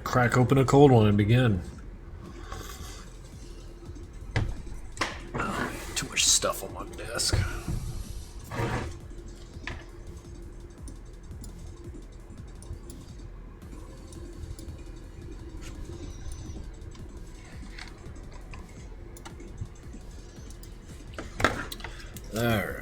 Crack open a cold one and begin. Too much stuff on my desk. All right.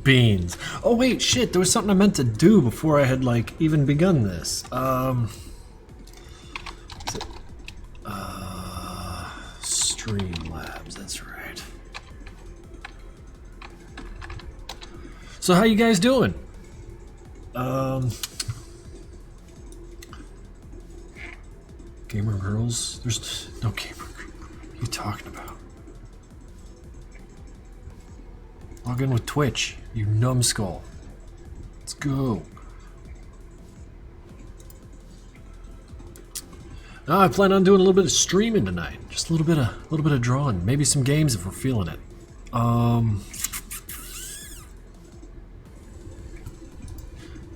Beans. Oh wait, shit, there was something I meant to do before I had like even begun this. Streamlabs, that's right. So how you guys doing? Gamer girls? There's no gamer girls. What are you talking about? Log in with Twitch, you numbskull. Let's go. Now I plan on doing a little bit of streaming tonight. Just a little bit of drawing. Maybe some games if we're feeling it.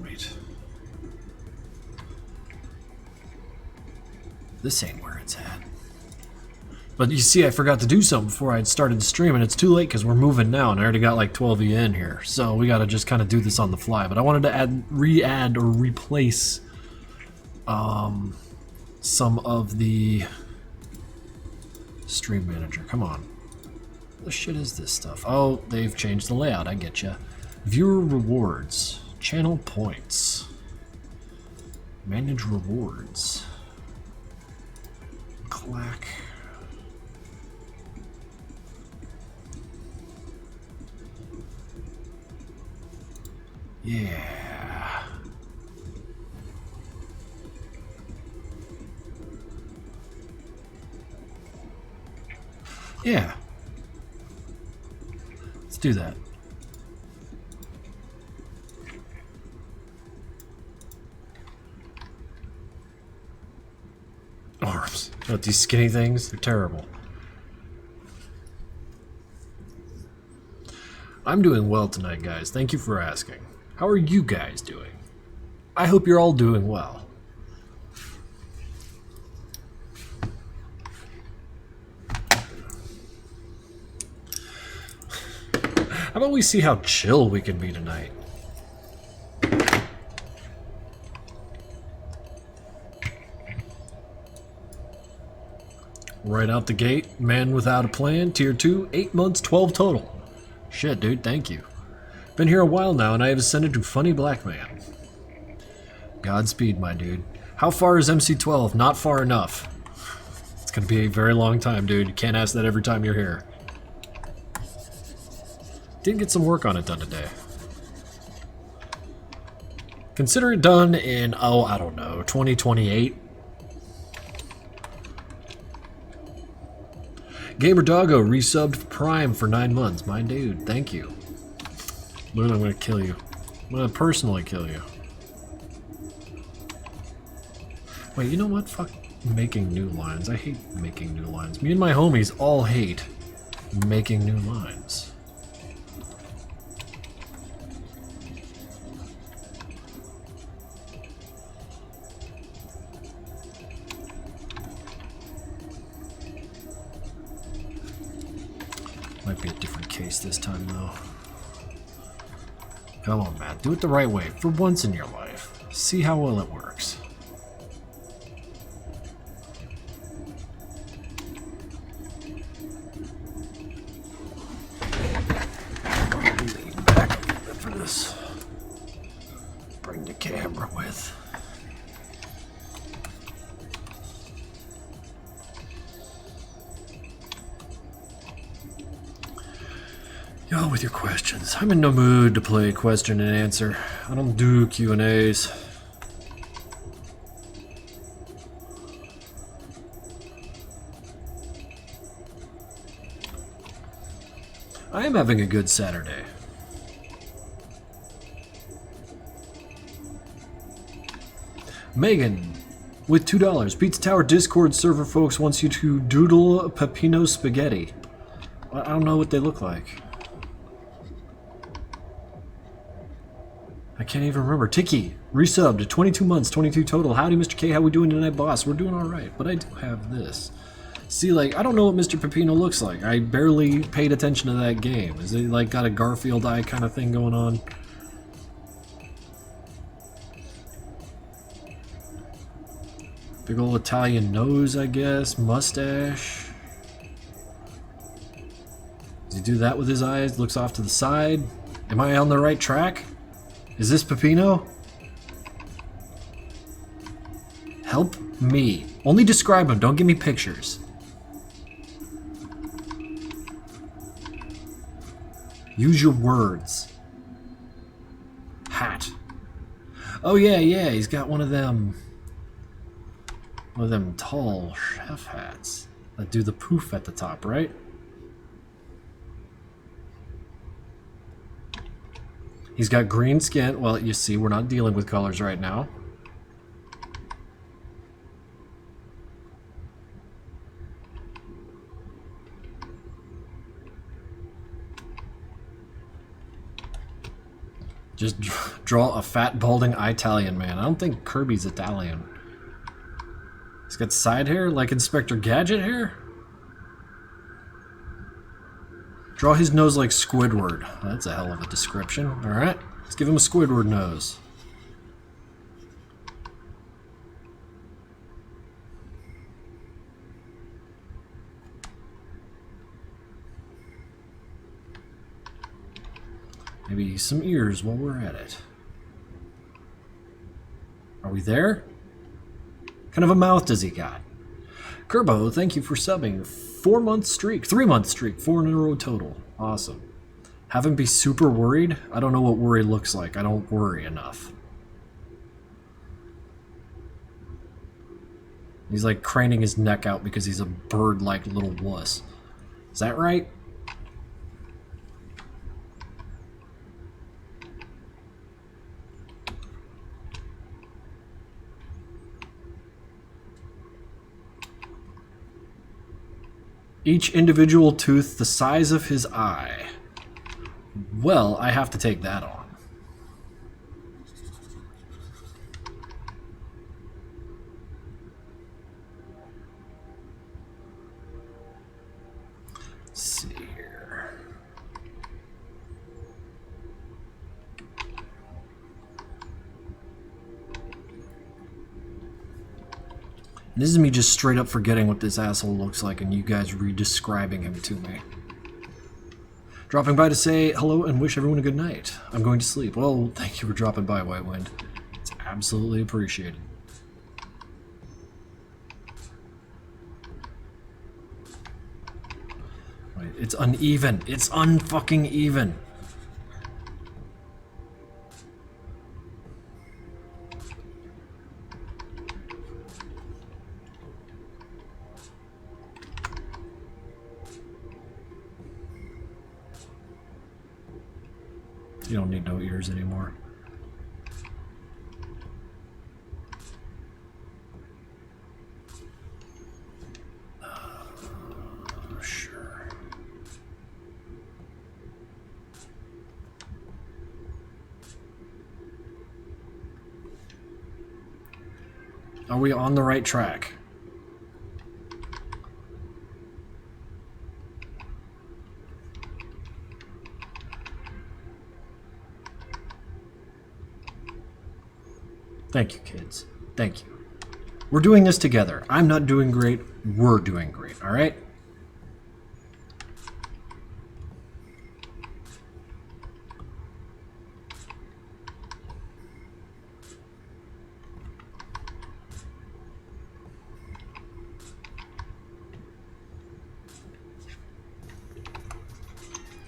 Wait. This ain't where it's at. But you see, I forgot to do something before I had started the stream, and it's too late because we're moving now, and I already got like 12 of you in here. So we got to just kind of do this on the fly. But I wanted to re-add or replace some of the stream manager. Come on. What the shit is this stuff? Oh, they've changed the layout. I get ya. Viewer rewards. Channel points. Manage rewards. Clack. Yeah. Yeah. Let's do that. Arms. What, these skinny things? They're terrible. I'm doing well tonight, guys. Thank you for asking. How are you guys doing? I hope you're all doing well. How about we see how chill we can be tonight? Right out the gate, man without a plan, tier 2, 8 months, 12 total. Shit, dude, thank you. Been here a while now, and I have ascended to Funny Black Man. Godspeed, my dude. How far is MC12? Not far enough. It's gonna be a very long time, dude. You can't ask that every time you're here. Did get some work on it done today. Consider it done in, oh, I don't know, 2028. Gamer Doggo resubbed Prime for 9 months. My dude, thank you. Literally, I'm gonna kill you. I'm gonna personally kill you. Wait, you know what? Fuck making new lines. I hate making new lines. Me and my homies all hate making new lines. Might be a different case this time, though. Come on, Matt. Do it the right way for once in your life. See how well it works. Lean back a little bit for this. Bring the camera with. Y'all with your questions. I'm in no mood to play question and answer. I don't do Q&As. I am having a good Saturday. Megan, with $2. Pizza Tower Discord server folks wants you to doodle Peppino spaghetti. I don't know what they look like. I can't even remember. Tiki, resubbed, 22 months, 22 total. Howdy, Mr. K, how we doing tonight, boss? We're doing alright, but I do have this. See, like, I don't know what Mr. Peppino looks like. I barely paid attention to that game. Is it, like, got a Garfield eye kind of thing going on? Big old Italian nose, I guess. Mustache. Does he do that with his eyes? Looks off to the side. Am I on the right track? Is this Peppino? Help me. Only describe him, don't give me pictures. Use your words. Hat. Oh yeah, he's got one of them tall chef hats that do the poof at the top, right? He's got green skin. Well, you see, we're not dealing with colors right now. Just draw a fat, balding Italian man. I don't think Kirby's Italian. He's got side hair, like Inspector Gadget hair? Draw his nose like Squidward. That's a hell of a description. Alright, let's give him a Squidward nose. Maybe some ears while we're at it. Are we there? What kind of a mouth does he got? Kerbo, thank you for subbing. 4-month streak, 3-month streak, 4 in a row total. Awesome. Have him be super worried? I don't know what worry looks like. I don't worry enough. He's like craning his neck out because he's a bird-like little wuss. Is that right? Each individual tooth the size of his eye. Well, I have to take that on. Let's see here. This is me just straight up forgetting what this asshole looks like and you guys re-describing him to me. Dropping by to say hello and wish everyone a good night. I'm going to sleep. Well, thank you for dropping by, White Wind. It's absolutely appreciated. Wait, it's uneven. It's unfucking even. You don't need no ears anymore. Sure. Are we on the right track? Thank you, kids. Thank you. We're doing this together. I'm not doing great. We're doing great, all right?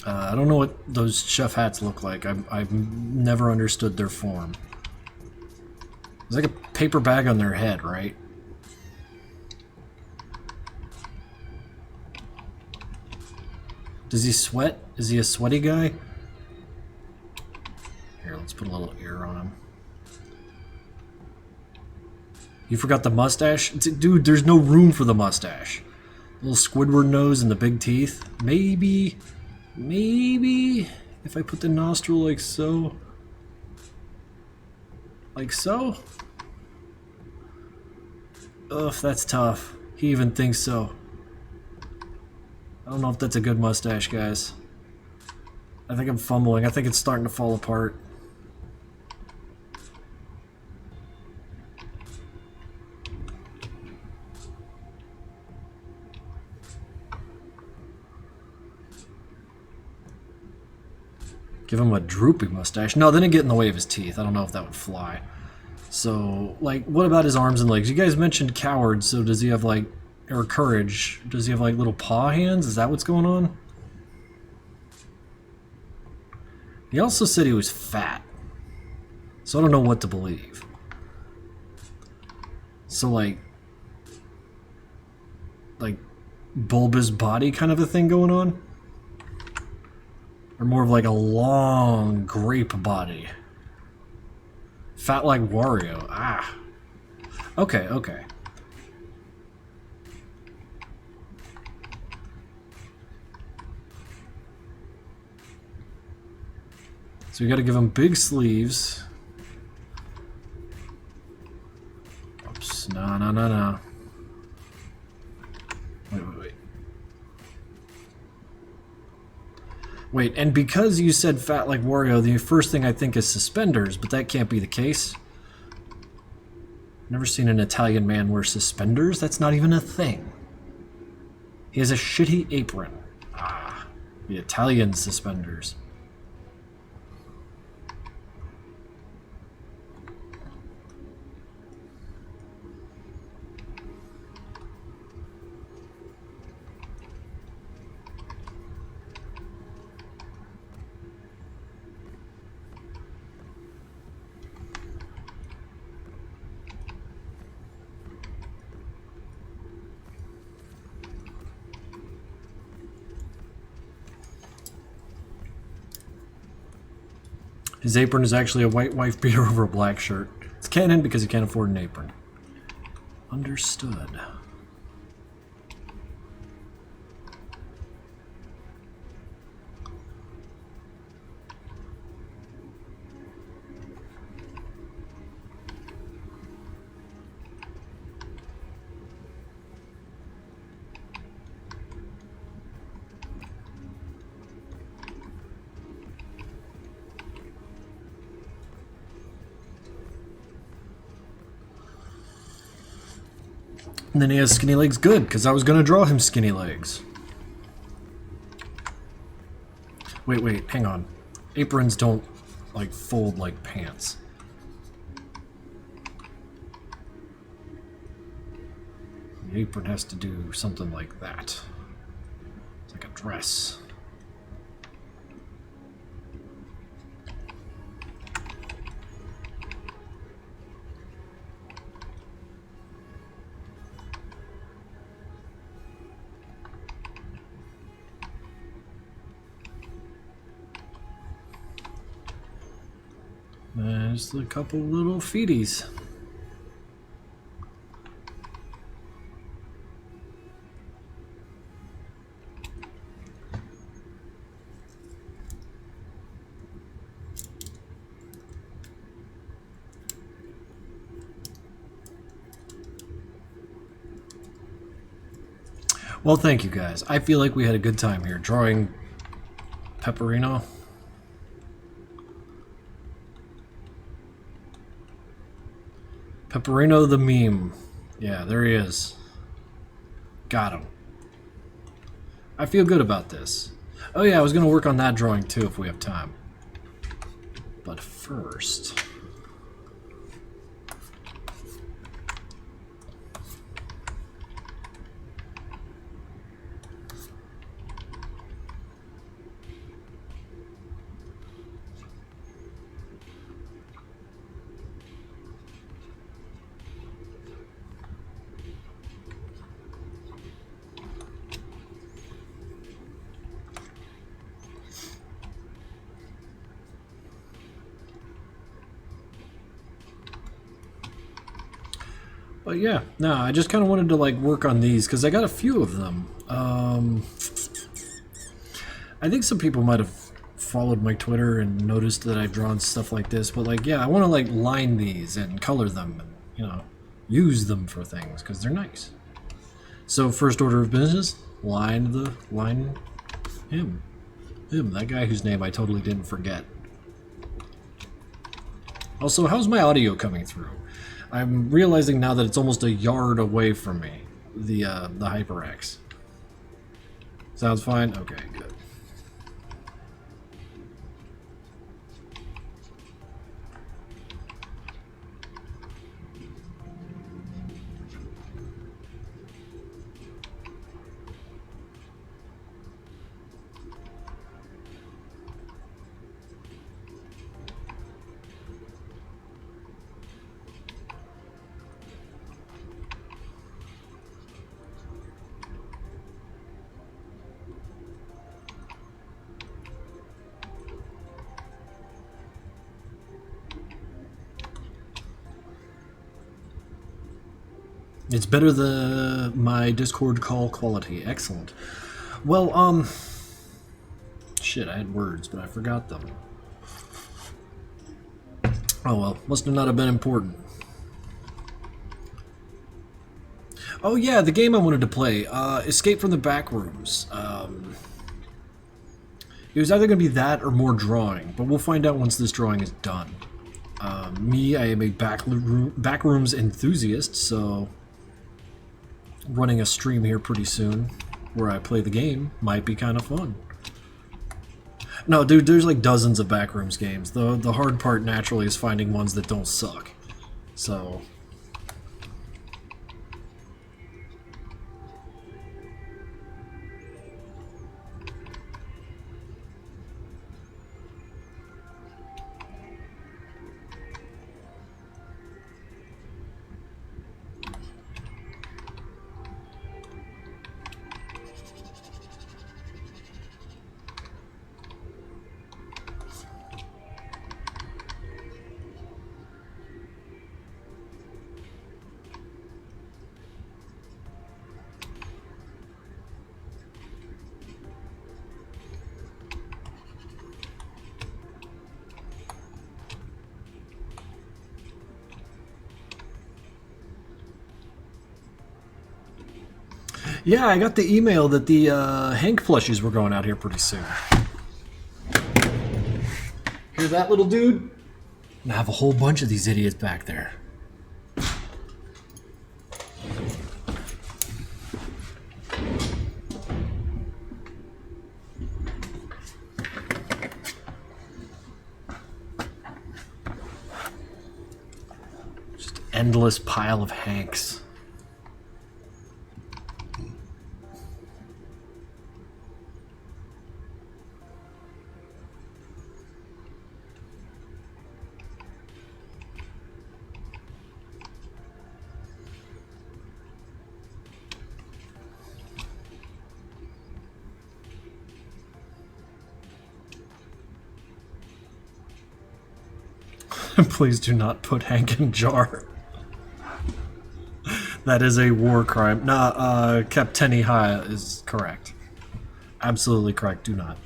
I don't know what those chef hats look like. I've never understood their form. There's like a paper bag on their head, right? Does he sweat? Is he a sweaty guy? Here, let's put a little ear on him. You forgot the mustache? Dude, there's no room for the mustache. Little Squidward nose and the big teeth. Maybe if I put the nostril like so. Like so? Ugh, that's tough. He even thinks so. I don't know if that's a good mustache, guys. I think I'm fumbling. I think it's starting to fall apart. Give him a droopy mustache. No, then it'd get in the way of his teeth. I don't know if that would fly. So, like, what about his arms and legs? You guys mentioned coward, so does he have, like, or courage? Does he have, like, little paw hands? Is that what's going on? He also said he was fat. So I don't know what to believe. So, like bulbous body kind of a thing going on? Or more of like a long grape body? Fat like Wario. Ah. Okay, okay. So you gotta give him big sleeves. Oops. No, no, no, no. Wait. Wait, and because you said fat like Wario, the first thing I think is suspenders, but that can't be the case. Never seen an Italian man wear suspenders. That's not even a thing. He has a shitty apron. Ah, the Italian suspenders. His apron is actually a white wife beater over a black shirt. It's canon because he can't afford an apron. Understood. And then he has skinny legs. Good, because I was going to draw him skinny legs. Wait, hang on. Aprons don't, like, fold like pants. The apron has to do something like that. It's like a dress. There's a couple little feeties. Well, thank you guys. I feel like we had a good time here drawing Peppino. Peppino the meme. Yeah, there he is. Got him. I feel good about this. Oh yeah, I was going to work on that drawing too if we have time. But first... But yeah, no, I just kind of wanted to like work on these because I got a few of them. I think some people might have followed my Twitter and noticed that I've drawn stuff like this, but like, yeah, I want to like line these and color them and, you know, use them for things because they're nice. So first order of business, line him, that guy whose name I totally didn't forget. Also, how's my audio coming through? I'm realizing now that it's almost a yard away from me, the HyperX. Sounds fine? Okay, good. It's better than my Discord call quality. Excellent. Well, shit, I had words, but I forgot them. Oh well, must have not have been important. Oh yeah, the game I wanted to play, Escape from the Backrooms. It was either going to be that or more drawing, but we'll find out once this drawing is done. Me, I am a backrooms enthusiast, so running a stream here pretty soon where I play the game might be kind of fun. No, dude, there's like dozens of backrooms games. The hard part naturally is finding ones that don't suck. So yeah, I got the email that the Hank plushies were going out here pretty soon. Hear that, little dude? I have a whole bunch of these idiots back there. Just endless pile of Hanks. Please do not put Hank in jar. That is a war crime. Nah, Capteni Haya is correct. Absolutely correct, do not.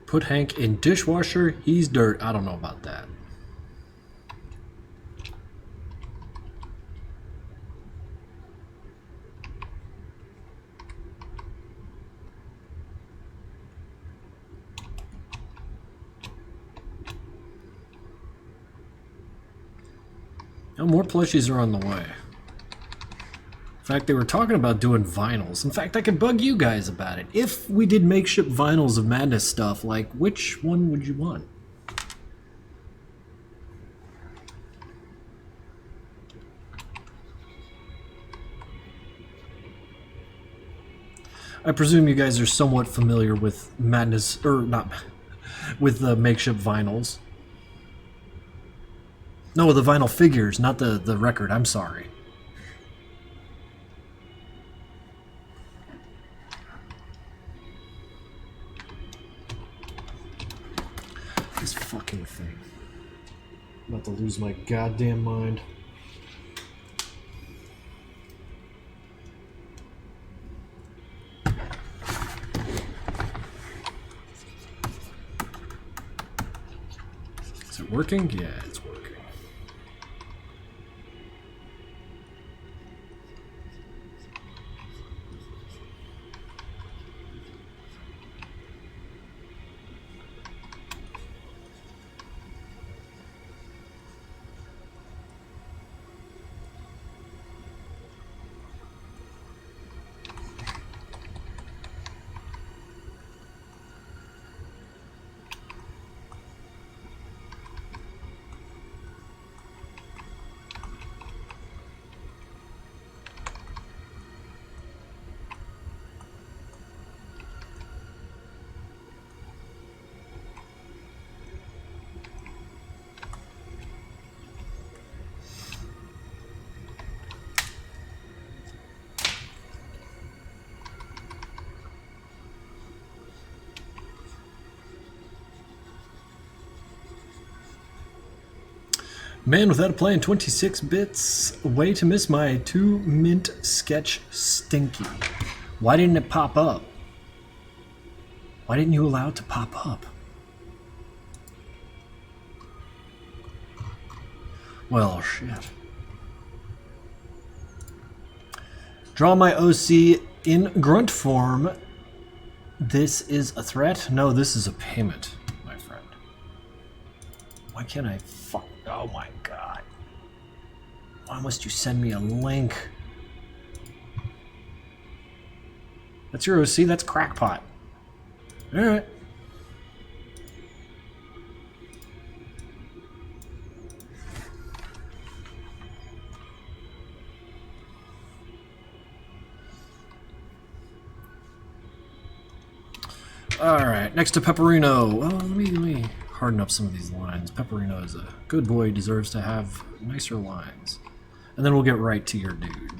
Put Hank in dishwasher, he's dirt. I don't know about that. Oh, more plushies are on the way. fact, they were talking about doing vinyls. In fact, I could bug you guys about it. If we did makeshift vinyls of Madness stuff, like, which one would you want? I presume you guys are somewhat familiar with Madness, or not, with the makeshift vinyls. No, the vinyl figures, not the record, I'm sorry. This fucking thing. I'm about to lose my goddamn mind. Is it working? Yeah, it's working. Man without a plan, 26 bits. Way to miss my 2 mint sketch stinky. Why didn't it pop up? Why didn't you allow it to pop up? Well, shit. Draw my OC in grunt form. This is a threat? No, this is a payment, my friend. Why can't I fuck? Oh my god. Why must you send me a link? That's your OC? That's crackpot. Alright. Alright, next to Pepperino. Well, let me harden up some of these lines. Pepperino is a good boy, deserves to have nicer lines. And then we'll get right to your dude.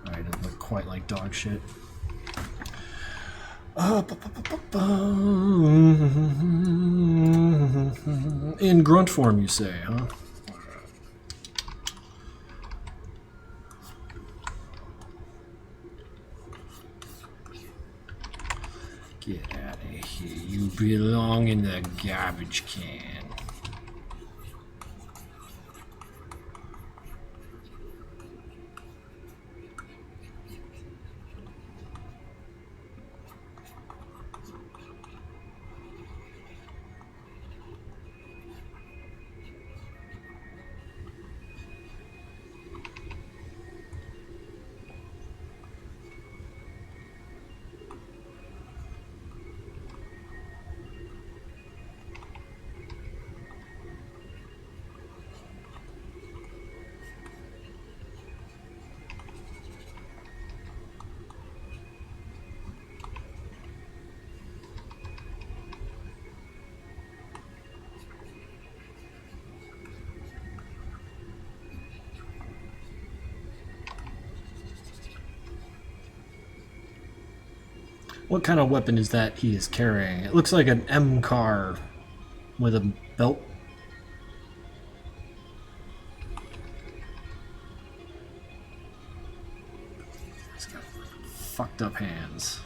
Alright, doesn't look quite like dog shit. In grunt form, you say, huh? Get out of here. You belong in the garbage can. What kind of weapon is that he is carrying? It looks like an M car with a belt. He's got fucked up hands.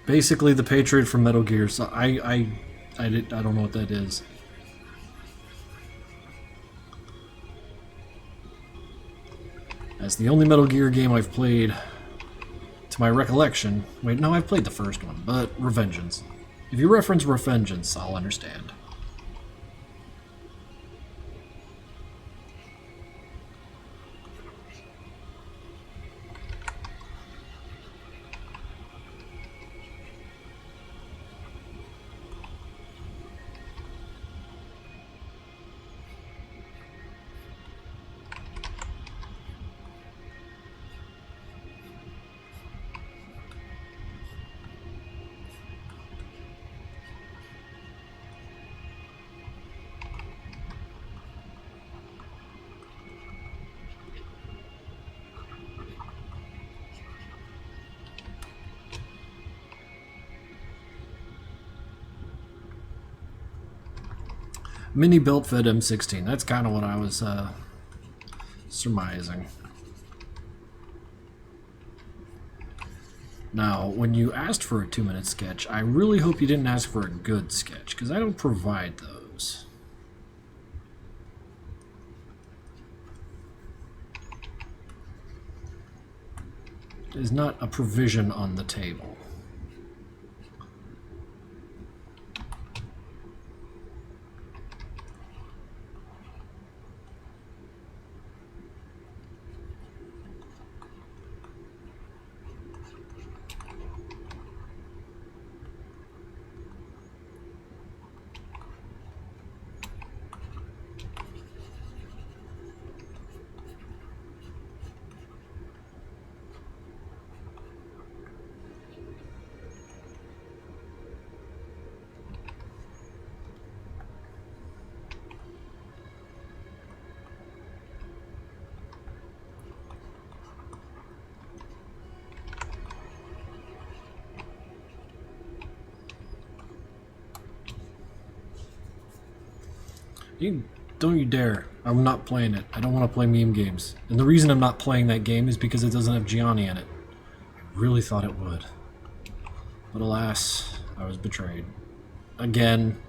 Basically the Patriot from Metal Gear. So I don't know what that is. That's the only Metal Gear game I've played, to my recollection. Wait, no, I've played the first one, but Revengeance. If you reference Revengeance, I'll understand. Mini built fed M16. That's kind of what I was surmising. Now, when you asked for a 2-minute sketch, I really hope you didn't ask for a good sketch, because I don't provide those. There's not a provision on the table. Don't you dare. I'm not playing it. I don't want to play meme games. And the reason I'm not playing that game is because it doesn't have Gianni in it. I really thought it would. But alas, I was betrayed. Again.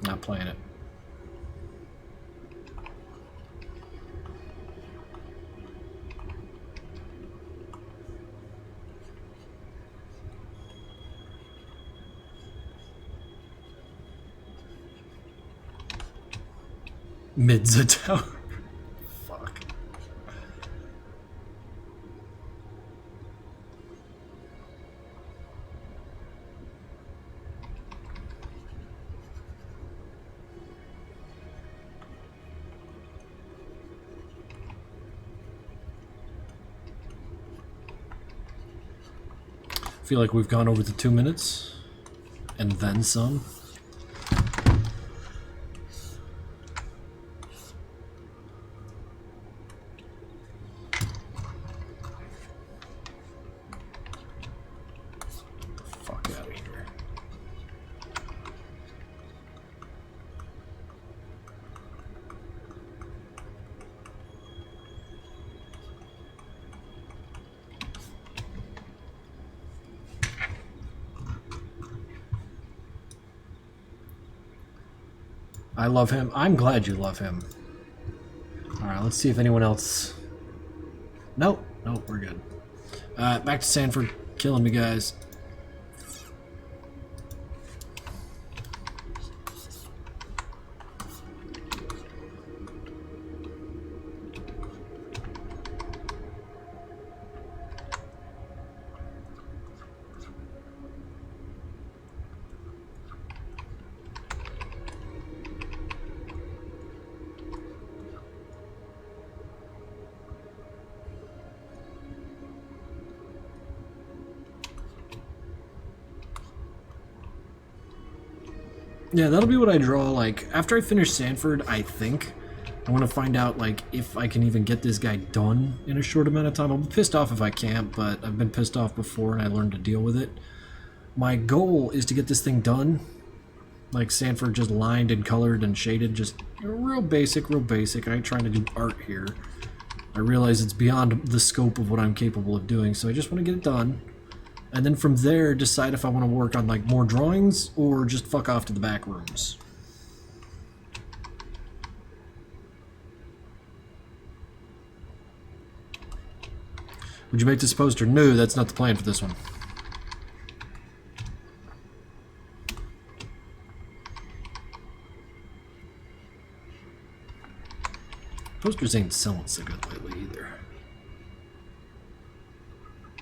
Not playing it. Midza Tower. Fuck. I feel like we've gone over the 2 minutes and then some. I love him. I'm glad you love him. Alright, let's see if anyone else... Nope. Nope, we're good. Back to Sanford. Killing me, guys. Yeah, that'll be what I draw, like, after I finish Sanford, I think. I want to find out, like, if I can even get this guy done in a short amount of time. I'll be pissed off if I can't, but I've been pissed off before and I learned to deal with it. My goal is to get this thing done. Like, Sanford just lined and colored and shaded, just real basic, real basic. I ain't trying to do art here. I realize it's beyond the scope of what I'm capable of doing, so I just want to get it done. And then from there, decide if I want to work on, like, more drawings or just fuck off to the back rooms. Would you make this poster? No, that's not the plan for this one. Posters ain't selling so good lately either.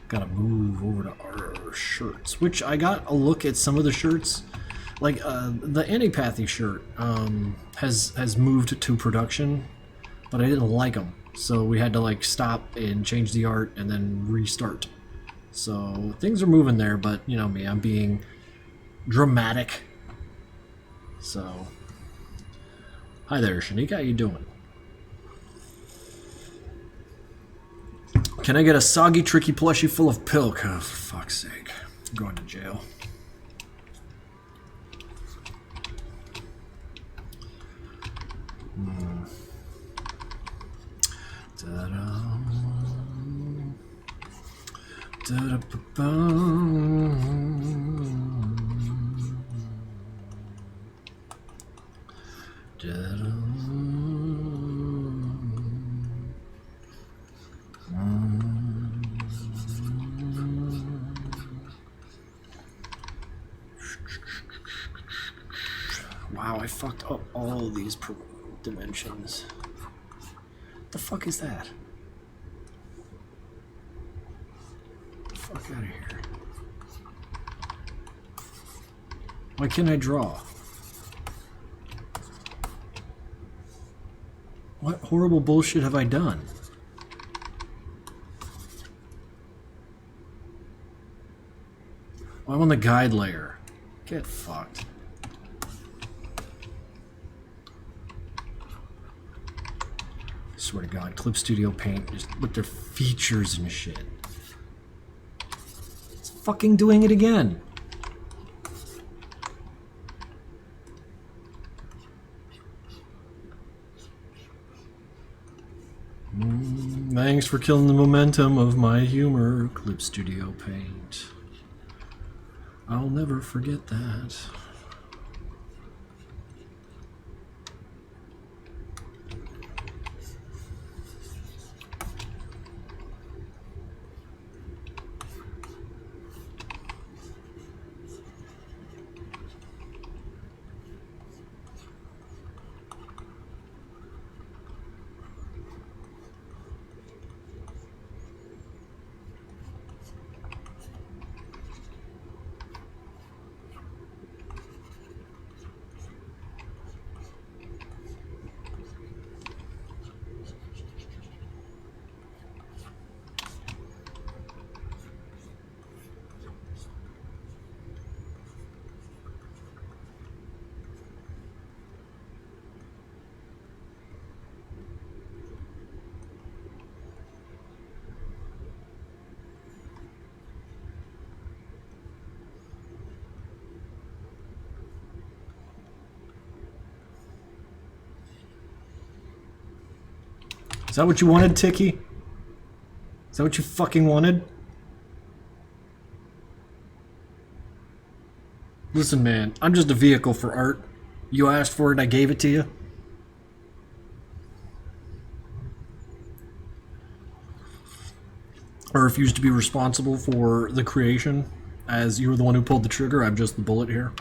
Gotta move over to our shirts, which I got a look at some of the shirts. Like the Antipathy shirt has moved to production, but I didn't like them, so we had to like stop and change the art and then restart. So things are moving there, but you know me, I'm being dramatic. So, hi there, Shanika, how you doing? Can I get a soggy, tricky plushie full of pilk? Oh, for fuck's sake. I'm going to jail. Da-da. Da-da-ba-ba. Da-da. Wow, I fucked up all these dimensions. What the fuck is that? Fuck out of here. Why can't I draw? What horrible bullshit have I done? Oh, I'm on the guide layer. Get fucked. I swear to God, Clip Studio Paint, just with their features and shit. It's fucking doing it again. Thanks for killing the momentum of my humor, Clip Studio Paint. I'll never forget that. Is that what you wanted, Tiki? Is that what you fucking wanted? Listen, man, I'm just a vehicle for art. You asked for it, I gave it to you. I refuse to be responsible for the creation, as you were the one who pulled the trigger. I'm just the bullet here.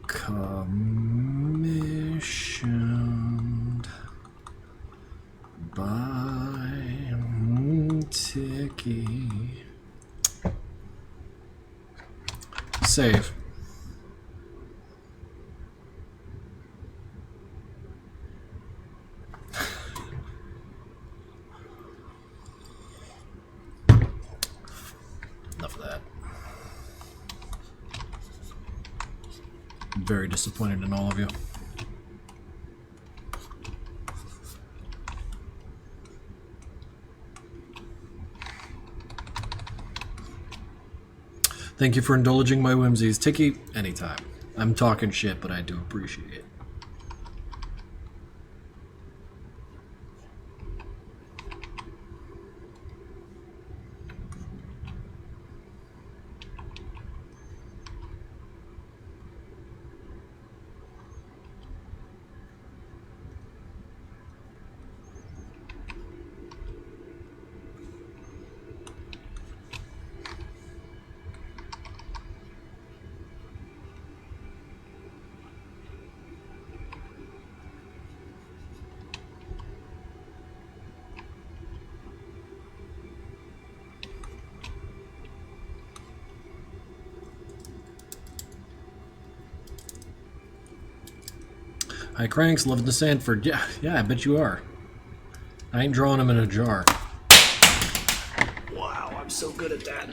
Commissioned by Tiki. Save. Enough of that. I'm very disappointed in all of you. Thank you for indulging my whimsies. Tiki, anytime. I'm talking shit, but I do appreciate it. Hi, Cranks, loving the Sanford. Yeah, I bet you are. I ain't drawing them in a jar. Wow, I'm so good at that.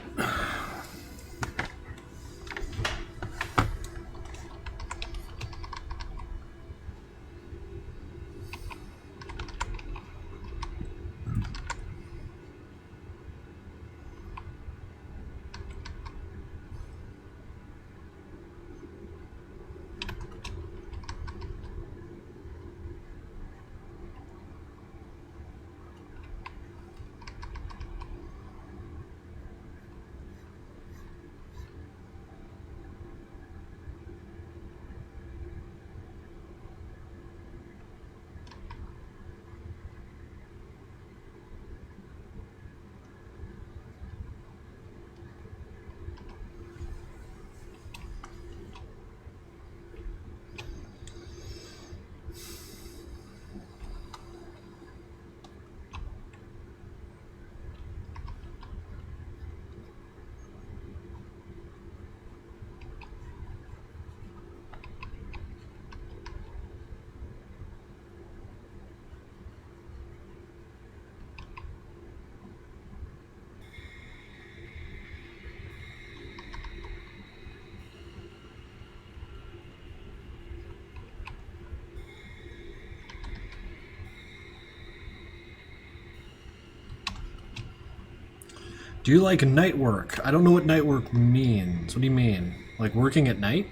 Do you like night work? I don't know what night work means. What do you mean? Like working at night?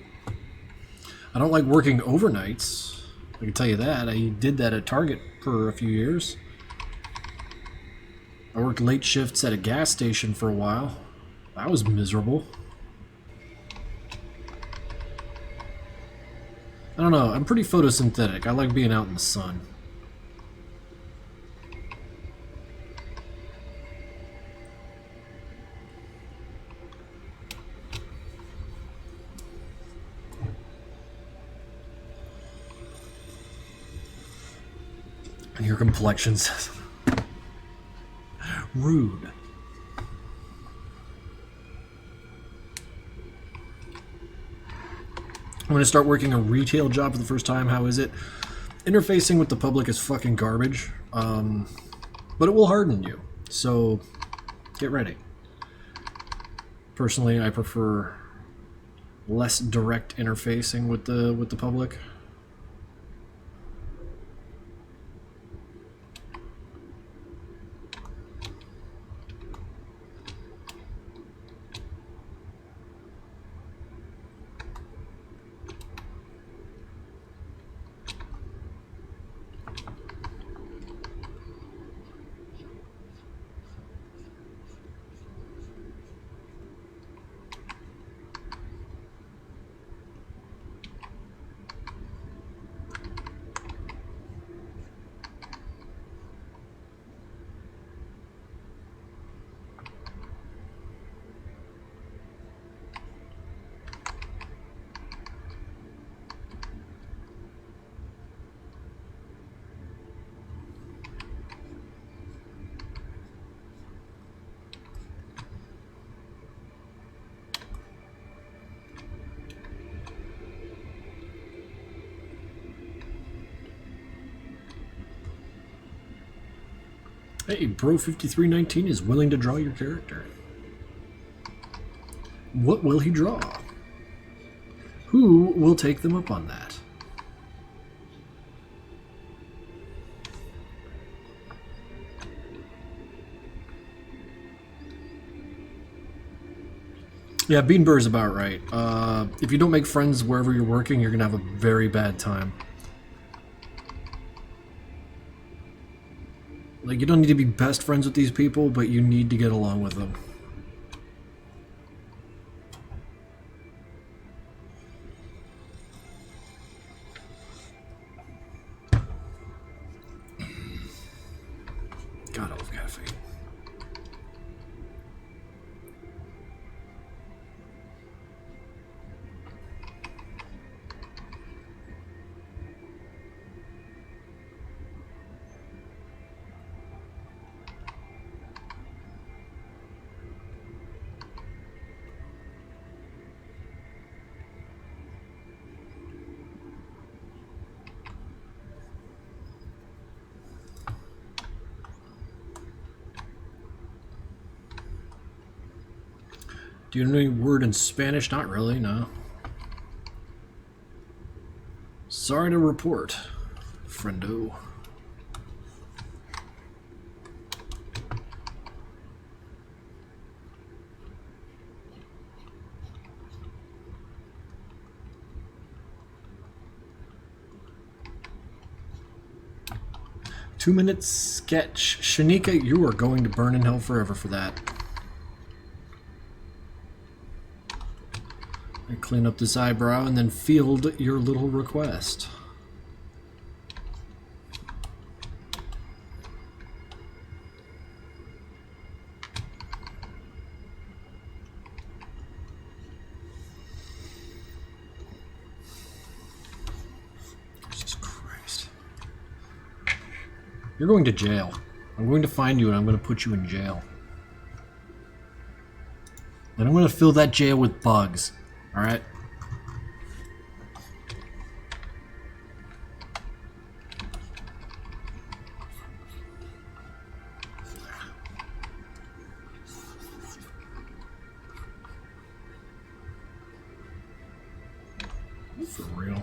I don't like working overnights. I can tell you that. I did that at Target for a few years. I worked late shifts at a gas station for a while. That was miserable. I don't know. I'm pretty photosynthetic. I like being out in the sun. And your complexion says rude. I'm going to start working a retail job for the first time. How is it? Interfacing with the public is fucking garbage, but it will harden you, so get ready. Personally, I prefer less direct interfacing with the public. Hey, Bro5319 is willing to draw your character. What will he draw? Who will take them up on that? Yeah, Bean Burr is about right. If you don't make friends wherever you're working, you're going to have a very bad time. Like, you don't need to be best friends with these people, but you need to get along with them. God, I love caffeine. Do you know any word in Spanish? Not really, no. Sorry to report, friendo. Two-minute sketch. Shanika, you are going to burn in hell forever for that. I clean up this eyebrow and then field your little request. Jesus Christ. You're going to jail. I'm going to find you and I'm going to put you in jail. And I'm going to fill that jail with bugs. Alright? For real.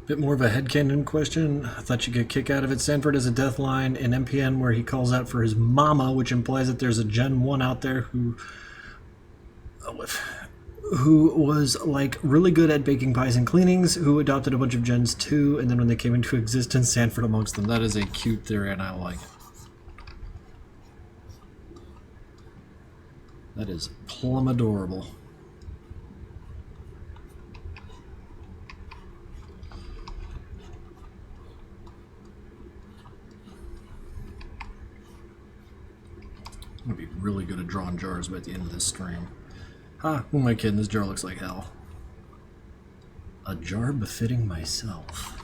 Bit more of a headcanon question. I thought you get a kick out of it. Sanford has a death line in MPN where he calls out for his mama, which implies that there's a Gen 1 out there who was like really good at baking pies and cleanings, who adopted a bunch of Gens 2, and then when they came into existence, Sanford amongst them. That is a cute theory and I like it. That is plumb adorable. I'm gonna be really good at drawing jars by the end of this stream. Ha, who am I kidding? This jar looks like hell. A jar befitting myself.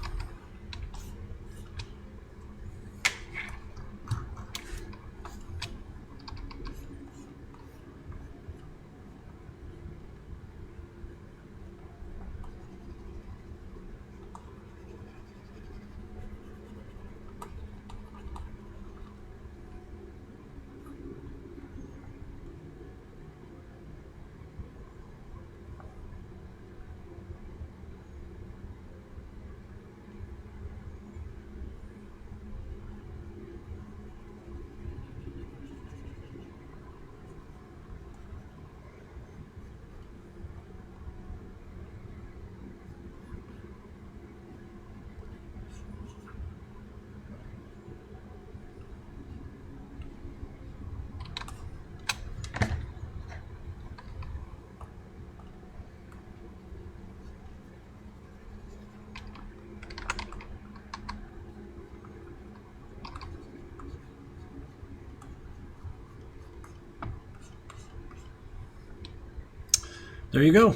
There you go.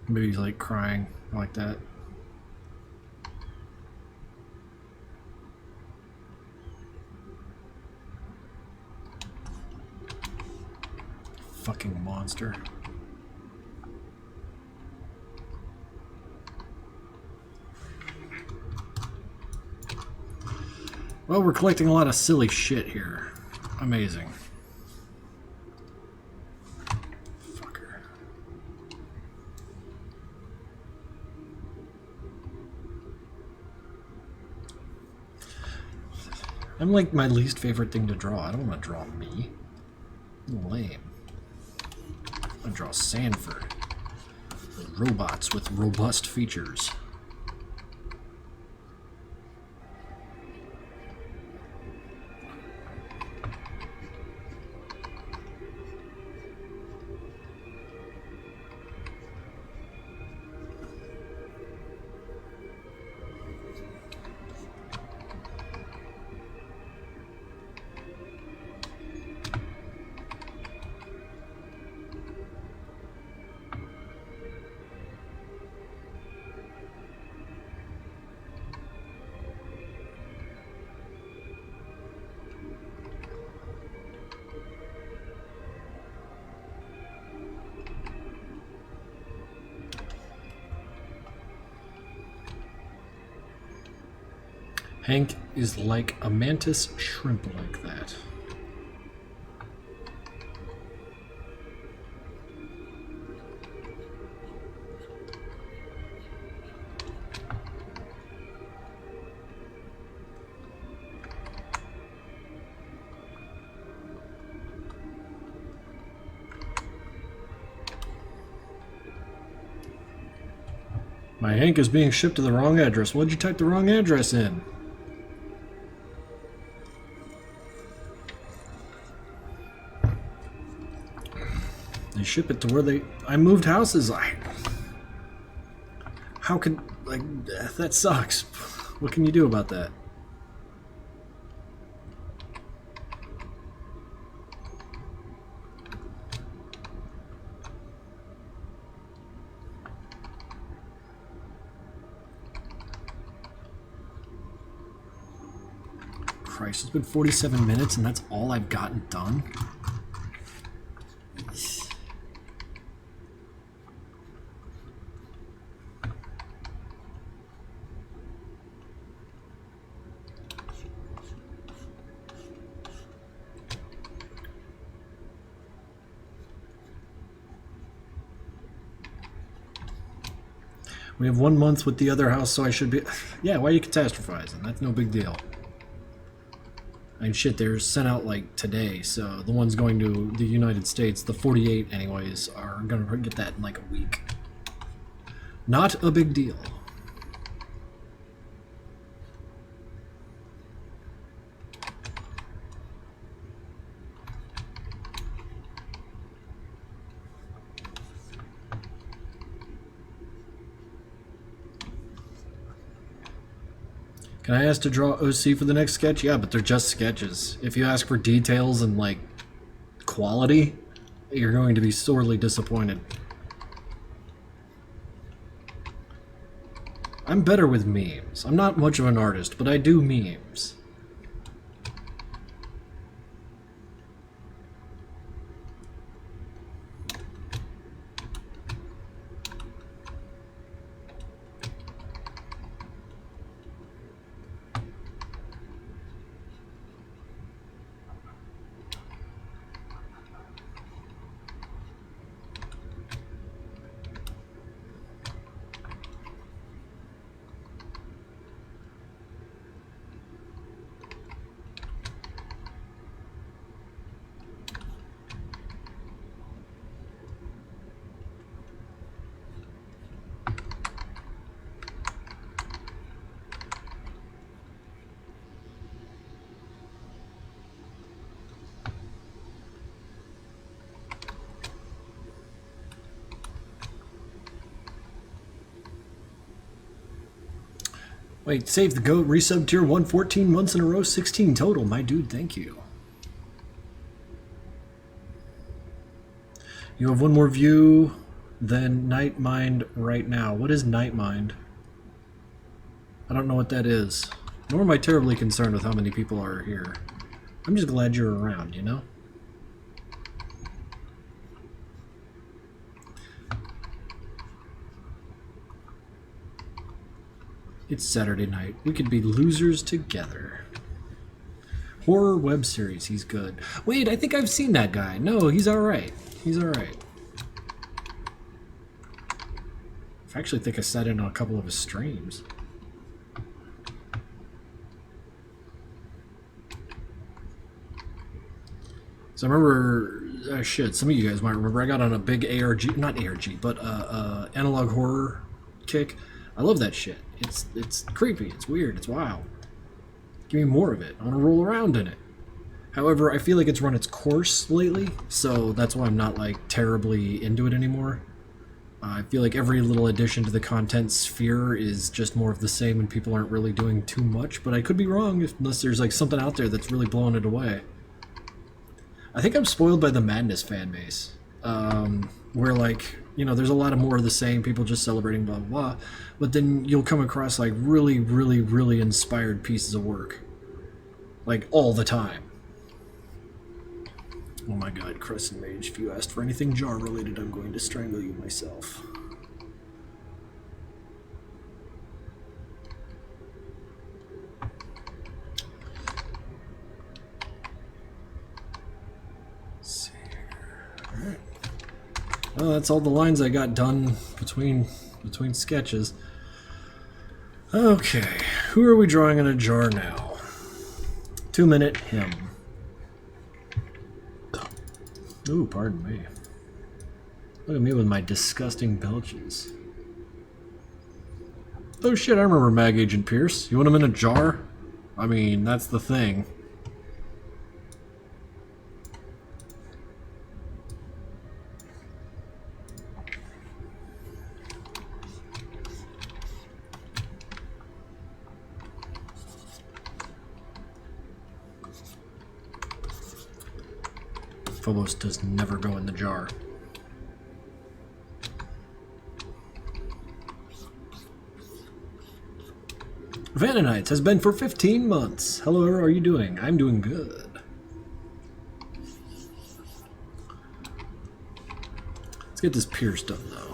Maybe he's like crying like that. Fucking monster. Well, we're collecting a lot of silly shit here. Amazing. Fucker. I'm like my least favorite thing to draw. I don't want to draw me. Lame. I draw Sanford. Robots with robust features. Hank is like a mantis shrimp like that. My Hank is being shipped to the wrong address. What'd you type the wrong address in? They ship it to where they... I moved houses. How could... Like, that sucks. What can you do about that? Christ, it's been 47 minutes and that's all I've gotten done? We have 1 month with the other house, so I should be... Yeah, why are you catastrophizing? That's no big deal. I mean, shit, they're sent out, like, today, so the ones going to the United States, the 48 anyways, are gonna get that in, like, a week. Not a big deal. Can I ask to draw OC for the next sketch? Yeah, but they're just sketches. If you ask for details and, like, quality, you're going to be sorely disappointed. I'm better with memes. I'm not much of an artist, but I do memes. Wait, save the goat, resub tier 1, 14 months in a row, 16 total. My dude, thank you. You have one more view than Night Mind right now. What is Night Mind? I don't know what that is. Nor am I terribly concerned with how many people are here. I'm just glad you're around, you know? It's Saturday night. We could be losers together. Horror web series. He's good. Wait, I think I've seen that guy. No, he's alright. He's alright. I actually think I sat in on a couple of his streams. So I remember, shit, some of you guys might remember, I got on a big ARG, not ARG, but analog horror kick. I love that shit. It's creepy, it's weird, it's wild. Give me more of it. I want to roll around in it. However, I feel like it's run its course lately, so that's why I'm not like terribly into it anymore. I feel like every little addition to the content sphere is just more of the same and people aren't really doing too much, but I could be wrong unless there's like something out there that's really blowing it away. I think I'm spoiled by the Madness fan base, where like, you know, there's a lot of more of the same, people just celebrating blah, blah, blah, but then you'll come across like really, really, really inspired pieces of work, like all the time. Oh my god, Crescent Mage, if you asked for anything jar related, I'm going to strangle you myself. Well, that's all the lines I got done between sketches. Okay, who are we drawing in a jar now? 2-minute hymn. Ooh, pardon me. Look at me with my disgusting belches. Oh shit, I remember Mag Agent Pierce. You want him in a jar? I mean, that's the thing. Phobos does never go in the jar. Vananites has been for 15 months. Hello, how are you doing? I'm doing good. Let's get this Pierce done, though.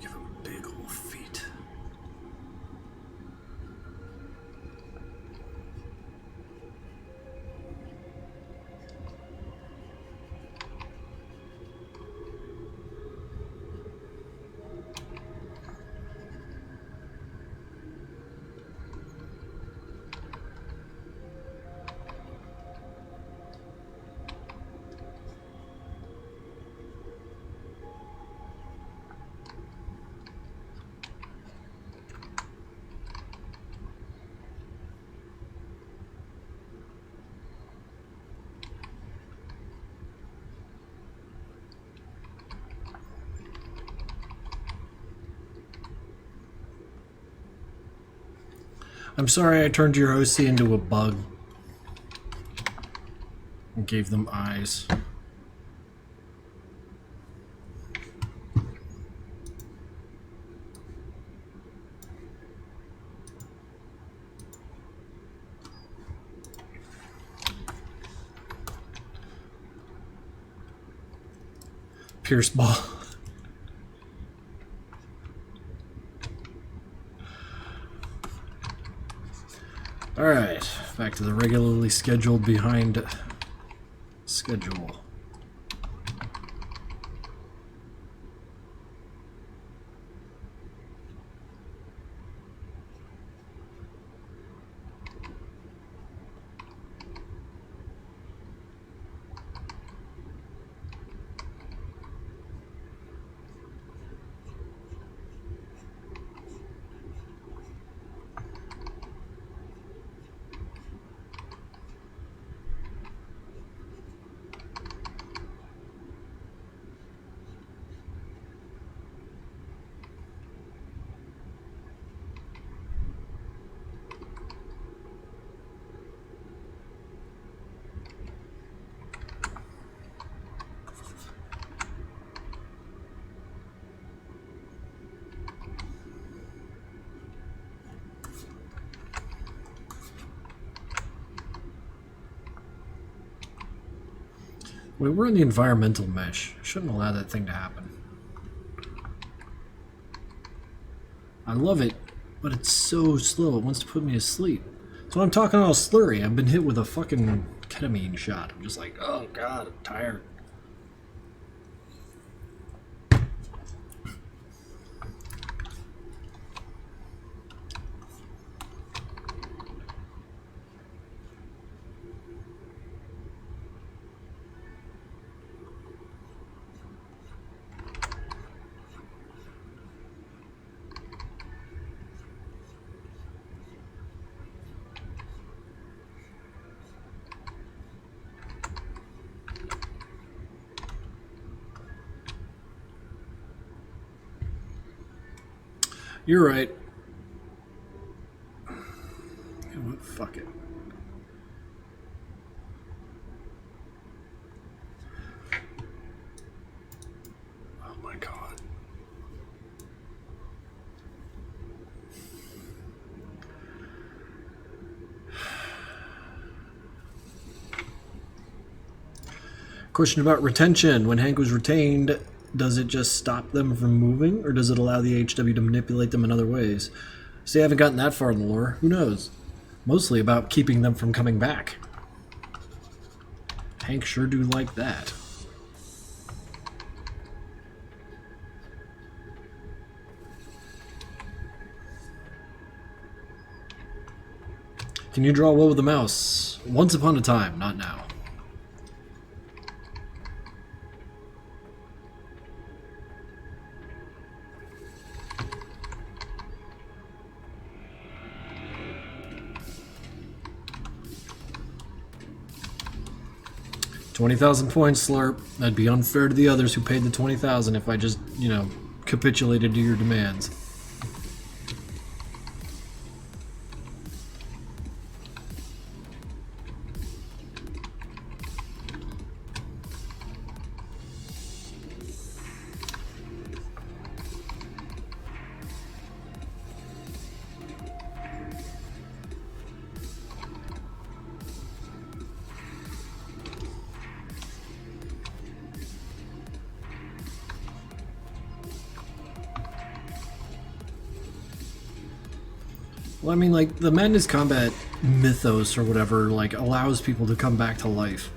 Give him big old feet. I'm sorry I turned your OC into a bug and gave them eyes. Pierce ball. Alright, back to the regularly scheduled behind schedule. Wait, we're in the environmental mesh. Shouldn't allow that thing to happen. I love it, but it's so slow. It wants to put me to sleep. So I'm talking all slurry. I've been hit with a fucking ketamine shot. I'm just like, oh god, I'm tired. You're right. You know what? Fuck it. Oh my god. Question about retention. When Hank was retained, does it just stop them from moving, or does it allow the HW to manipulate them in other ways? See, I haven't gotten that far in the lore. Who knows? Mostly about keeping them from coming back. Hank sure do like that. Can you draw well with the mouse? Once upon a time, not now. $20,000 points, Slurp. That'd be unfair to the others who paid the $20,000 if I just, you know, capitulated to your demands. Well, I mean, like, the Madness Combat mythos or whatever, like, allows people to come back to life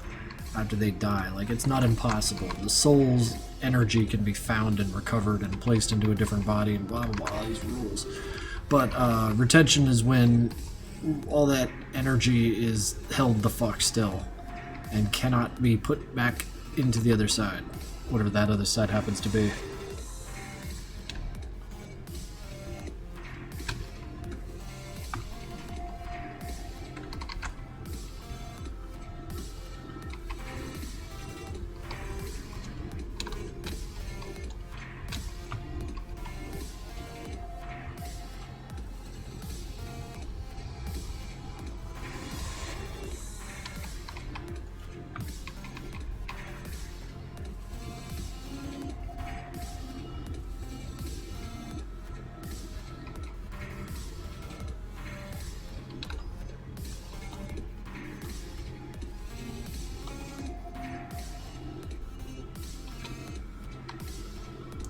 after they die. Like, it's not impossible. The soul's energy can be found and recovered and placed into a different body and blah, blah, blah, all these rules. But retention is when all that energy is held the fuck still and cannot be put back into the other side, whatever that other side happens to be.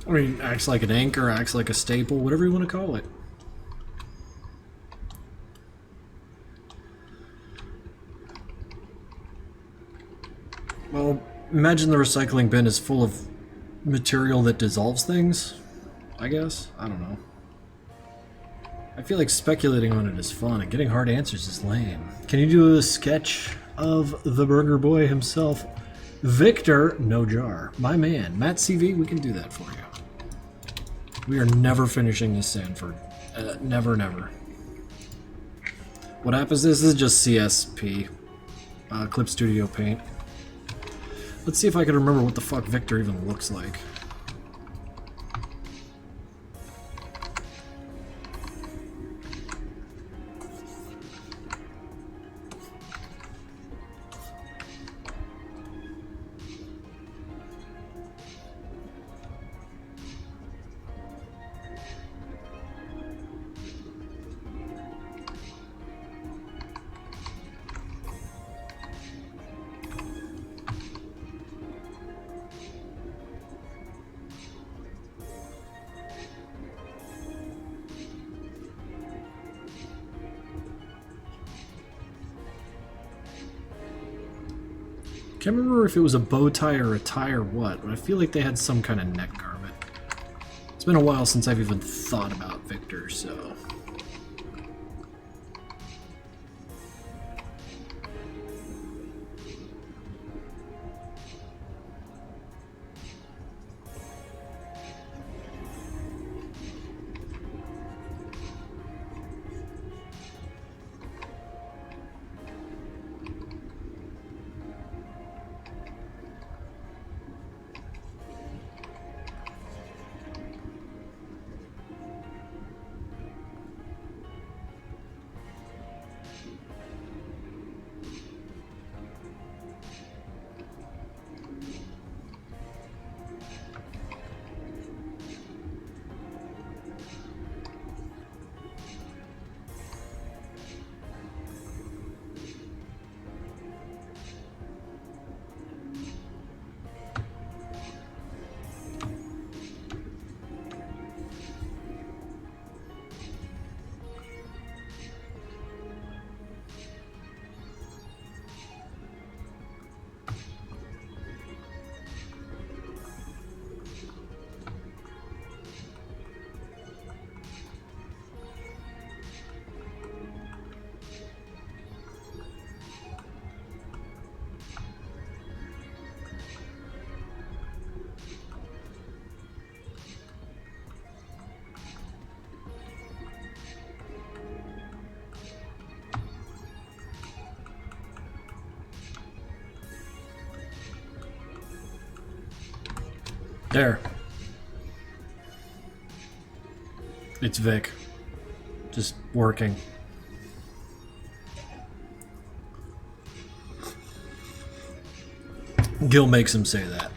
I mean, acts like an anchor, acts like a staple, whatever you want to call it. Well, imagine the recycling bin is full of material that dissolves things, I guess? I don't know. I feel like speculating on it is fun, and getting hard answers is lame. Can you do a sketch of the Burger Boy himself? Victor, no jar. My man, Matt CV, we can do that for you. We are never finishing this Sanford. Never, never. What happens is this is just CSP. Clip Studio Paint. Let's see if I can remember what the fuck Victor even looks like. Can't remember if it was a bow tie or a tie or what, but I feel like they had some kind of neck garment. It's been a while since I've even thought about Victor, so... There. It's Vic. Just working. Gil makes him say that.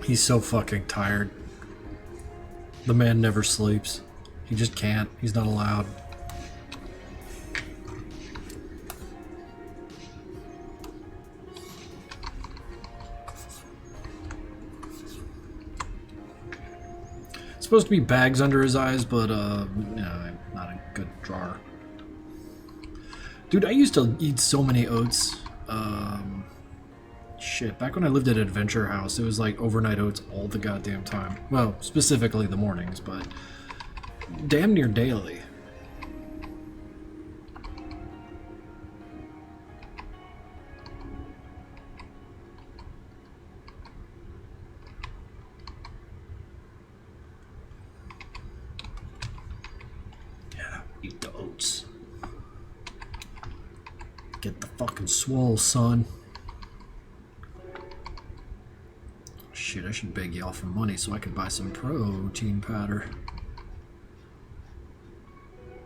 He's so fucking tired. The man never sleeps. He just can't. He's not allowed. Supposed to be bags under his eyes, but no, not a good drawer. Dude, I used to eat so many oats. Shit, back when I lived at Adventure House, it was like overnight oats all the goddamn time. Well, specifically the mornings, but damn near daily. Yeah, eat the oats. Get the fucking swole, son. Shit, I should beg y'all for money so I could buy some protein powder.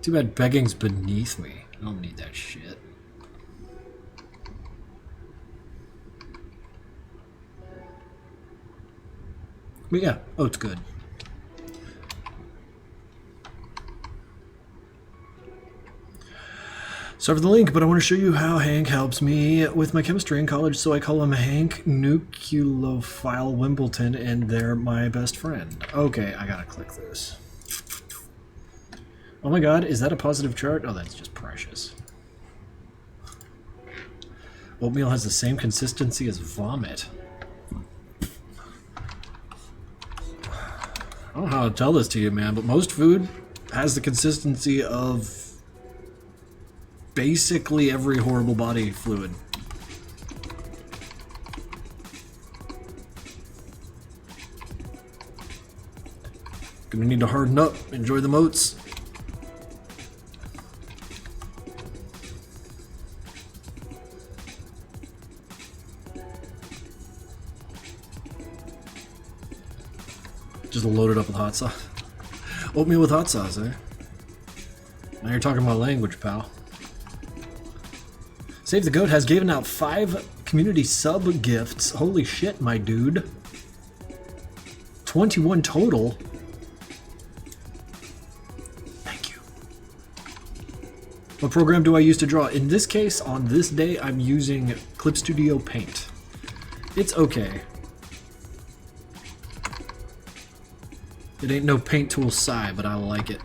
Too bad begging's beneath me. I don't need that shit. But yeah, oat's good. Sorry for the link, but I want to show you how Hank helps me with my chemistry in college, so I call him Hank Nucleophile Wimbledon, and they're my best friend. Okay, I gotta click this. Oh my god, is that a positive chart? Oh, that's just precious. Oatmeal has the same consistency as vomit. I don't know how to tell this to you, man, but most food has the consistency of basically every horrible body fluid. Gonna need to harden up. Enjoy the oats. Just load it up with hot sauce. Oatmeal with hot sauce, eh? Now you're talking my language, pal. Save the Goat has given out 5 community sub gifts. Holy shit, my dude. 21 total. Thank you. What program do I use to draw? In this case, on this day, I'm using Clip Studio Paint. It's okay. It ain't no paint tool sigh, but I like it.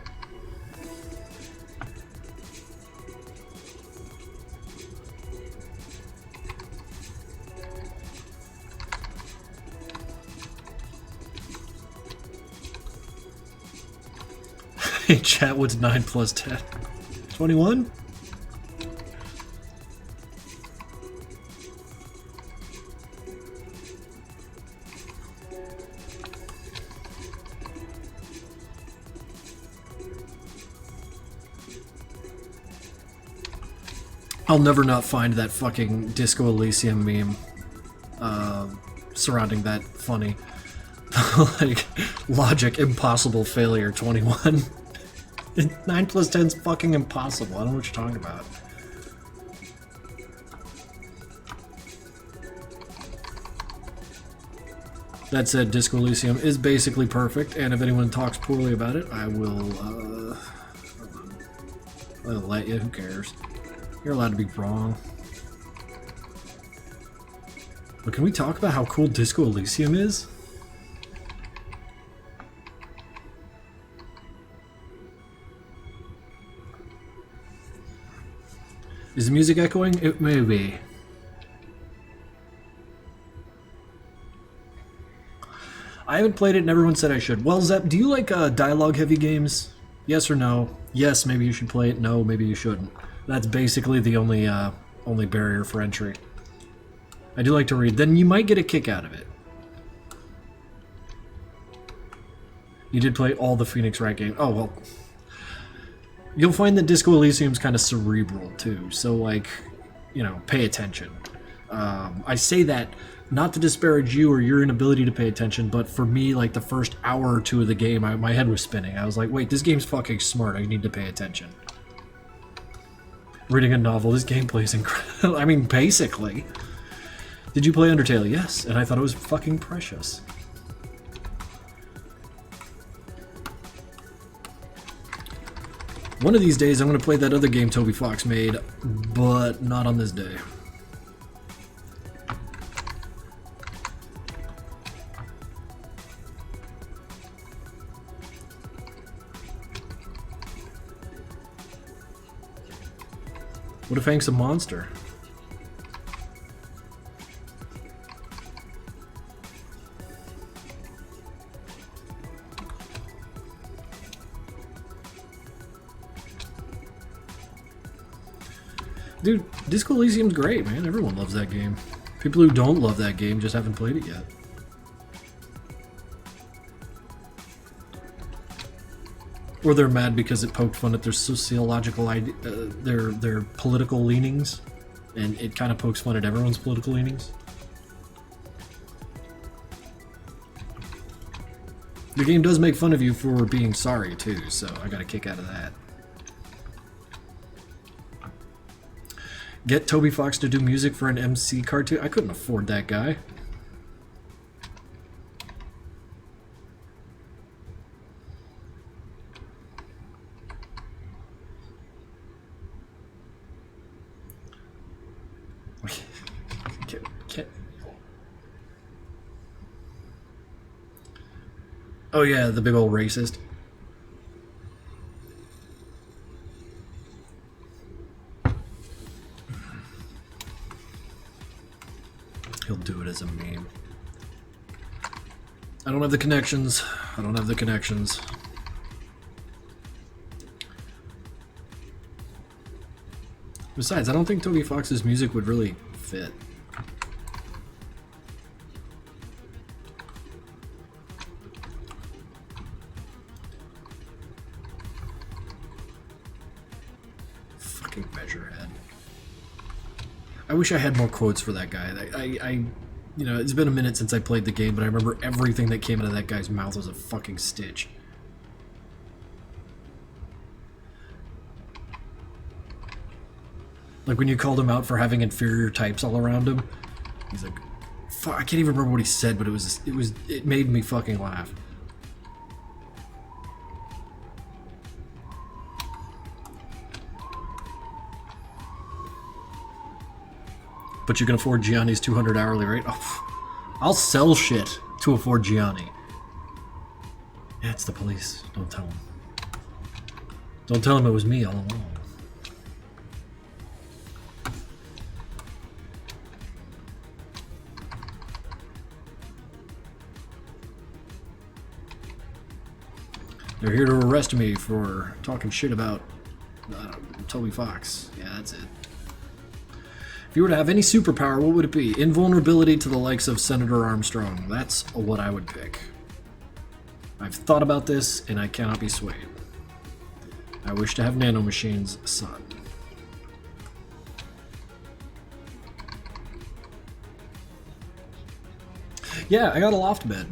Hey chat, what's 9 plus 10? 21? I'll never not find that fucking Disco Elysium meme surrounding that funny. Like, logic, impossible, failure, 21. 9 plus 10 is fucking impossible. I don't know what you're talking about. That said, Disco Elysium is basically perfect, and if anyone talks poorly about it, I will, I'll let you. Who cares? You're allowed to be wrong. But can we talk about how cool Disco Elysium is? Is the music echoing? It may be. I haven't played it and everyone said I should. Well, Zep, do you like dialogue-heavy games? Yes or no? Yes, maybe you should play it. No, maybe you shouldn't. That's basically the only barrier for entry. I do like to read. Then you might get a kick out of it. You did play all the Phoenix Wright games. Oh, well. You'll find that Disco Elysium's kind of cerebral, too. So, like, you know, pay attention. I say that not to disparage you or your inability to pay attention, but for me, like, the first hour or two of the game, my head was spinning. I was like, wait, this game's fucking smart. I need to pay attention. Reading a novel, this gameplay is incredible. I mean, basically. Did you play Undertale? Yes, and I thought it was fucking precious. One of these days, I'm going to play that other game Toby Fox made, but not on this day. What if Hank's a monster? Dude, Disco Elysium's great, man. Everyone loves that game. People who don't love that game just haven't played it yet. Or they're mad because it poked fun at their sociological their political leanings, and it kind of pokes fun at everyone's political leanings. The game does make fun of you for being sorry too, so I got a kick out of that. Get Toby Fox to do music for an MC cartoon? I couldn't afford that guy. Oh yeah, the big old racist. He'll do it as a meme. I don't have the connections. I don't have the connections. Besides, I don't think Toby Fox's music would really fit. Fucking Measurehead. I wish I had more quotes for that guy. You know, it's been a minute since I played the game, but I remember everything that came out of that guy's mouth was a fucking stitch. Like when you called him out for having inferior types all around him, he's like, fuck, I can't even remember what he said, but it made me fucking laugh. But you can afford Gianni's 200 hourly rate? Oh, I'll sell shit to afford Gianni. Yeah, it's the police. Don't tell him. Don't tell him it was me all along. They're here to arrest me for talking shit about Toby Fox. Yeah, that's it. If you were to have any superpower, what would it be? Invulnerability to the likes of Senator Armstrong. That's what I would pick. I've thought about this, and I cannot be swayed. I wish to have nanomachines, son. Yeah, I got a loft bed.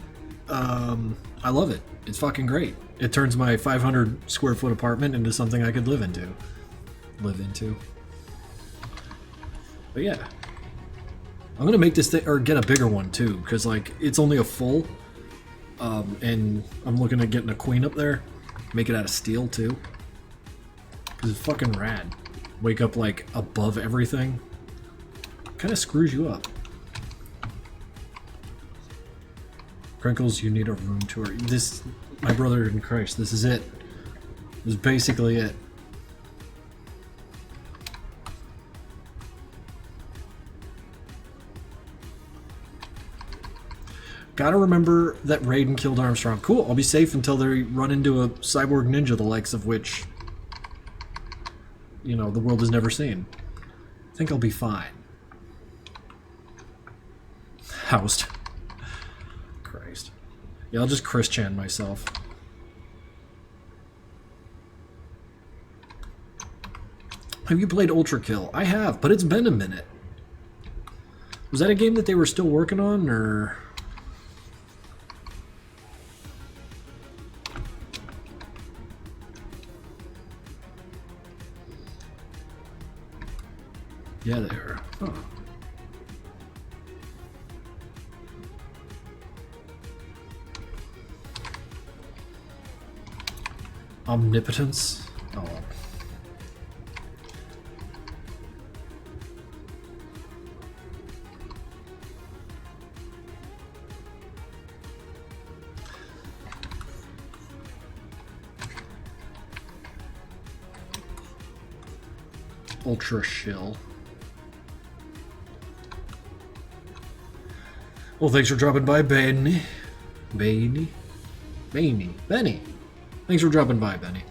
I love it. It's fucking great. It turns my 500 square foot apartment into something I could live into. But yeah. I'm gonna make this thing, or get a bigger one too, because like, it's only a full. And I'm looking at getting a queen up there. Make it out of steel too. Because it's fucking rad. Wake up like above everything. Kind of screws you up. Krinkels, you need a room tour. This, my brother in Christ, this is it. This is basically it. Gotta remember that Raiden killed Armstrong. Cool, I'll be safe until they run into a cyborg ninja, the likes of which, you know, the world has never seen. I think I'll be fine. Housed. Christ. Yeah, I'll just Chris-chan myself. Have you played Ultra Kill? I have, but it's been a minute. Was that a game that they were still working on, or... Yeah, they are. Huh. Omnipotence? Oh. Ultra Shill. Well, thanks for dropping by, Benny. Benny? Thanks for dropping by, Benny.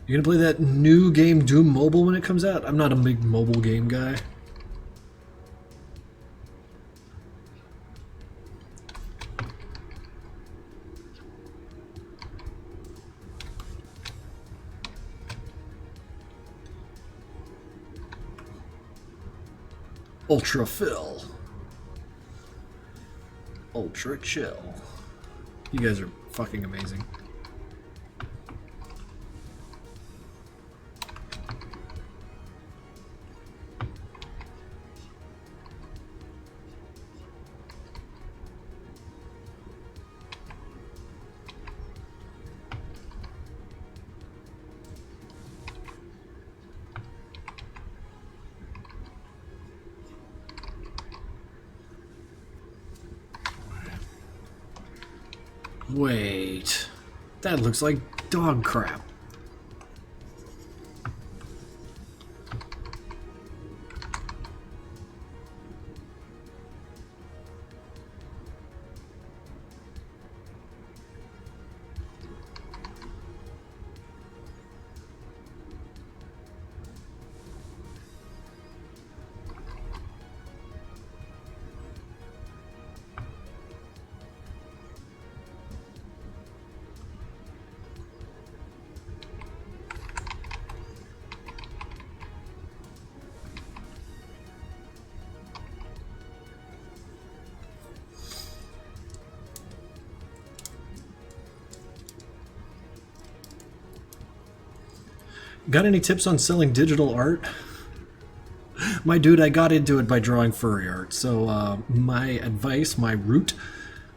You gonna play that new game Doom Mobile when it comes out? I'm not a big mobile game guy. Ultra Phil. Ultra Chill. You guys are fucking amazing. Wait, that looks like dog crap. Got any tips on selling digital art? My dude, I got into it by drawing furry art, so my advice, my route,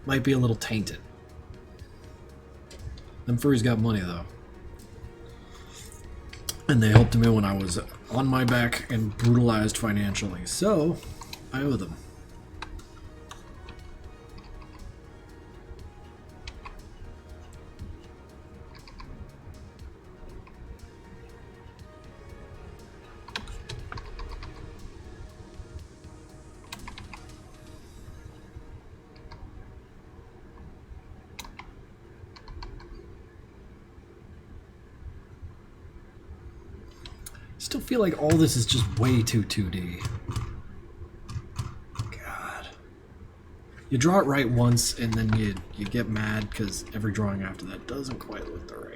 might be a little tainted. Them furries got money, though. And they helped me when I was on my back and brutalized financially, so I owe them. Still feel like all this is just way too 2D. God. You draw it right once and then you get mad because every drawing after that doesn't quite look the right.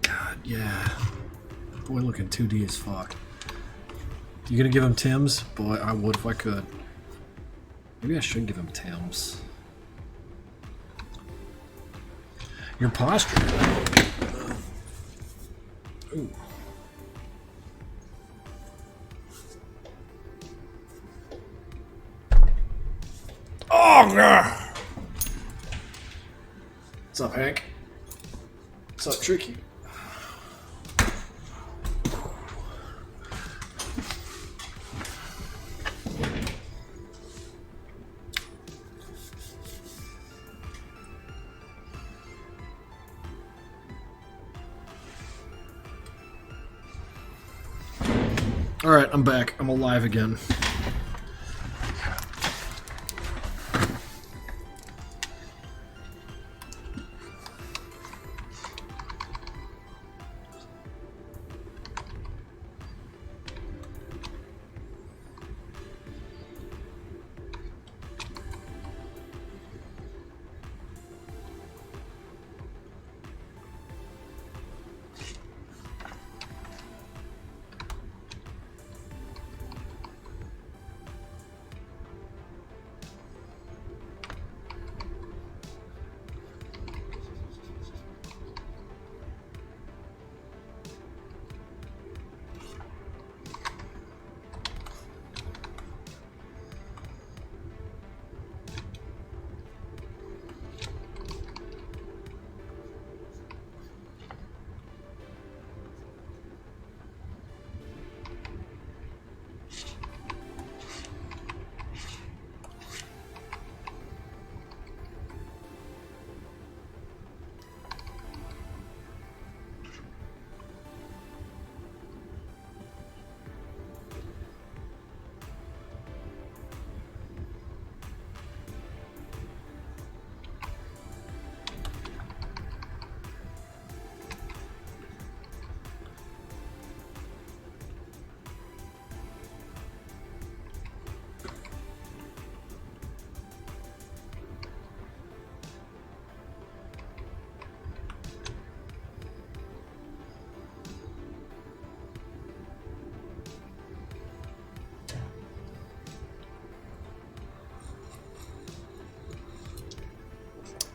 God, yeah. Boy, looking 2D as fuck. You gonna give him Tim's? Boy, I would if I could. Maybe I should give him Tim's. Your posture. Ooh. Oh, God! What's up, Hank? What's up, Tricky? Alright, I'm back. I'm alive again.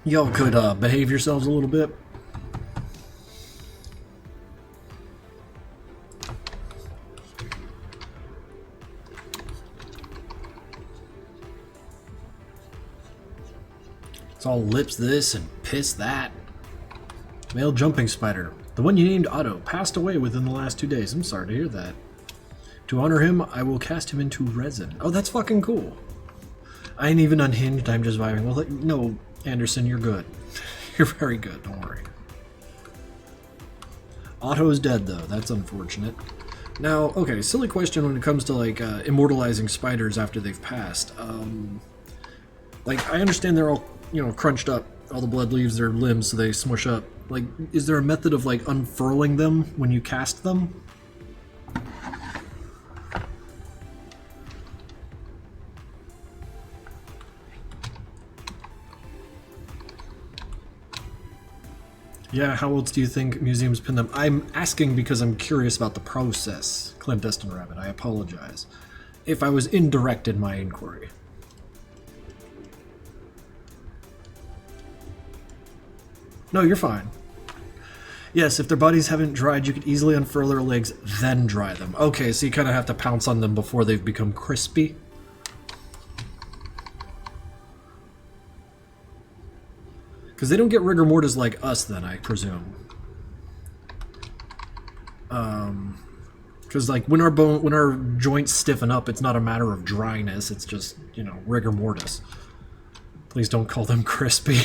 Y'all could behave yourselves a little bit. It's all lips this and piss that. Male jumping spider. The one you named Otto passed away within the last 2 days. I'm sorry to hear that. To honor him, I will cast him into resin. Oh, that's fucking cool. I ain't even unhinged, I'm just vibing. Well, no, Anderson, you're good. You're very good, don't worry. Otto's dead, though. That's unfortunate. Now, okay, silly question when it comes to, like, immortalizing spiders after they've passed. Like, I understand they're all, you know, crunched up. All the blood leaves their limbs, so they smush up. Like, is there a method of, like, unfurling them when you cast them? Yeah, how else do you think museums pin them? I'm asking because I'm curious about the process, Clandestine Rabbit. I apologize if I was indirect in my inquiry. No, you're fine. Yes, if their bodies haven't dried, you could easily unfurl their legs, then dry them. Okay, so you kind of have to pounce on them before they've become crispy. Because they don't get rigor mortis like us, then, I presume. Because like when our joints stiffen up, it's not a matter of dryness. It's just, you know, rigor mortis. Please don't call them crispy.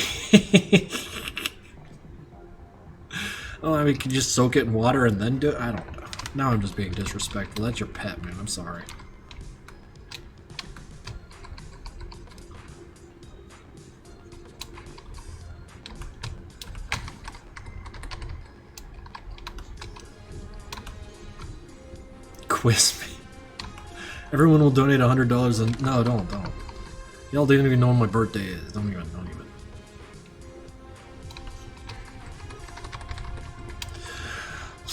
Oh, I mean, can you just soak it in water and then do it? I don't know. Now I'm just being disrespectful. That's your pet, man. I'm sorry. Quiz me. Everyone will donate $100 and... No, don't. Y'all didn't even know when my birthday is. Don't even.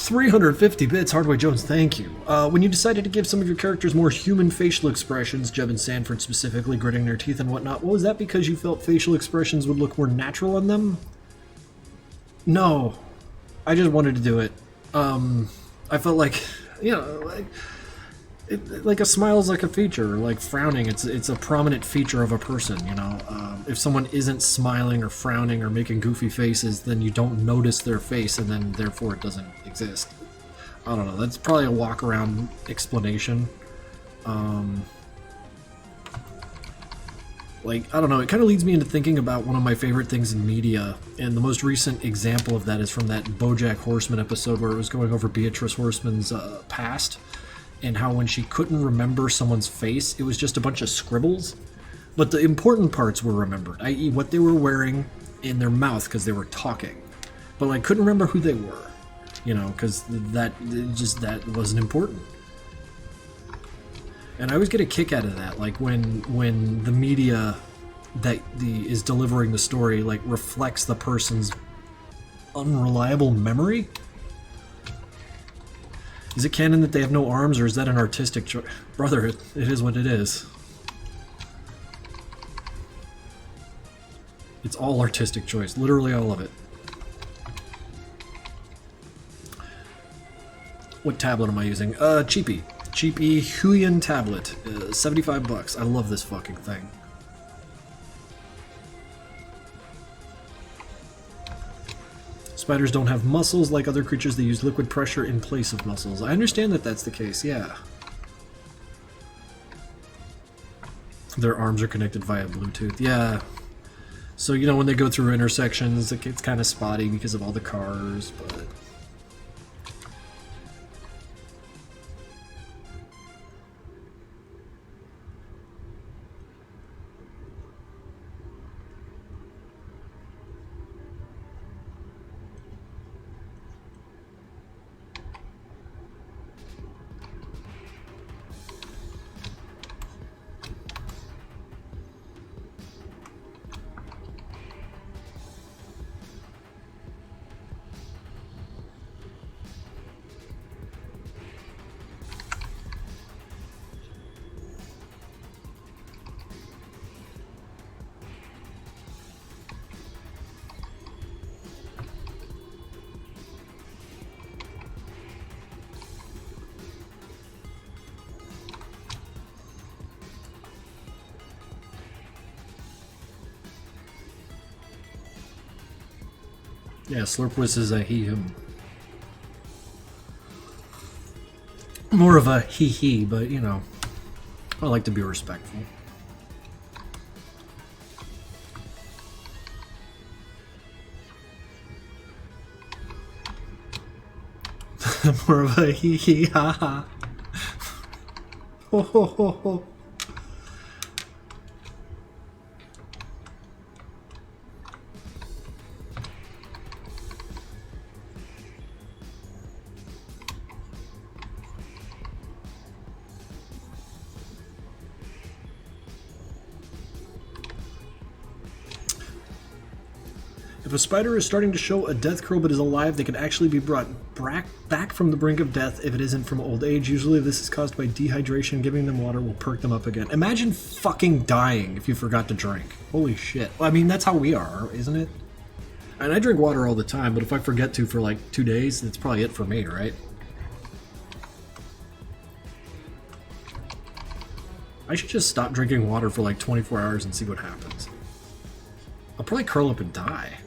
350 bits, Hardway Jones, thank you. When you decided to give some of your characters more human facial expressions, Jeb and Sanford specifically, gritting their teeth and whatnot, was that because you felt facial expressions would look more natural on them? No. I just wanted to do it. I felt like, you know, like a smile is like a feature, like frowning, it's a prominent feature of a person, you know. If someone isn't smiling or frowning or making goofy faces, then you don't notice their face, and then therefore it doesn't exist. I don't know, that's probably a walk-around explanation. Like, I don't know, it kind of leads me into thinking about one of my favorite things in media, and the most recent example of that is from that BoJack Horseman episode where it was going over Beatrice Horseman's past, and how when she couldn't remember someone's face, it was just a bunch of scribbles. But the important parts were remembered, i.e. what they were wearing in their mouth because they were talking. But I couldn't remember who they were, you know, because that wasn't important. And I always get a kick out of that, like when the media that is delivering the story like reflects the person's unreliable memory. Is it canon that they have no arms, or is that an artistic choice? Brother, it is what it is. It's all artistic choice, literally all of it. What tablet am I using? Cheapy Huion tablet, 75 bucks. I love this fucking thing. Spiders don't have muscles like other creatures. They use liquid pressure in place of muscles. I understand that that's the case, yeah. Their arms are connected via Bluetooth, yeah. So, you know, when they go through intersections, it gets kind of spotty because of all the cars, but... Yeah, Slurpwis is a he-him. More of a he-he, but, you know, I like to be respectful. More of a he-he, ha-ha. Ho ho ho ho. If a spider is starting to show a death crow but is alive, they can actually be brought back from the brink of death if it isn't from old age. Usually this is caused by dehydration. Giving them water will perk them up again. Imagine fucking dying if you forgot to drink. Holy shit. Well, I mean, that's how we are, isn't it? And I drink water all the time, but if I forget to for like 2 days, that's probably it for me, right? I should just stop drinking water for like 24 hours and see what happens. I'll probably curl up and die.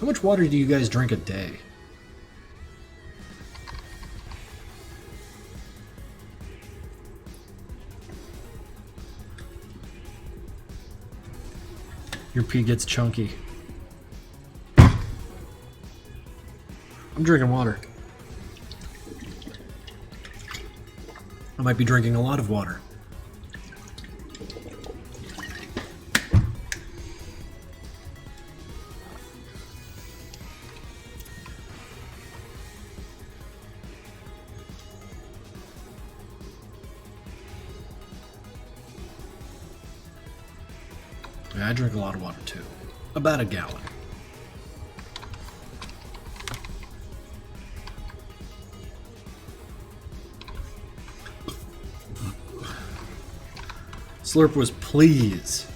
How much water do you guys drink a day? Your pee gets chunky. I'm drinking water. I might be drinking a lot of water. Yeah, I drink a lot of water too. About a gallon. Slurp was please.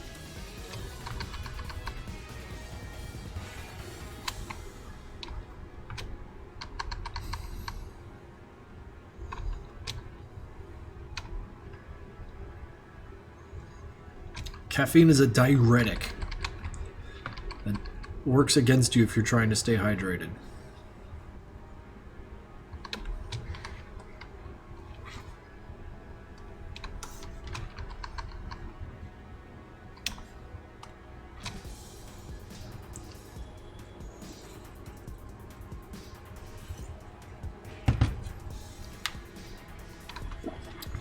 Caffeine is a diuretic that works against you if you're trying to stay hydrated.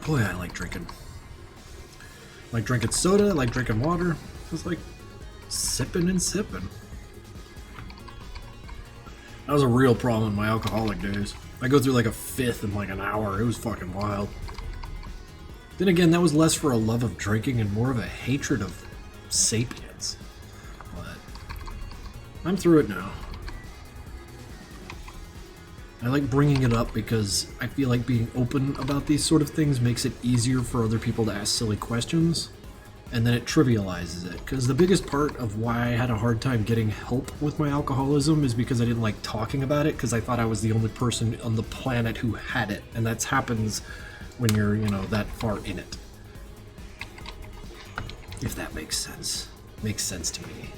Boy, I like drinking. Like drinking soda, like drinking water. Just like sipping and sipping. That was a real problem in my alcoholic days. I go through like a fifth in like an hour. It was fucking wild. Then again, that was less for a love of drinking and more of a hatred of sapiens. But I'm through it now. I like bringing it up because I feel like being open about these sort of things makes it easier for other people to ask silly questions, and then it trivializes it. Because the biggest part of why I had a hard time getting help with my alcoholism is because I didn't like talking about it, because I thought I was the only person on the planet who had it, and that happens when you're, you know, that far in it. If that makes sense. Makes sense to me.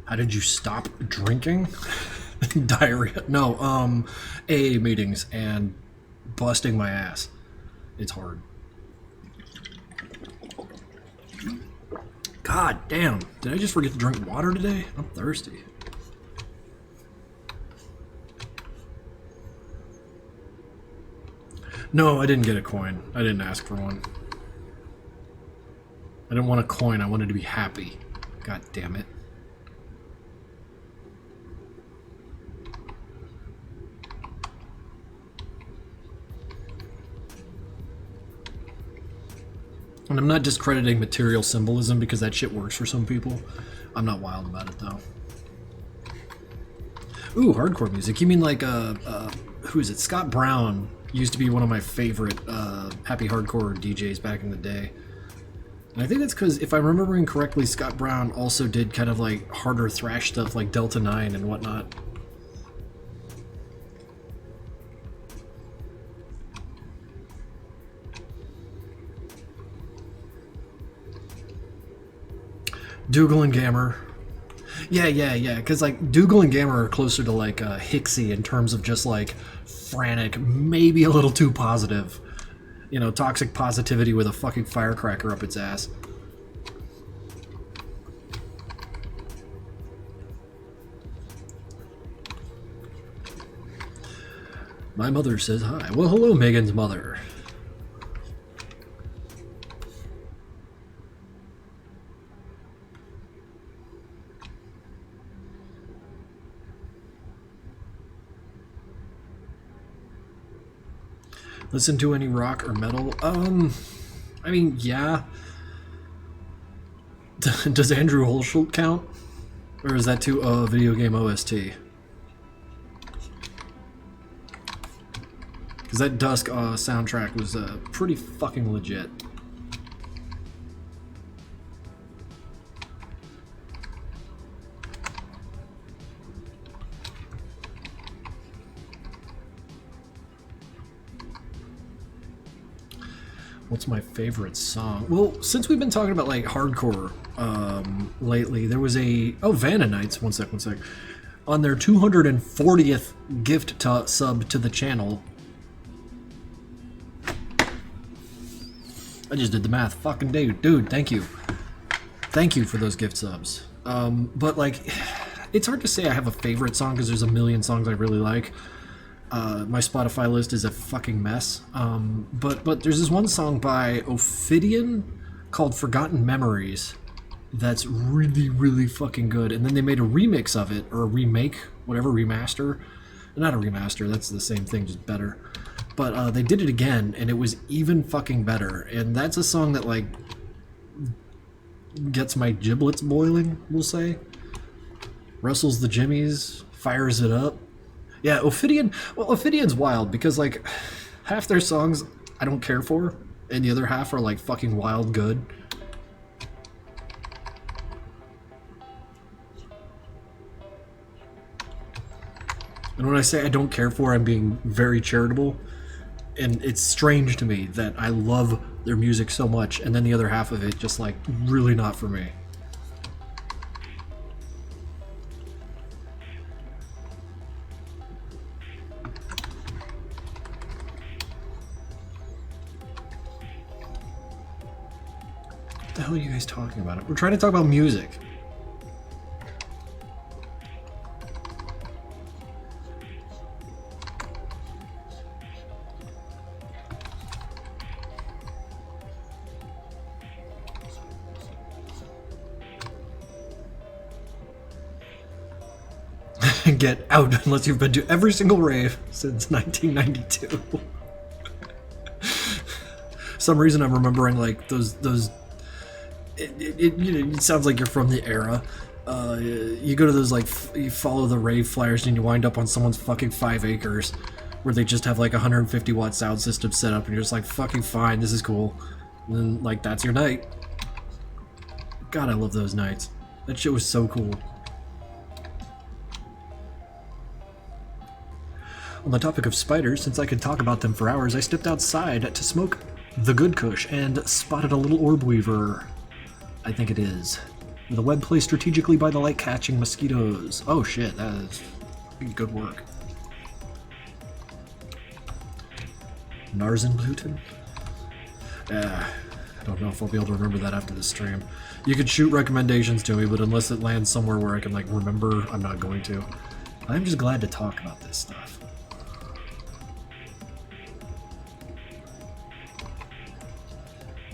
How did you stop drinking? Diarrhea. No, AA meetings and busting my ass. It's hard. God damn. Did I just forget to drink water today? I'm thirsty. No, I didn't get a coin. I didn't ask for one. I didn't want a coin. I wanted to be happy. God damn it. And I'm not discrediting material symbolism because that shit works for some people. I'm not wild about it though. Ooh, hardcore music. You mean like, who is it? Scott Brown used to be one of my favorite happy hardcore DJs back in the day. And I think that's because, if I'm remembering correctly, Scott Brown also did kind of like harder thrash stuff like Delta 9 and whatnot. Dougal and Gammer. Yeah, because like Dougal and Gammer are closer to like Hixie in terms of just like frantic, maybe a little too positive. You know, toxic positivity with a fucking firecracker up its ass. My mother says hi. Well, hello, Megan's mother. Listen to any rock or metal? I mean, yeah. Does Andrew Holschult count? Or is that to a video game OST? Because that Dusk soundtrack was pretty fucking legit. What's my favorite song? Well, since we've been talking about like hardcore lately, there was a Vanna Knights. One sec. On their 240th gift sub to the channel. I just did the math. Fucking dude, thank you. Thank you for those gift subs. But like, it's hard to say I have a favorite song because there's a million songs I really like. My Spotify list is a fucking mess. But there's this one song by Ophidian called Forgotten Memories that's really, really fucking good. And then they made a remix of it, or a remake, whatever, remaster. Not a remaster, that's the same thing, just better. But they did it again, and it was even fucking better. And that's a song that, like, gets my giblets boiling, we'll say. Rustles the jimmies, fires it up. Yeah, Ophidian, well, Ophidian's wild, because, like, half their songs I don't care for, and the other half are, like, fucking wild good. And when I say I don't care for, I'm being very charitable. And it's strange to me that I love their music so much, and then the other half of it just, like, really not for me. What the hell are you guys talking about? We're trying to talk about music. Get out unless you've been to every single rave since 1992. Some reason I'm remembering like those. It sounds like you're from the era. You go to those like you follow the rave flyers and you wind up on someone's fucking 5 acres, where they just have like a 150 watt sound system set up, and you're just like fucking fine, this is cool. And then like that's your night. God, I love those nights. That shit was so cool. On the topic of spiders, since I could talk about them for hours, I stepped outside to smoke the good kush and spotted a little orb weaver. I think it is. With a web placed strategically by the light-catching mosquitoes. Oh shit, that is good work. Narzenblüten? I don't know if I'll be able to remember that after this stream. You could shoot recommendations to me, but unless it lands somewhere where I can like remember, I'm not going to. I'm just glad to talk about this stuff.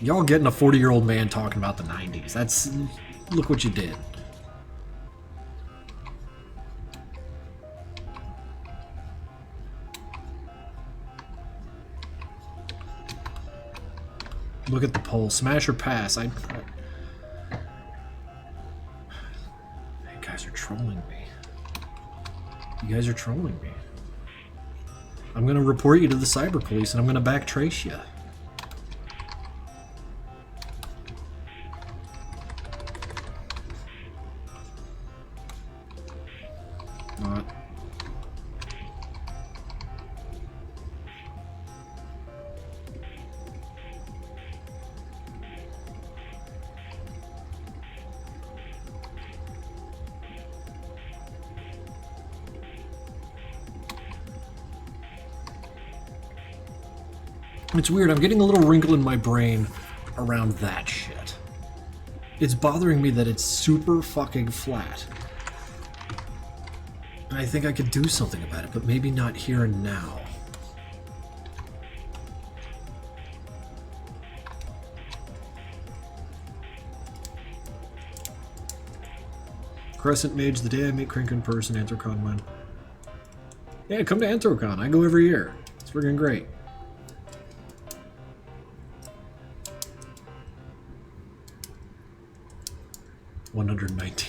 Y'all getting a 40-year-old man talking about the 90s. That's... look what you did. Look at the poll. Smash or pass? You guys are trolling me. You guys are trolling me. I'm gonna report you to the cyber police and I'm gonna backtrace you. Not. It's weird, I'm getting a little wrinkle in my brain around that shit. It's bothering me that it's super fucking flat. And I think I could do something about it, but maybe not here and now. Crescent Mage, the day I meet Krink in person, Anthrocon win. Yeah, come to Anthrocon. I go every year. It's friggin' great. 119.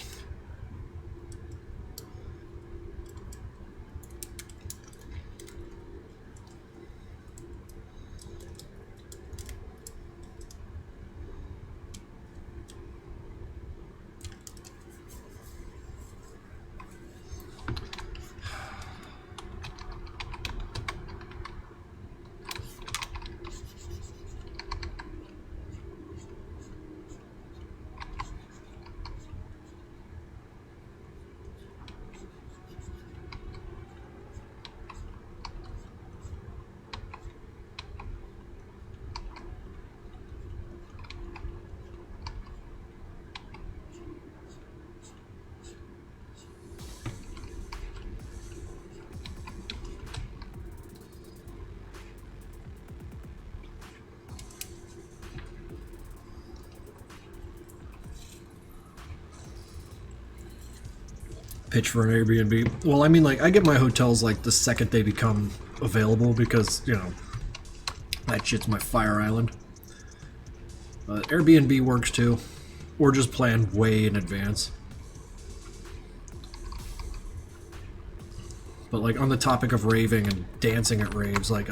Pitch for an Airbnb. Well, I mean, like, I get my hotels, like, the second they become available because, you know, that shit's my fire island. Airbnb works, too. Or just plan way in advance. But, like, on the topic of raving and dancing at raves, like,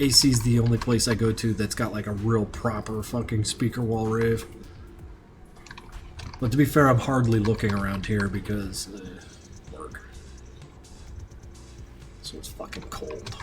AC's the only place I go to that's got, like, a real proper fucking speaker wall rave. But to be fair, I'm hardly looking around here because work. So it's fucking cold.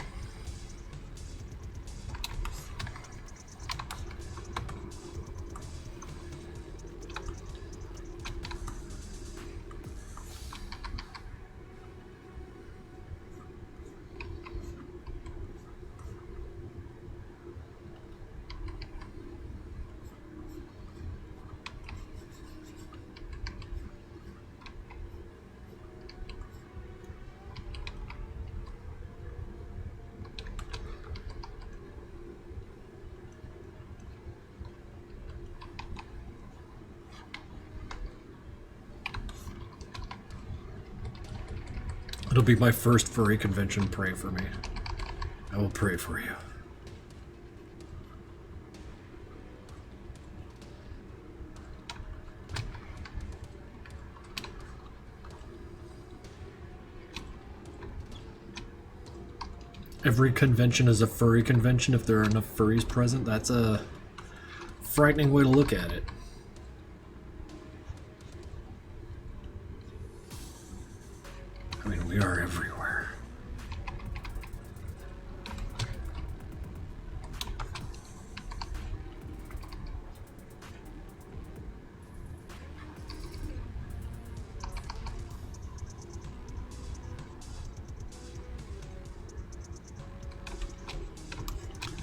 It'll be my first furry convention. Pray for me. I will pray for you. Every convention is a furry convention if there are enough furries present. That's a frightening way to look at it. I mean, we are everywhere.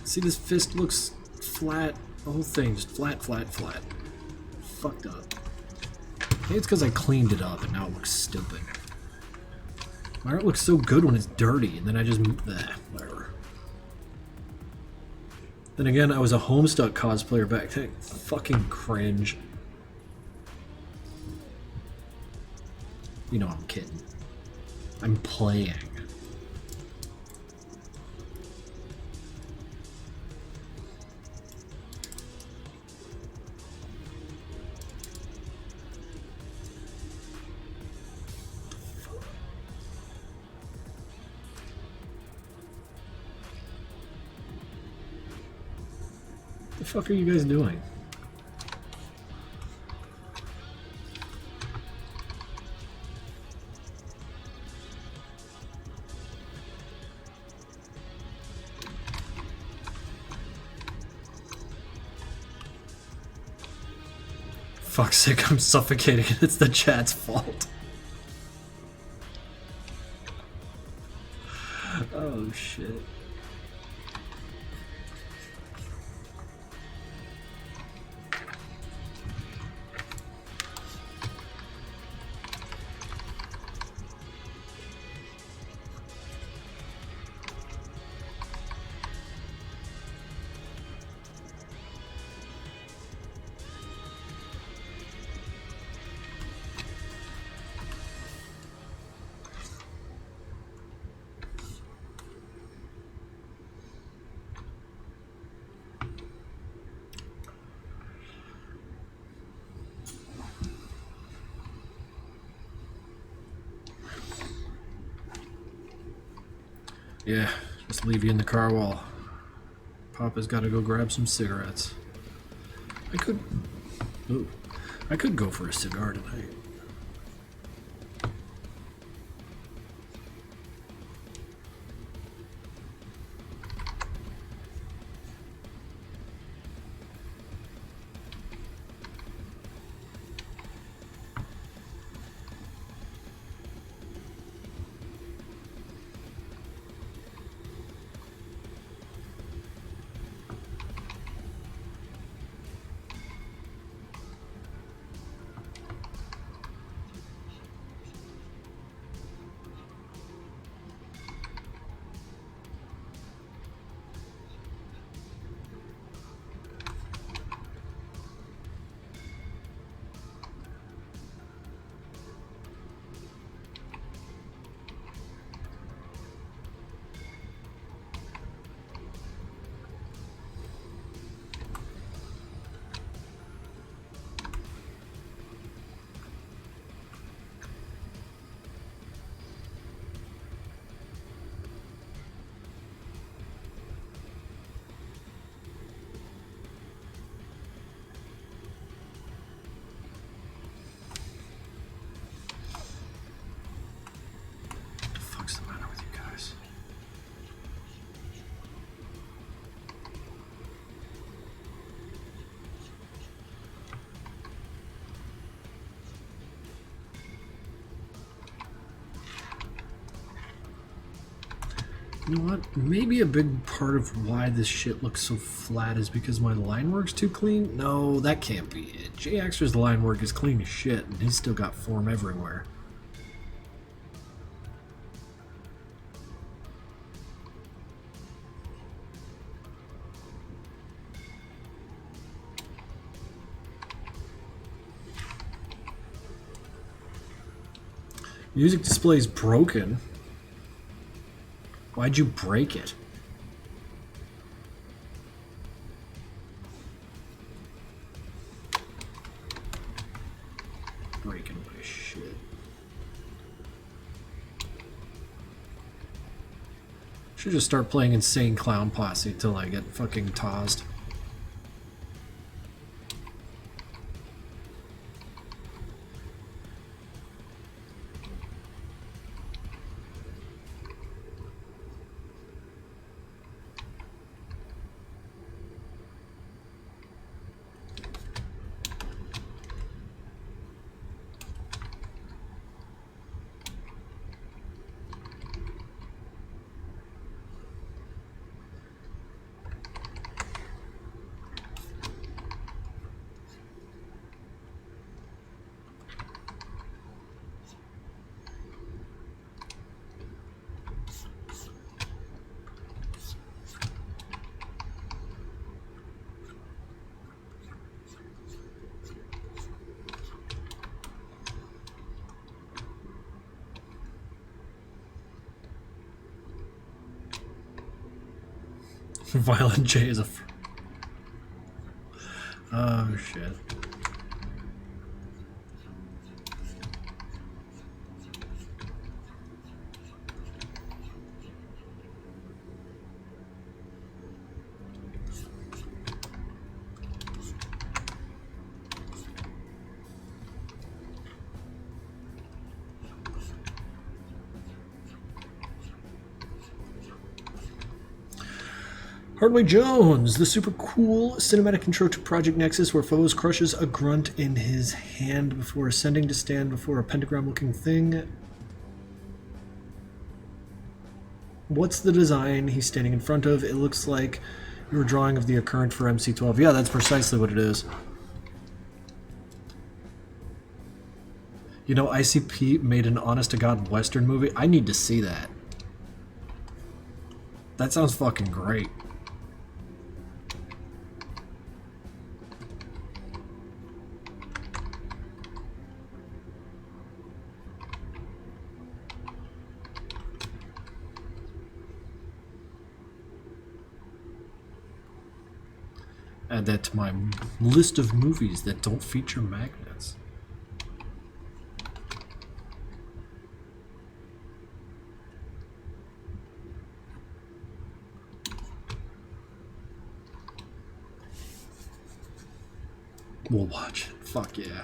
See, this fist looks flat. The whole thing just flat, flat, flat. Fucked up. Maybe it's because I cleaned it up and now it looks stupid. My art looks so good when it's dirty, and then I just... whatever. Then again, I was a Homestuck cosplayer back then. Fucking cringe. You know I'm kidding. I'm playing. What the fuck are you guys doing? Fuck's sake, I'm suffocating and it's the chat's fault. Oh shit. Yeah, just leave you in the car while Papa's got to go grab some cigarettes. I could go for a cigar tonight. You know what? Maybe a big part of why this shit looks so flat is because my line work's too clean? No, that can't be it. J-Axter's line work is clean as shit, and he's still got form everywhere. Music display's broken. Why'd you break it? Breaking my shit. Should just start playing Insane Clown Posse till I get fucking tossed. Violent J is a... Oh, shit. Hardway Jones, the super cool cinematic intro to Project Nexus where Foes crushes a grunt in his hand before ascending to stand before a pentagram-looking thing. What's the design he's standing in front of? It looks like your drawing of the occurrence for MC-12. Yeah, that's precisely what it is. You know, ICP made an honest-to-God Western movie. I need to see that. That sounds fucking great. Add that to my list of movies that don't feature magnets. We'll watch it. Fuck yeah.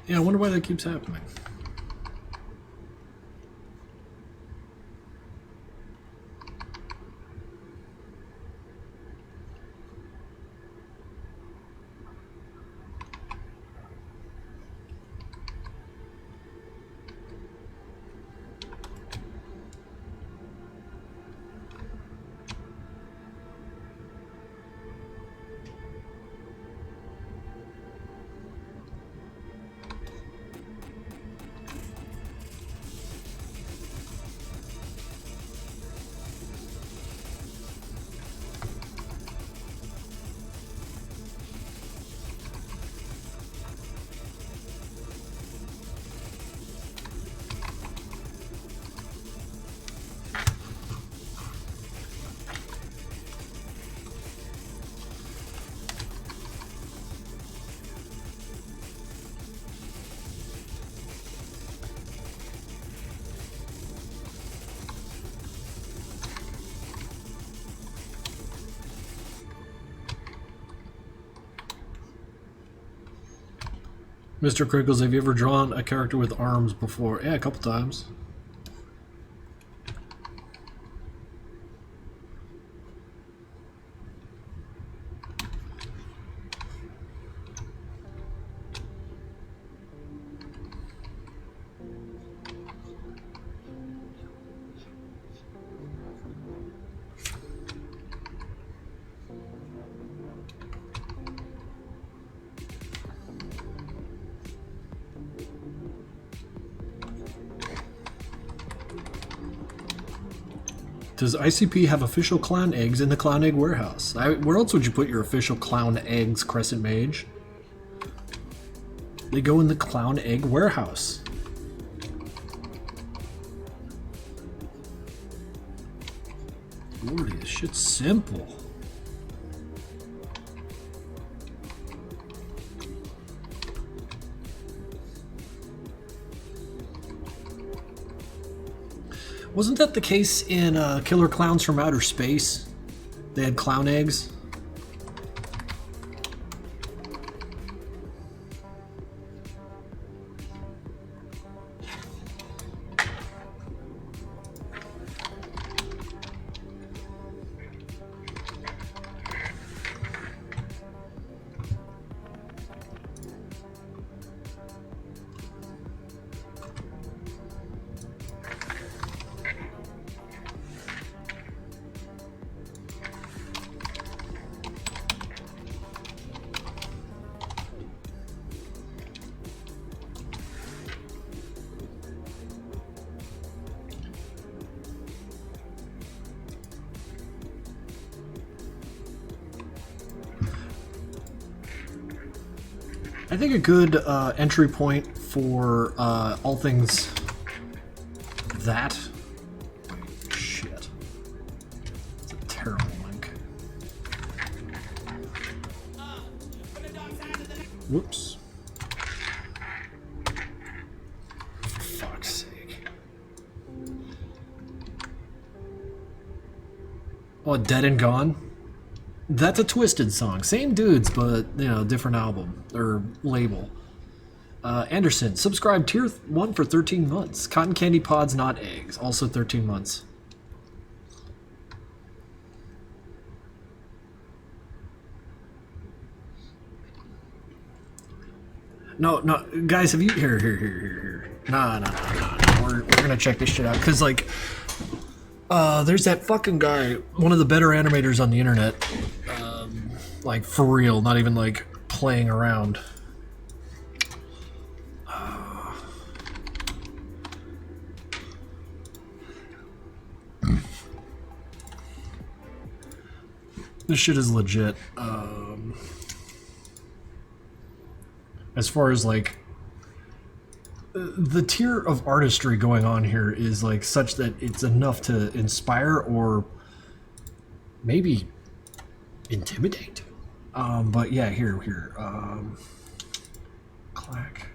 Yeah, I wonder why that keeps happening. Mr. Krinkels, have you ever drawn a character with arms before? Yeah, a couple times. Does ICP have official clown eggs in the clown egg warehouse? Where else would you put your official clown eggs, Crescent Mage? They go in the clown egg warehouse. Lordy, this shit's simple. Wasn't that the case in Killer Clowns from Outer Space? They had clown eggs. I think a good entry point for all things that. Shit. It's a terrible link. Whoops. For fuck's sake. Oh, Dead and Gone? That's a Twisted song. Same dudes, but, you know, different album or label. Anderson, subscribe tier 1 for 13 months. Cotton Candy Pods, Not Eggs, also 13 months. No, no, guys, have you here? Nah. We're gonna check this shit out because like, there's that fucking guy, one of the better animators on the internet, like for real, not even like playing around. This shit is legit. As far as like the tier of artistry going on here is like such that it's enough to inspire or maybe intimidate. But yeah, here. Clack.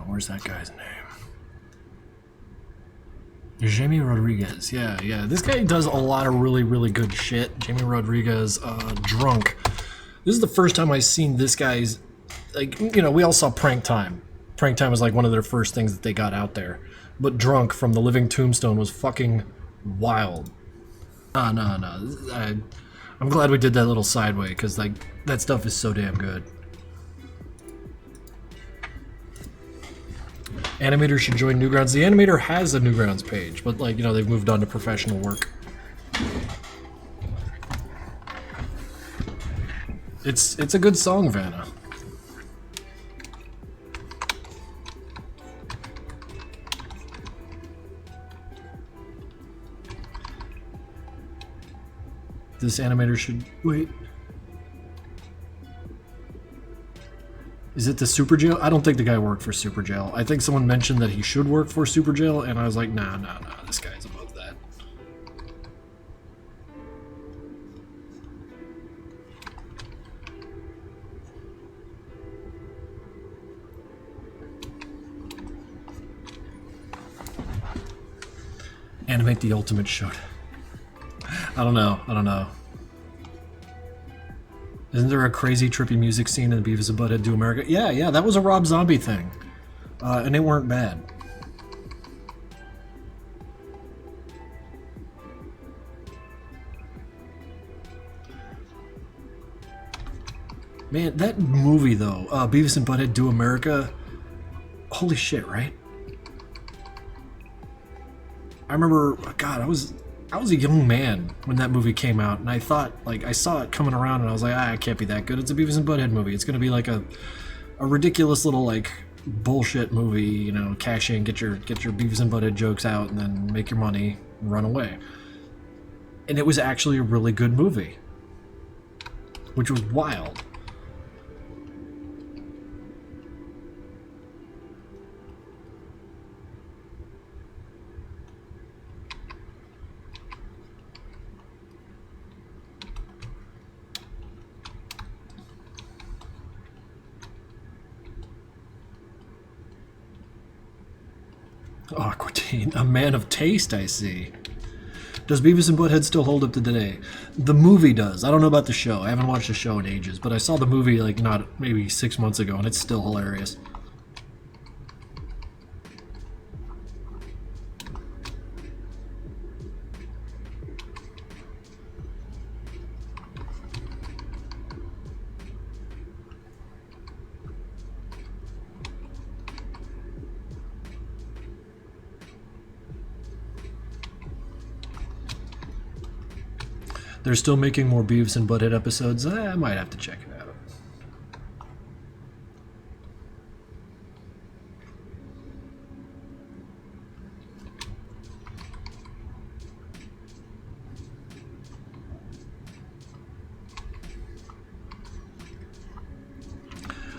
Where's that guy's name? Jamie Rodriguez. Yeah. This guy does a lot of really good shit. Jamie Rodriguez, Drunk. This is the first time I've seen this guy's, like, you know, we all saw Prank Time. Prank Time was like one of their first things that they got out there. But Drunk from The Living Tombstone was fucking wild. No. I'm glad we did that little sideway, because, like, that stuff is so damn good. Animators should join Newgrounds. The animator has a Newgrounds page, but, like, you know, they've moved on to professional work. It's a good song, Vanna. This animator should... Wait. Is it the Super Jail? I don't think the guy worked for Super Jail. I think someone mentioned that he should work for Super Jail, and I was like, nah, this guy's above that. Animate the ultimate shoot. I don't know. I don't know. Isn't there a crazy trippy music scene in Beavis and Butthead Do America? Yeah, yeah, that was a Rob Zombie thing. And it weren't bad. Man, that movie though, Beavis and Butthead Do America, holy shit, right? I remember, God, I was a young man when that movie came out, and I thought, like, I saw it coming around, and I was like, it can't be that good. It's a Beavis and Butthead movie. It's gonna be like a ridiculous little like bullshit movie, you know, cash in, get your Beavis and Butthead jokes out, and then make your money and run away. And it was actually a really good movie, which was wild. Aquatine, a man of taste, I see. Does Beavis and Butthead still hold up to today? The movie does. I don't know about the show. I haven't watched the show in ages, but I saw the movie like not maybe 6 months ago, and it's still hilarious. They're still making more Beavis and Butthead episodes. I might have to check it out.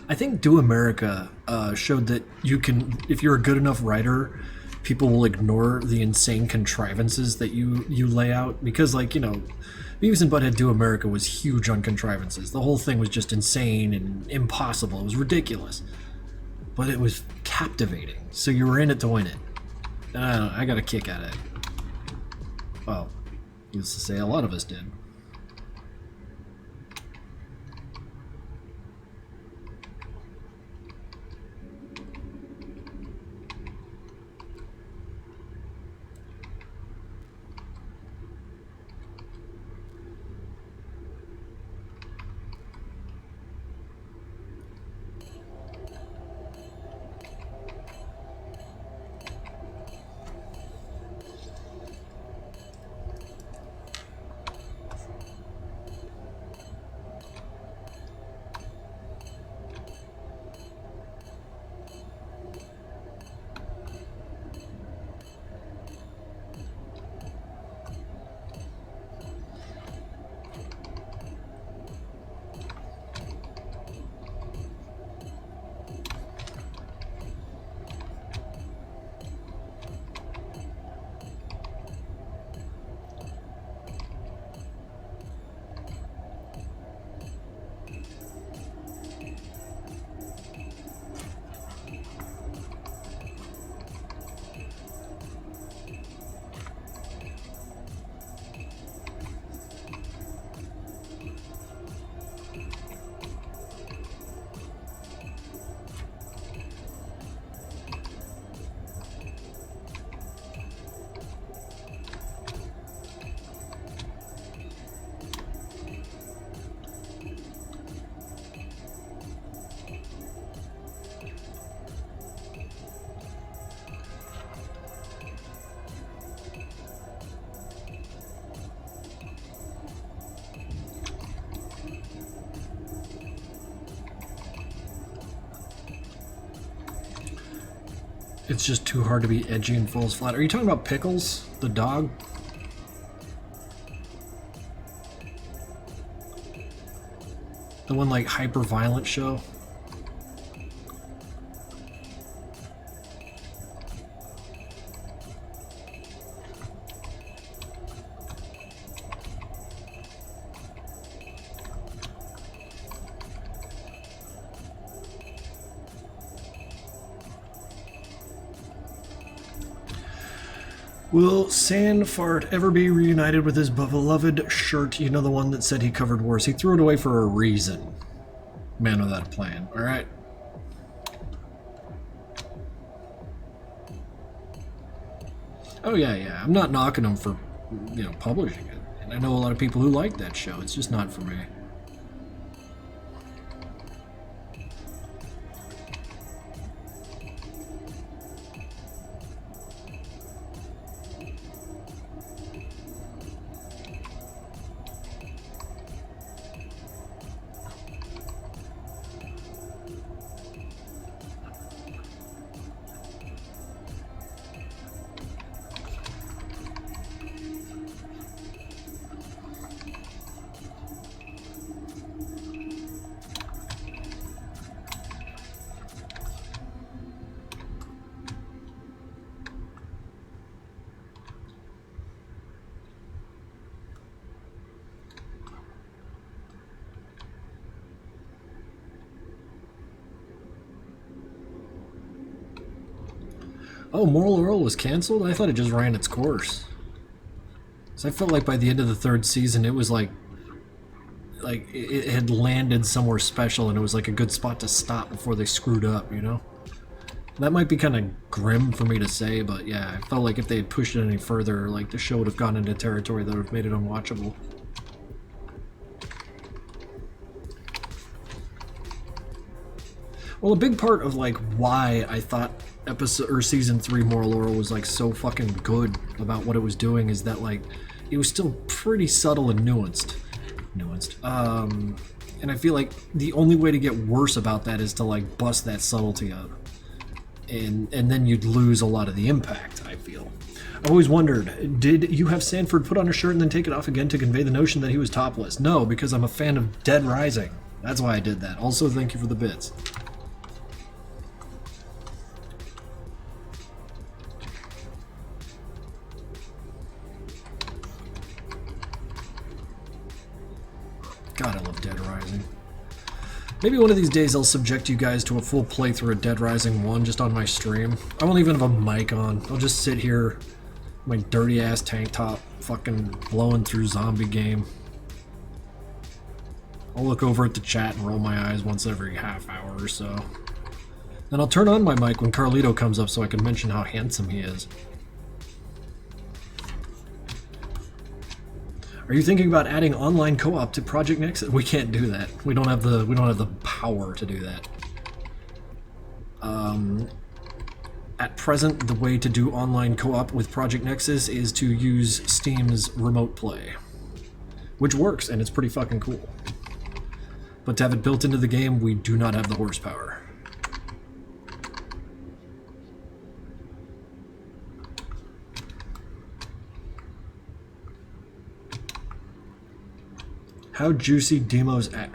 I think Do America showed that you can, if you're a good enough writer, people will ignore the insane contrivances that you lay out, because, like, you know, Beavis and Butthead Do America was huge on contrivances. The whole thing was just insane and impossible. It was ridiculous. But it was captivating. So you were in it to win it. I got a kick out of it. Well, needless to say, a lot of us did. It's just too hard to be edgy and full as flat. Are you talking about Pickles, the dog? The one, like, hyper-violent show? Will Sandfart ever be reunited with his beloved shirt? You know, the one that said he covered wars. He threw it away for a reason. Man without a plan. Alright. Oh, yeah. I'm not knocking him for, you know, publishing it. And I know a lot of people who like that show. It's just not for me. Oh, Moral Earl was cancelled? I thought it just ran its course. So I felt like by the end of the 3rd season, it was like it had landed somewhere special, and it was like a good spot to stop before they screwed up, you know? That might be kind of grim for me to say, but yeah, I felt like if they had pushed it any further, like the show would have gone into territory that would have made it unwatchable. Well, a big part of like why I thought episode or season 3 Moral Earl was like so fucking good about what it was doing is that like it was still pretty subtle and nuanced. And I feel like the only way to get worse about that is to like bust that subtlety up, and then you'd lose a lot of the impact. I feel. I've always wondered, did you have Sanford put on a shirt and then take it off again to convey the notion that he was topless? No, because I'm a fan of Dead Rising. That's why I did that. Also, thank you for the bits. God, I love Dead Rising. Maybe one of these days I'll subject you guys to a full playthrough of Dead Rising 1 just on my stream. I won't even have a mic on. I'll just sit here, my dirty ass tank top, fucking blowing through zombie game. I'll look over at the chat and roll my eyes once every half hour or so. Then I'll turn on my mic when Carlito comes up so I can mention how handsome he is. Are you thinking about adding online co-op to Project Nexus? We can't do that. We don't have the power to do that. At present, the way to do online co-op with Project Nexus is to use Steam's Remote Play, which works and it's pretty fucking cool. But to have it built into the game, we do not have the horsepower. How juicy Demo's at.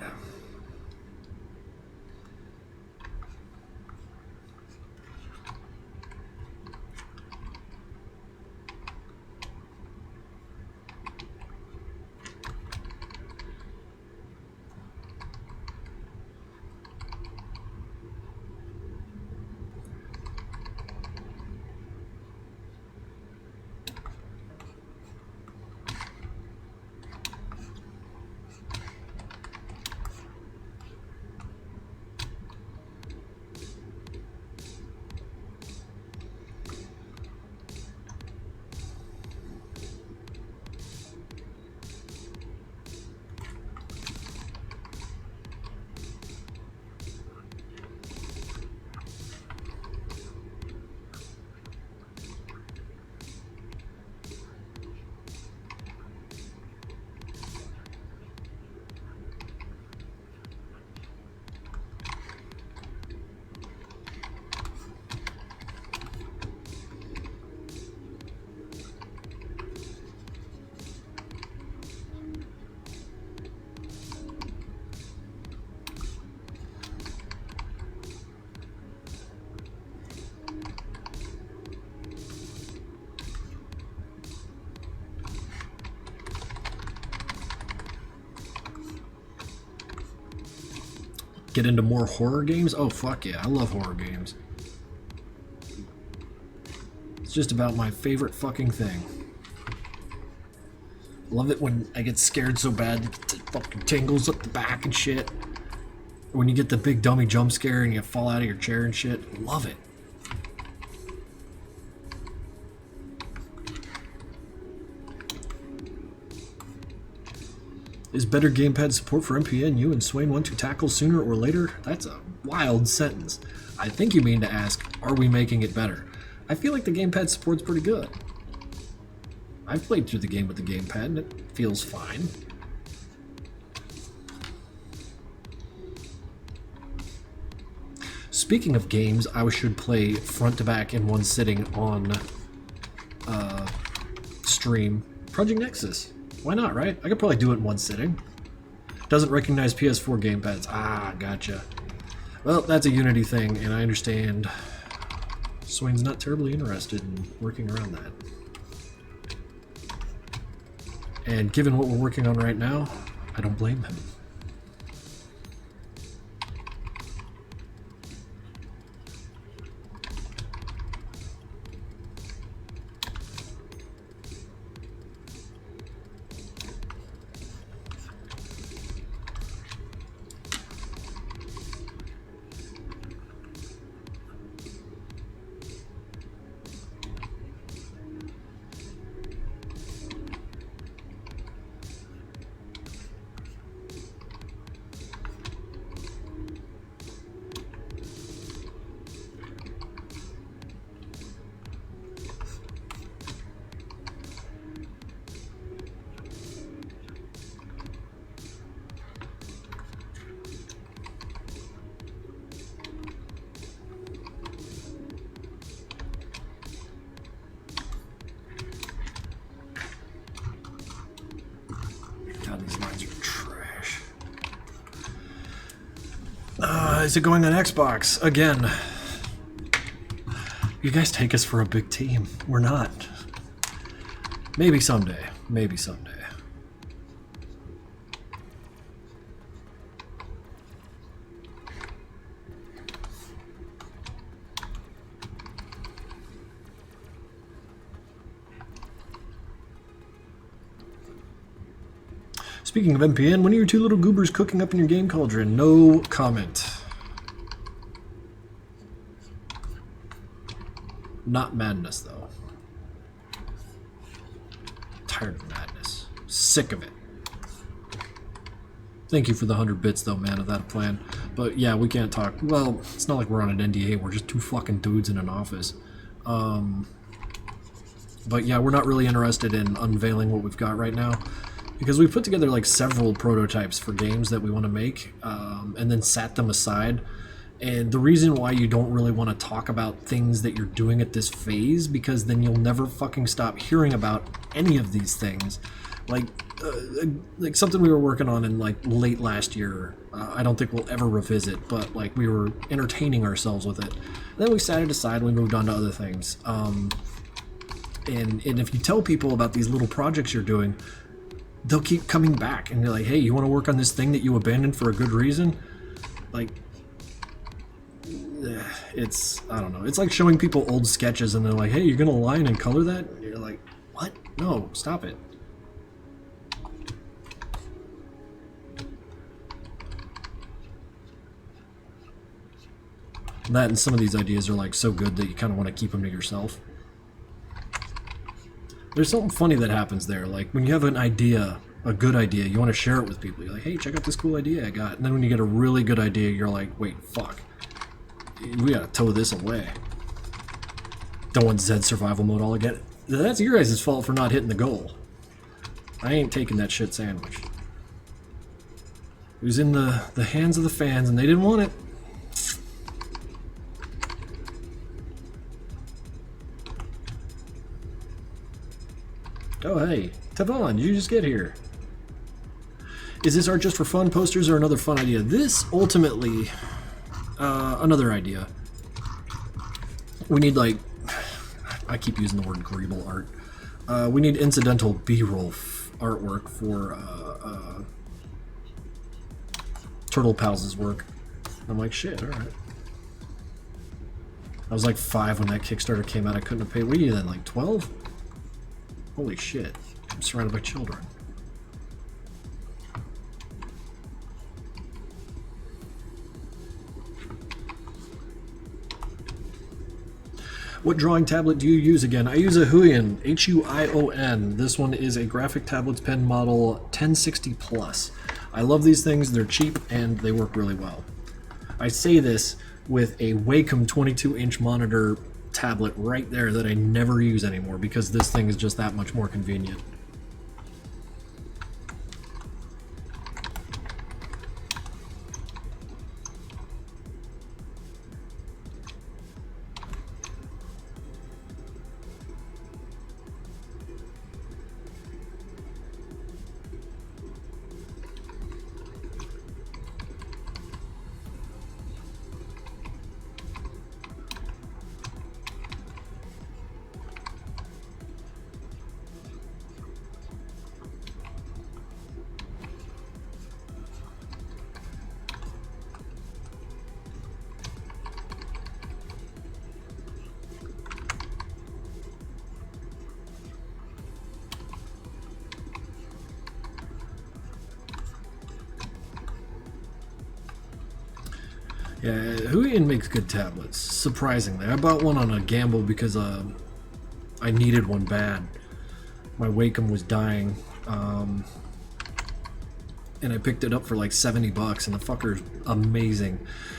Get into more horror games? Oh, fuck yeah. I love horror games. It's just about my favorite fucking thing. Love it when I get scared so bad that it fucking tingles up the back and shit. When you get the big dummy jump scare and you fall out of your chair and shit. Love it. Is better gamepad support for MPN you and Swain want to tackle sooner or later? That's a wild sentence. I think you mean to ask, are we making it better? I feel like the gamepad support's pretty good. I've played through the game with the gamepad and it feels fine. Speaking of games, I should play front to back in one sitting on stream. Project Nexus. Why not, right? I could probably do it in one sitting. Doesn't recognize PS4 gamepads. Ah, gotcha. Well, that's a Unity thing, and I understand Swain's not terribly interested in working around that. And given what we're working on right now, I don't blame him. Is it going on Xbox? Again. You guys take us for a big team. We're not. Maybe someday. Maybe someday. Speaking of MPN, when are your two little goobers cooking up in your game cauldron? No comment. Not madness, though. Tired of madness. Sick of it. Thank you for the 100 bits, though, man, without a plan. But yeah, we can't talk. Well, it's not like we're on an NDA. We're just two fucking dudes in an office. But yeah, we're not really interested in unveiling what we've got right now. Because we've put together like several prototypes for games that we want to make, and then sat them aside. And the reason why you don't really want to talk about things that you're doing at this phase, because then you'll never fucking stop hearing about any of these things. Like something we were working on in like late last year. I don't think we'll ever revisit, but like we were entertaining ourselves with it. And then we sat it aside and we moved on to other things. And if you tell people about these little projects you're doing, they'll keep coming back and they're like, hey, you want to work on this thing that you abandoned for a good reason? Like, it's, I don't know. It's like showing people old sketches and they're like, hey, you're going to line and color that? And you're like, what? No, stop it. That and some of these ideas are like so good that you kind of want to keep them to yourself. There's something funny that happens there. Like when you have an idea, a good idea, you want to share it with people. You're like, hey, check out this cool idea I got. And then when you get a really good idea, you're like, wait, fuck. We gotta tow this away. Don't want Zed survival mode all again. That's your guys' fault for not hitting the goal. I ain't taking that shit sandwich. It was in the hands of the fans and they didn't want it. Oh hey, Tavon, did you just get here? Is this art just for fun posters or another fun idea? This ultimately, another idea. We need like, I keep using the word greeble art. We need incidental B-roll artwork for Turtle Pals' work. I'm like, shit, alright. I was like 5 when that Kickstarter came out. I couldn't have paid. What are you then, like 12? Holy shit. I'm surrounded by children. What drawing tablet do you use again? I use a Huion, Huion. This one is a graphic tablets pen model 1060 Plus. I love these things. They're cheap and they work really well. I say this with a Wacom 22-inch monitor tablet right there that I never use anymore because this thing is just that much more convenient. Yeah, Huion makes good tablets, surprisingly. I bought one on a gamble because I needed one bad. My Wacom was dying, and I picked it up for like 70 bucks, and the fucker's amazing.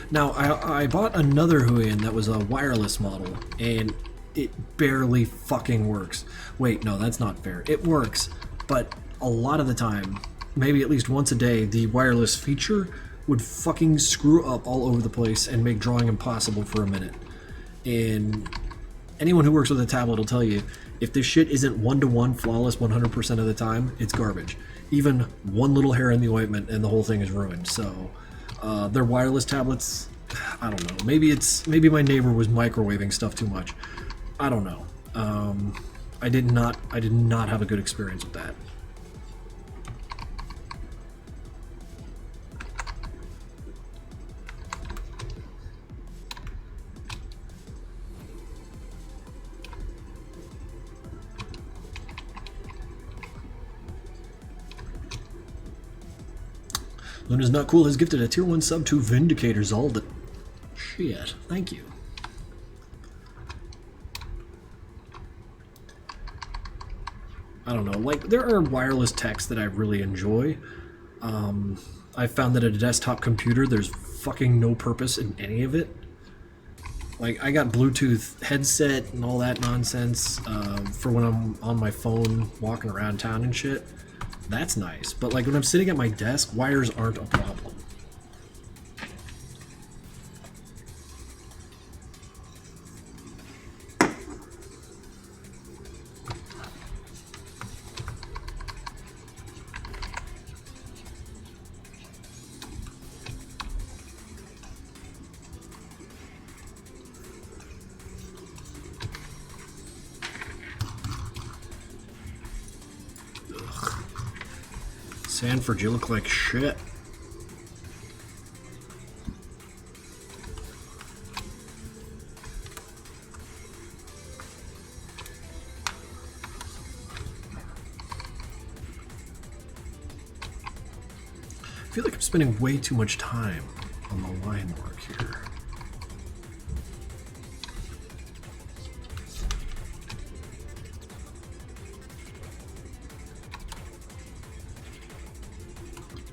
Now, I bought another Huion that was a wireless model, and it barely fucking works. Wait, no, that's not fair. It works, but a lot of the time, maybe at least once a day, the wireless feature would fucking screw up all over the place and make drawing impossible for a minute. And anyone who works with a tablet will tell you, if this shit isn't one-to-one flawless 100% of the time, it's garbage. Even one little hair in the ointment and the whole thing is ruined. So their wireless tablets, I don't know. Maybe my neighbor was microwaving stuff too much. I don't know. I did not have a good experience with that. Luna's Not Cool has gifted a tier 1 sub to Vindicator Zalda. Shit, thank you. I don't know, like, there are wireless techs that I really enjoy. I found that at a desktop computer, there's fucking no purpose in any of it. Like, I got Bluetooth headset and all that nonsense for when I'm on my phone walking around town and shit. That's nice, but like when I'm sitting at my desk, wires aren't a problem. Sanford, you look like shit. I feel like I'm spending way too much time on the line work here.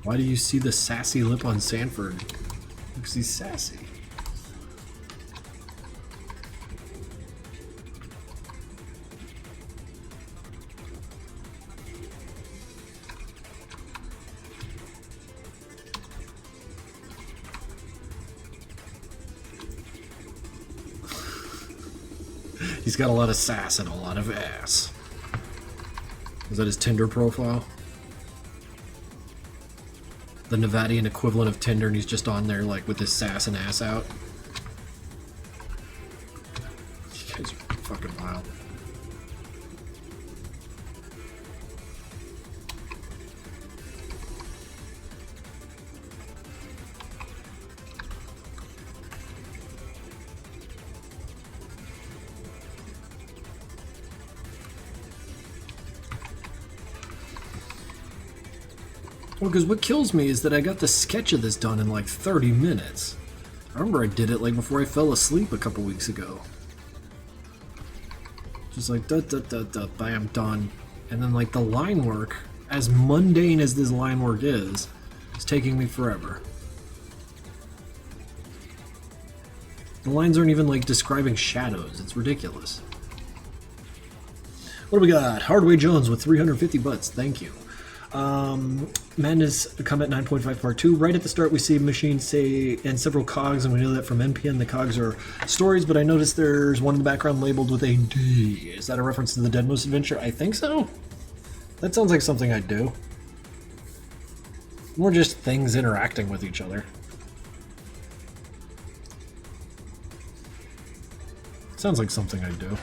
Why do you see the sassy lip on Sanford? Because he's sassy. He's got a lot of sass and a lot of ass. Is that his Tinder profile? The Nevadian equivalent of Tinder, and he's just on there like with his sass and ass out. You guys are fucking wild. Well, because what kills me is that I got the sketch of this done in like 30 minutes. I remember I did it like before I fell asleep a couple weeks ago. Just like da da da da, bam, done. And then like the line work, as mundane as this line work is taking me forever. The lines aren't even like describing shadows. It's ridiculous. What do we got? Hardway Jones with 350 butts. Thank you. Madness Combat 9.5 Part 2. Right at the start we see machines say and several cogs, and we know that from NPN the cogs are stories, but I noticed there's one in the background labeled with a D. Is that a reference to the Deadmost adventure? I think so. That sounds like something I'd do. More just things interacting with each other. Sounds like something I'd do.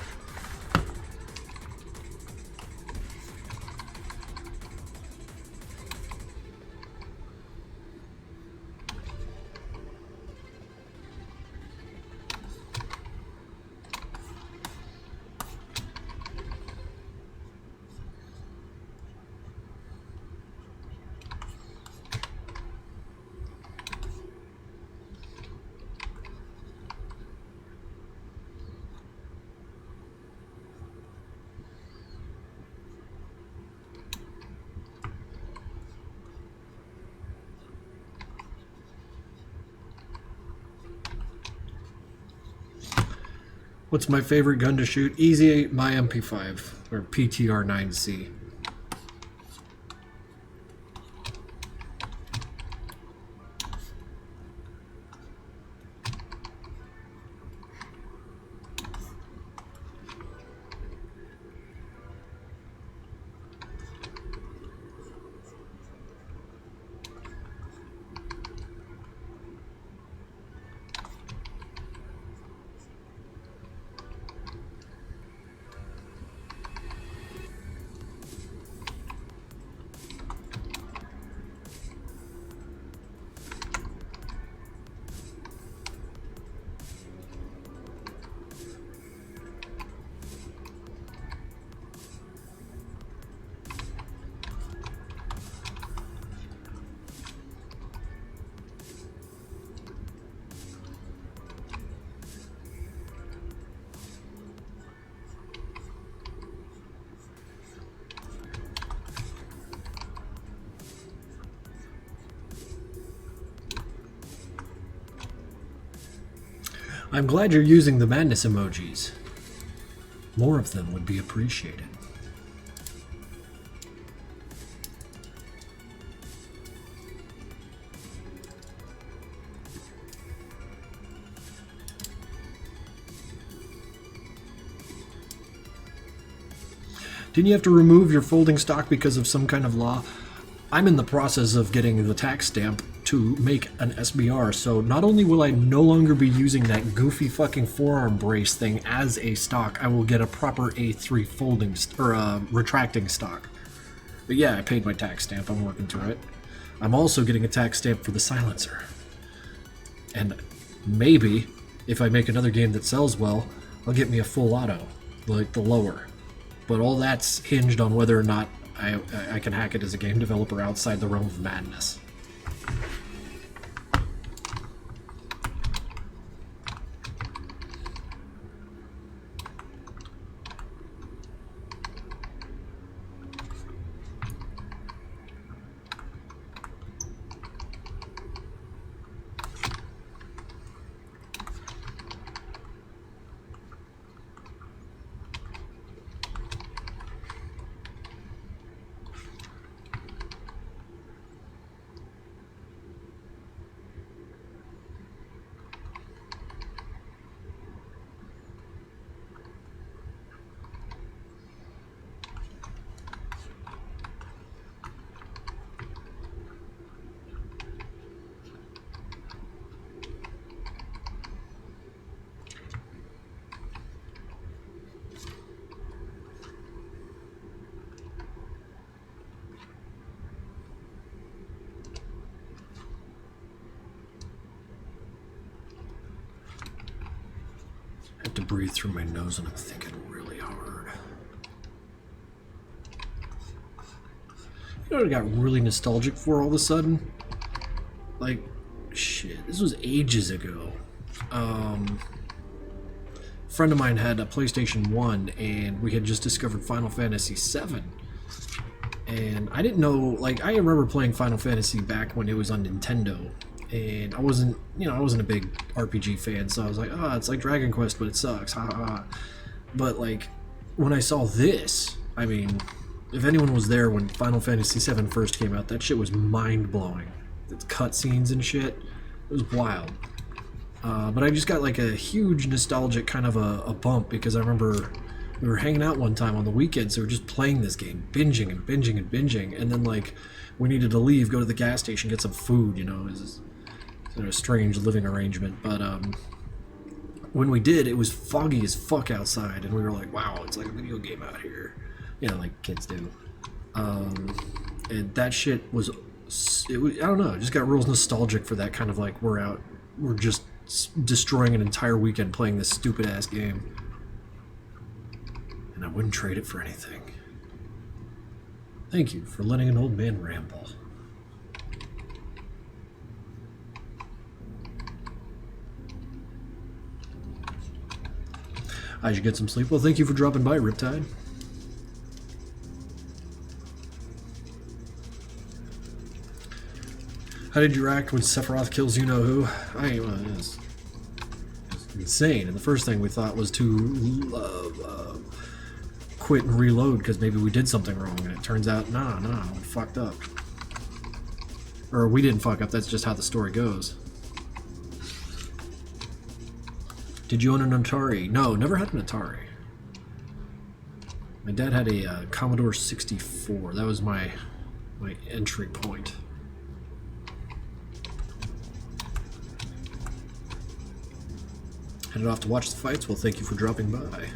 What's my favorite gun to shoot? Easy, my MP5, or PTR-9C. I'm glad you're using the madness emojis. More of them would be appreciated. Didn't you have to remove your folding stock because of some kind of law? I'm in the process of getting the tax stamp to make an SBR, so not only will I no longer be using that goofy fucking forearm brace thing as a stock, I will get a proper A3 folding retracting stock. But yeah, I paid my tax stamp. I'm working to it. I'm also getting a tax stamp for the silencer. And maybe, if I make another game that sells well, I'll get me a full auto, like the lower. But all that's hinged on whether or not I can hack it as a game developer outside the realm of madness. I have to breathe through my nose and I'm thinking really hard. know what I got really nostalgic for all of a sudden? Like, shit, this was ages ago. A friend of mine had a PlayStation 1, and we had just discovered Final Fantasy 7. And I didn't know, like, I remember playing Final Fantasy back when it was on Nintendo. And I wasn't, you know, I wasn't a big RPG fan, so I was like, oh, it's like Dragon Quest, but it sucks, ha ha ha. But, like, when I saw this, I mean, if anyone was there when Final Fantasy 7 first came out, that shit was mind-blowing. It's cutscenes and shit. It was wild. But I just got like a huge nostalgic kind of a bump because I remember we were hanging out one time on the weekend, so we were just playing this game, binging and binging and binging, and then like we needed to leave, go to the gas station, get some food, you know. It was sort of a strange living arrangement, but when we did, it was foggy as fuck outside, and we were like, wow, it's like a video game out here, you know, like kids do. And that shit was, I don't know, it just got real nostalgic for that kind of like, we're just destroying an entire weekend playing this stupid ass game, and I wouldn't trade it for anything. Thank you for letting an old man ramble. I should get some sleep. Well, thank you for dropping by, Riptide. How did you react when Sephiroth kills you-know-who? It's insane. And the first thing we thought was to quit and reload because maybe we did something wrong. And it turns out, nah, we fucked up. Or we didn't fuck up, that's just how the story goes. Did you own an Atari? No, never had an Atari. My dad had a Commodore 64. That was my entry point. Headed off to watch the fights? Well, thank you for dropping by.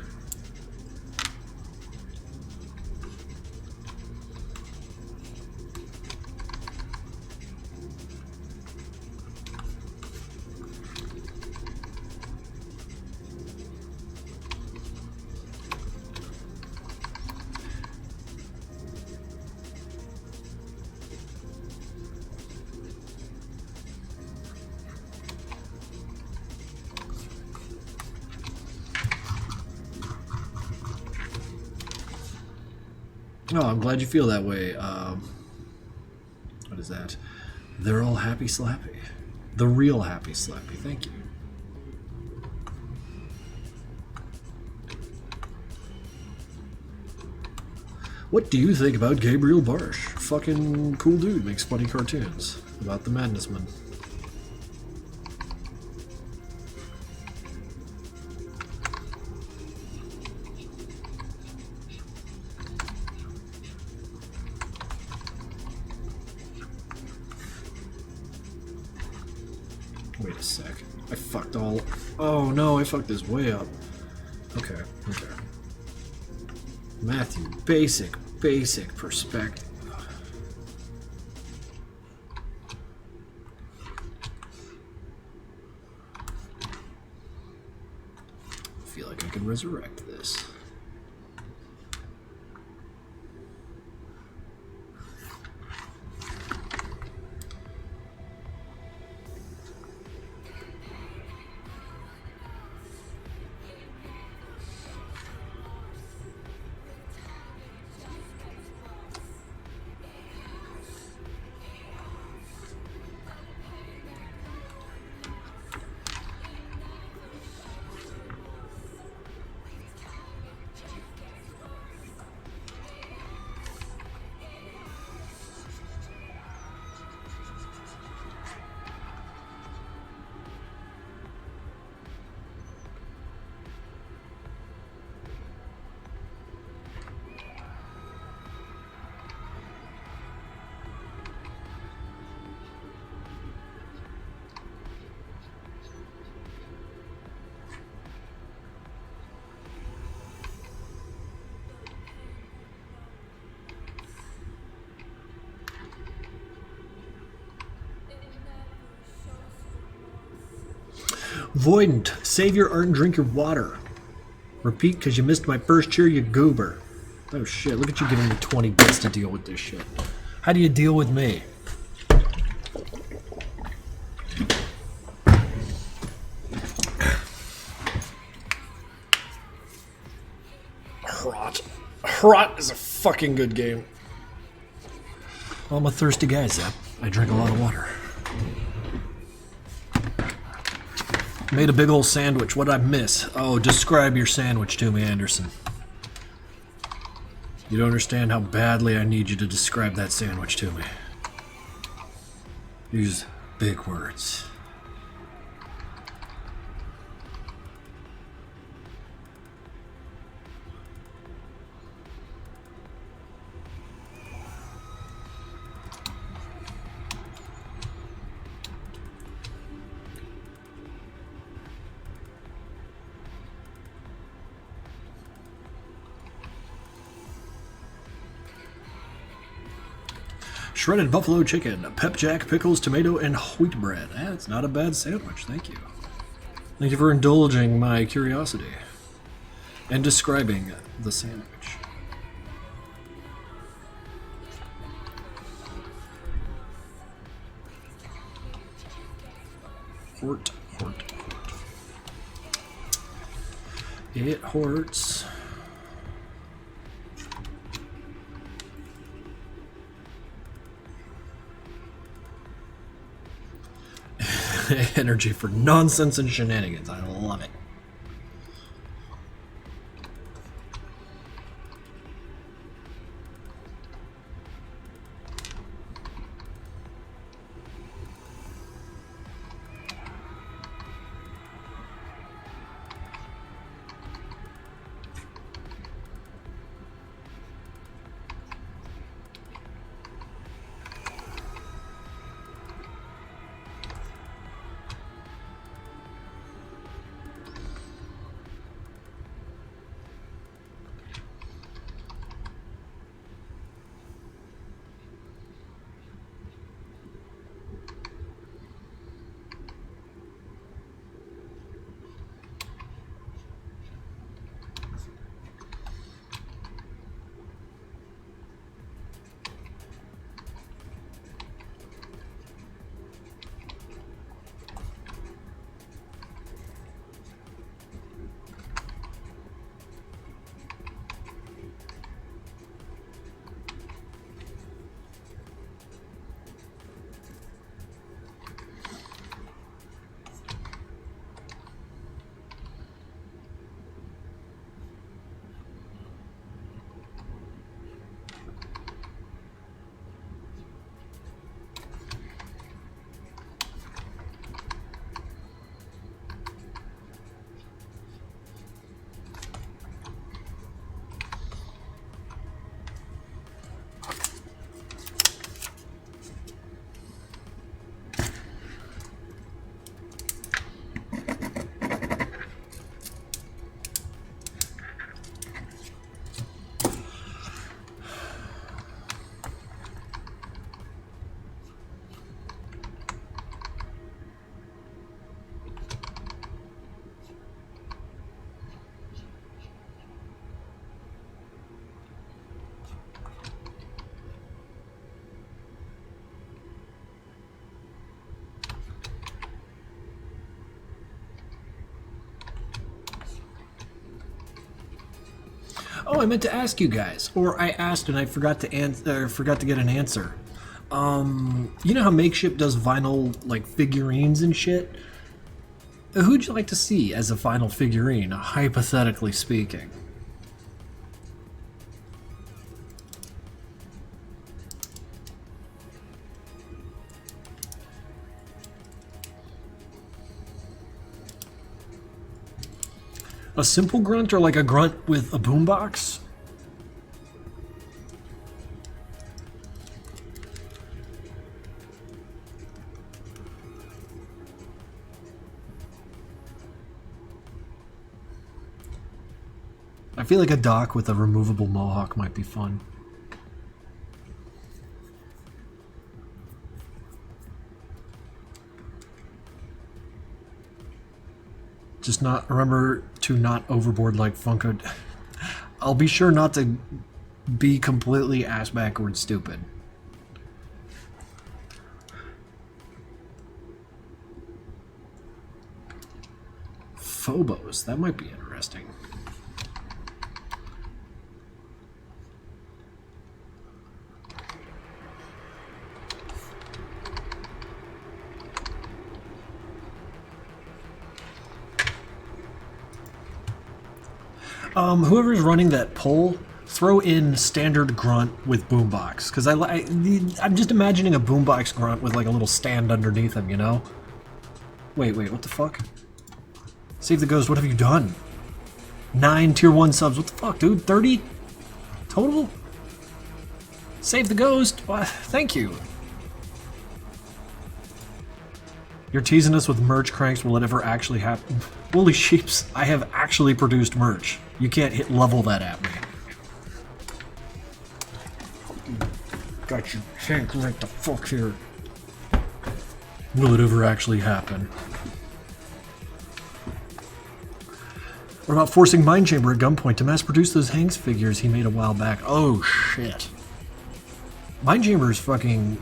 Oh, I'm glad you feel that way. What is that? They're all happy slappy. The real happy slappy. Thank you. What do you think about Gabriel Barsh? Fucking cool dude, makes funny cartoons about the Madnessman. Wait a sec. I fucked all... Oh no, I fucked this way up. Okay. Matthew, basic perspective. I feel like I can resurrect this. Voidant, save your art and drink your water. Repeat, because you missed my first cheer, you goober. Oh shit, look at you giving me 20 bits to deal with this shit. How do you deal with me? Hrot is a fucking good game. Well, I'm a thirsty guy, Zep. I drink a lot of water. Made a big old sandwich. What'd I miss? Oh, describe your sandwich to me, Anderson. You don't understand how badly I need you to describe that sandwich to me. Use big words. Shredded buffalo chicken, pep jack, pickles, tomato, and wheat bread. That's not a bad sandwich, thank you. Thank you for indulging my curiosity and describing the sandwich. Hort. It horts. Energy for nonsense and shenanigans. I love it. Oh, I meant to ask you guys, or I asked and I forgot to get an answer. You know how Makeshift does vinyl like figurines and shit? Who'd you like to see as a final figurine, hypothetically speaking? A simple grunt or like a grunt with a boombox? I feel like a doc with a removable mohawk might be fun. Just remember to not overboard like Funko. I'll be sure not to be completely ass backward stupid. Phobos. That might be interesting. Whoever's running that poll, throw in standard grunt with boombox, because I'm just imagining a boombox grunt with like a little stand underneath him, you know? Wait, what the fuck? Save the Ghost, what have you done? 9 tier 1 subs, what the fuck, dude? 30 total? Save the Ghost, thank you. You're teasing us with merch, Cranks. Will it ever actually happen? Holy sheeps, I have actually produced merch. You can't hit level that at me. Got you. Hank right the fuck here. Will it ever actually happen? What about forcing Mind Chamber at gunpoint to mass produce those Hanks figures he made a while back? Oh shit. Mind Chamber's fucking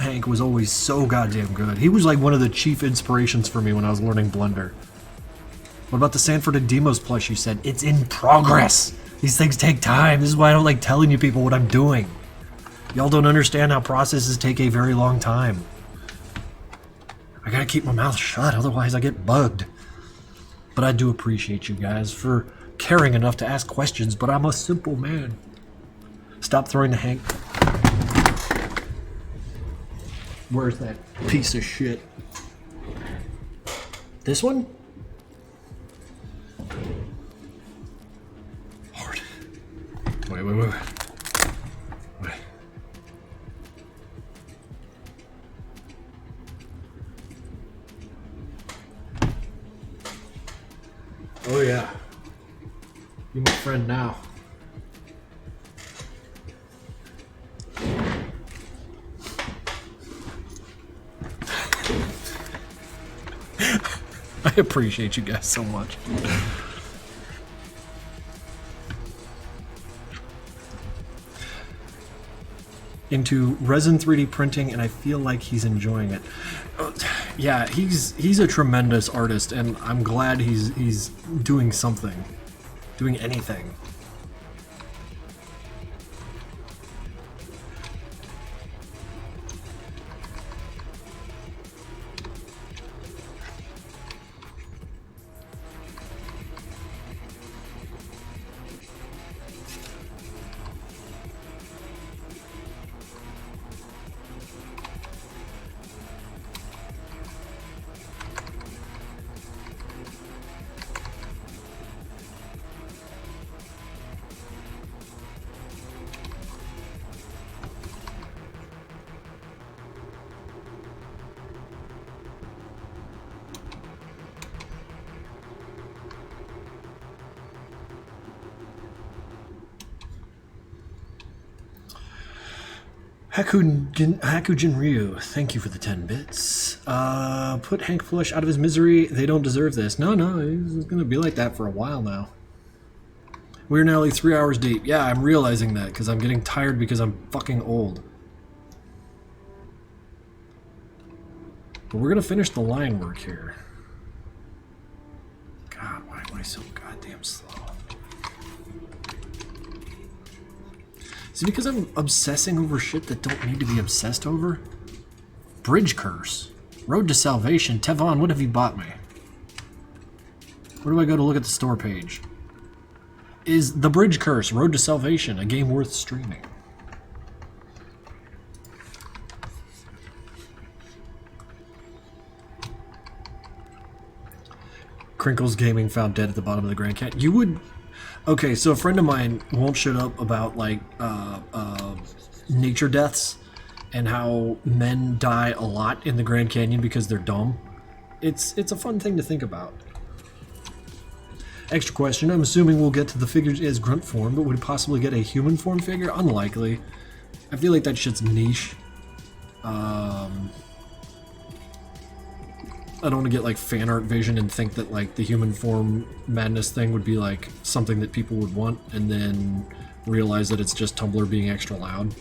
Hank was always so goddamn good. He was like one of the chief inspirations for me when I was learning Blender. What about the Sanford and Demos plush you said? It's in progress! These things take time. This is why I don't like telling you people what I'm doing. Y'all don't understand how processes take a very long time. I gotta keep my mouth shut, otherwise I get bugged. But I do appreciate you guys for caring enough to ask questions, but I'm a simple man. Stop throwing the Hank. Where's that piece of shit? This one? Hard. Wait. Oh yeah. You're my friend now. I appreciate you guys so much. Into resin 3D printing, and I feel like he's enjoying it. Yeah, he's a tremendous artist, and I'm glad he's doing something, doing anything. Hakujin Ryu, thank you for the 10 bits. Put Hank Flush out of his misery. They don't deserve this. No, he's gonna be like that for a while now. We're now like 3 hours deep. Yeah, I'm realizing that because I'm getting tired because I'm fucking old. But we're gonna finish the line work here. God, why am I so goddamn slow? Is it because I'm obsessing over shit that don't need to be obsessed over? Bridge Curse. Road to Salvation. Tevon, what have you bought me? Where do I go to look at the store page? Is The Bridge Curse, Road to Salvation, a game worth streaming? Krinkels Gaming found dead at the bottom of the Grand Canyon. You would... Okay, so a friend of mine won't shut up about, like, nature deaths and how men die a lot in the Grand Canyon because they're dumb. It's a fun thing to think about. Extra question, I'm assuming we'll get to the figures as grunt form, but would it possibly get a human form figure? Unlikely. I feel like that shit's niche. I don't want to get like fan art vision and think that like the human form madness thing would be like something that people would want and then realize that it's just Tumblr being extra loud.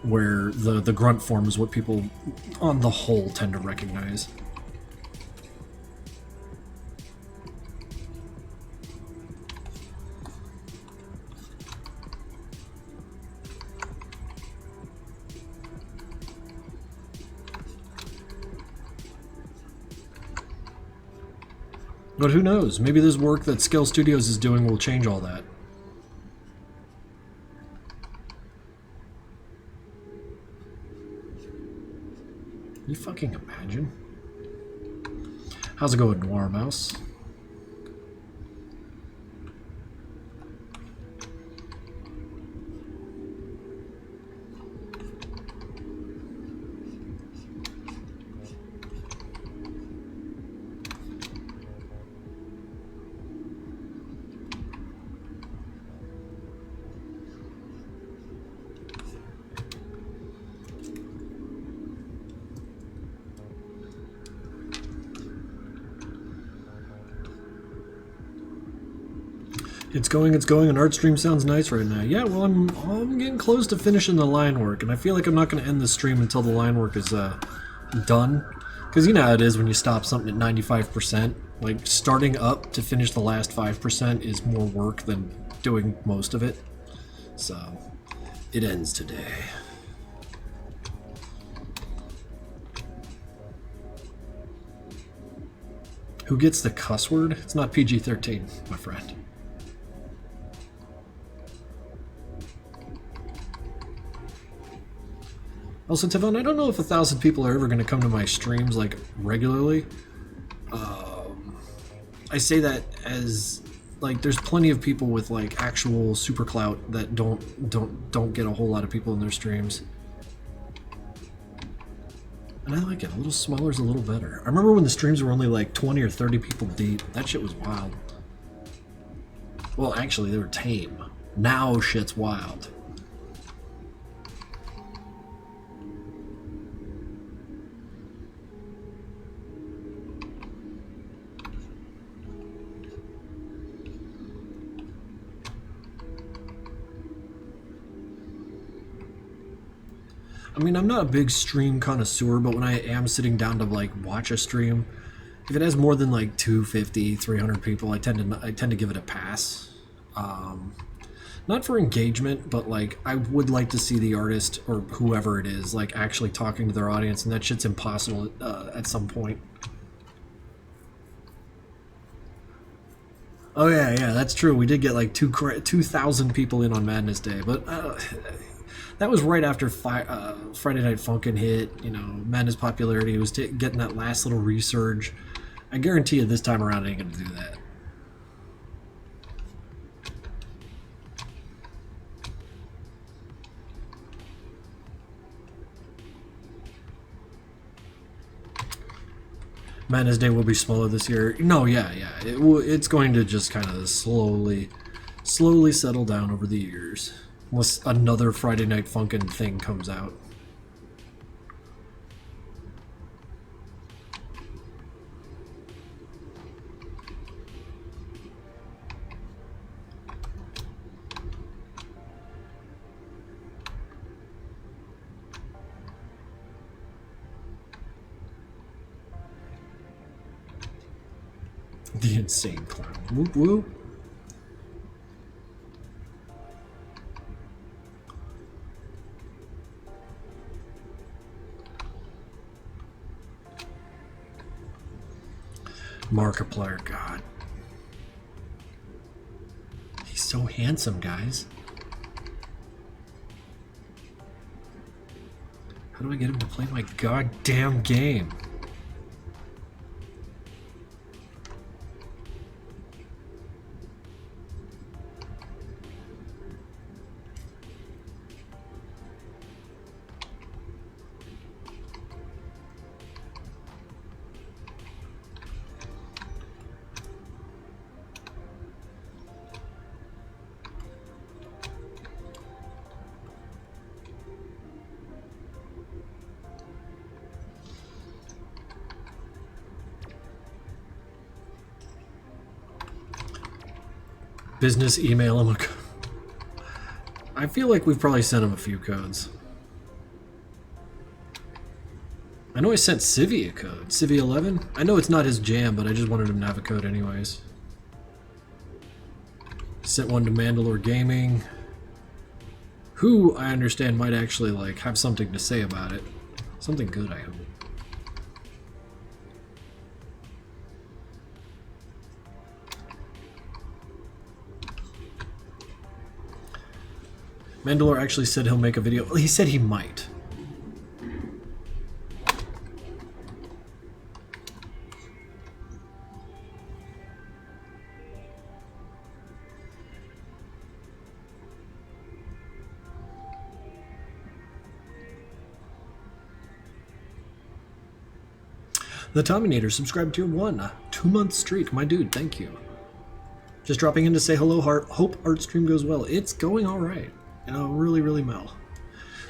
Where the grunt form is what people on the whole tend to recognize. But who knows? Maybe this work that Scale Studios is doing will change all that. Can you fucking imagine? How's it going, Noir Mouse? It's going, and art stream sounds nice right now. Yeah, well, I'm getting close to finishing the line work, and I feel like I'm not going to end the stream until the line work is done. Because you know how it is when you stop something at 95%. Like, starting up to finish the last 5% is more work than doing most of it. So, it ends today. Who gets the cuss word? It's not PG-13, my friend. Also, Tevon, I don't know if 1,000 people are ever going to come to my streams, like, regularly. I say that as, like, there's plenty of people with, like, actual super clout that don't get a whole lot of people in their streams. And I like it. A little smaller is a little better. I remember when the streams were only, like, 20 or 30 people deep. That shit was wild. Well, actually, they were tame. Now shit's wild. I mean, I'm not a big stream connoisseur, but when I am sitting down to, like, watch a stream, if it has more than, like, 250, 300 people, I tend to give it a pass. Not for engagement, but, like, I would like to see the artist, or whoever it is, like, actually talking to their audience, and that shit's impossible at some point. Oh, yeah, that's true. We did get, like, 2,000 people in on Madness Day, but... that was right after Friday Night Funkin' hit, you know, Madness popularity was getting that last little resurge. I guarantee you this time around I ain't gonna do that. Madness Day will be smaller this year. No, yeah. It's going to just kind of slowly settle down over the years. Unless another Friday Night Funkin' thing comes out. The insane clown. Whoop whoop. Markiplier, God. He's so handsome, guys. How do I get him to play my goddamn game? Business email him a code. I feel like we've probably sent him a few codes. I know I sent Civvy a code. Civvy 11? I know it's not his jam, but I just wanted him to have a code anyways. Sent one to Mandalore Gaming, who I understand might actually like have something to say about it. Something good, I hope. Mandalore actually said he'll make a video. He said he might. The Tominator subscribed to your 1 2-month streak. My dude, thank you. Just dropping in to say hello, hope art stream goes well. It's going alright. You know, really, really well.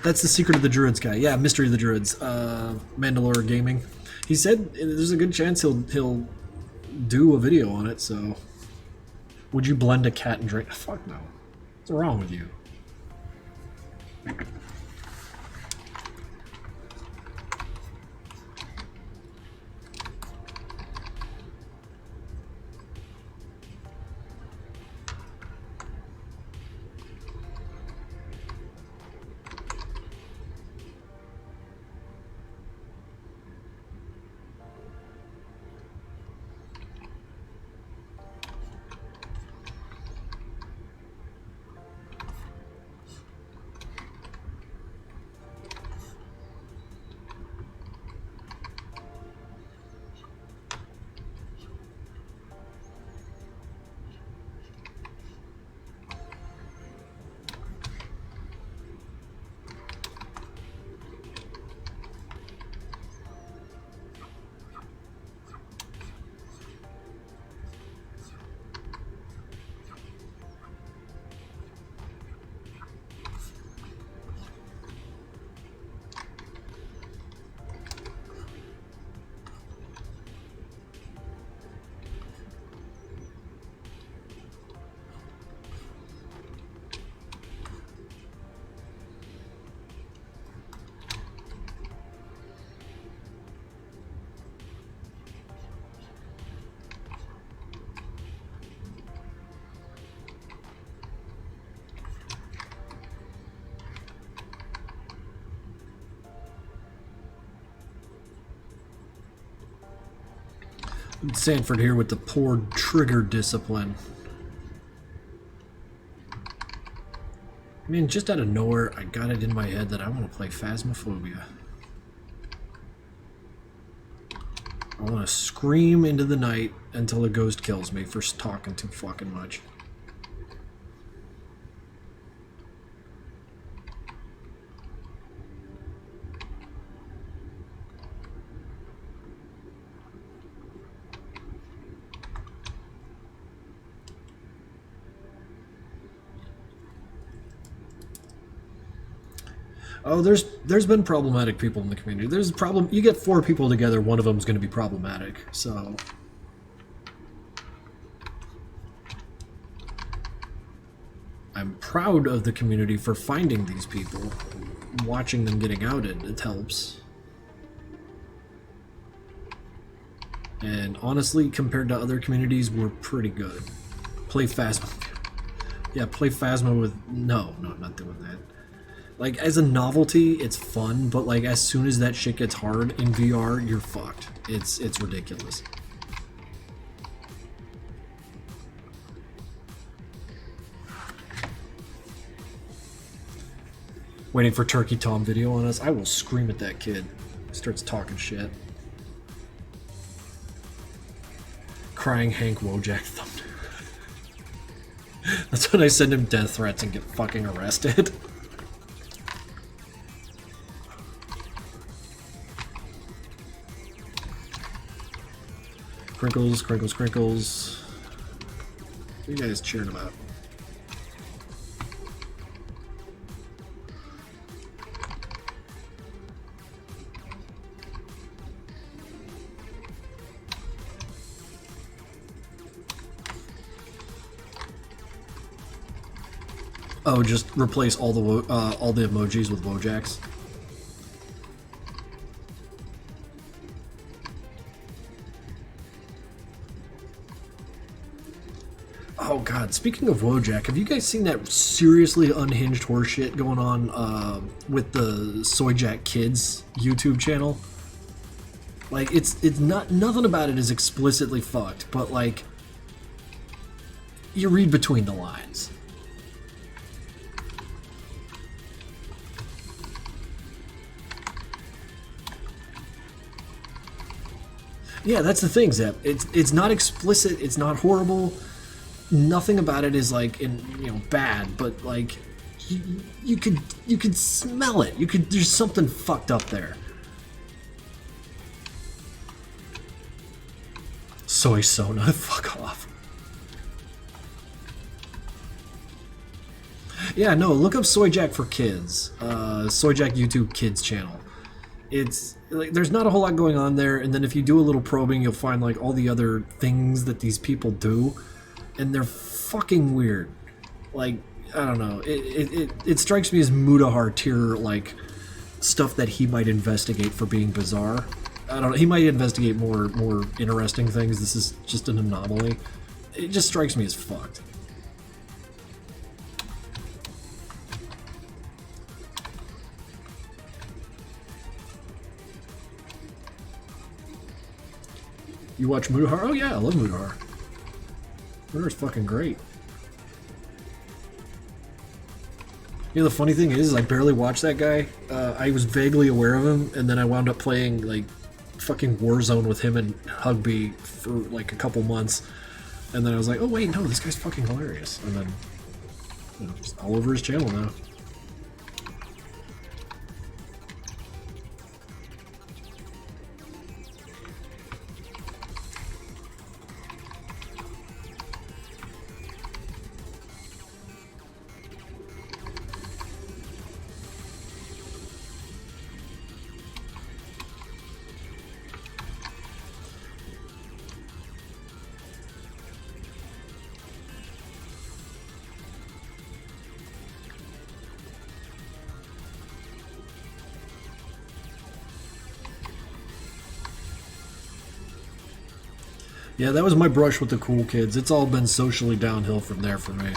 That's the secret of the Druids guy. Yeah, Mystery of the Druids. Mandalore Gaming. He said there's a good chance he'll do a video on it, so... Would you blend a cat and drink? Fuck no. What's wrong with you? Sanford here with the poor trigger discipline. I mean, just out of nowhere, I got it in my head that I want to play Phasmophobia. I want to scream into the night until a ghost kills me for talking too fucking much. Oh, there's been problematic people in the community. There's a problem. You get 4 people together, one of them is going to be problematic. So I'm proud of the community for finding these people. Watching them getting outed, it helps. And honestly, compared to other communities, we're pretty good. Play Phasma. Yeah, play Phasma with... No, not doing that. Like, as a novelty, it's fun, but like, as soon as that shit gets hard in VR, you're fucked. It's ridiculous. Waiting for Turkey Tom video on us. I will scream at that kid. He starts talking shit. Crying Hank Wojak thumbed. That's when I send him death threats and get fucking arrested. Krinkles, Krinkles, Krinkles. What are you guys cheering about? Oh, just replace all the emojis with Wojaks. Oh god, speaking of Wojak, have you guys seen that seriously unhinged horseshit going on with the Soyjack Kids YouTube channel? Like, it's not, nothing about it is explicitly fucked, but like, you read between the lines. Yeah, that's the thing, Zep. It's not explicit. It's not horrible. Nothing about it is like bad, but like you could smell it. There's something fucked up there. Soy Sona, fuck off. Yeah, no, look up Soy Jack for Kids. Soy Jack YouTube Kids channel. It's like there's not a whole lot going on there, and then if you do a little probing, you'll find like all the other things that these people do, and they're fucking weird. Like, I don't know. It strikes me as Mudahar tier like stuff that he might investigate for being bizarre. I don't know. He might investigate more interesting things. This is just an anomaly. It just strikes me as fucked. You watch Mudahar? Oh yeah, I love Mudahar. Mudahar's fucking great. You know, the funny thing is, I barely watched that guy. I was vaguely aware of him, and then I wound up playing like fucking Warzone with him and Hugby for like a couple months, and then I was like, oh wait, no, this guy's fucking hilarious. And then, just all over his channel now. 'Yeah, that was my brush with the cool kids. It's all been socially downhill from there for me.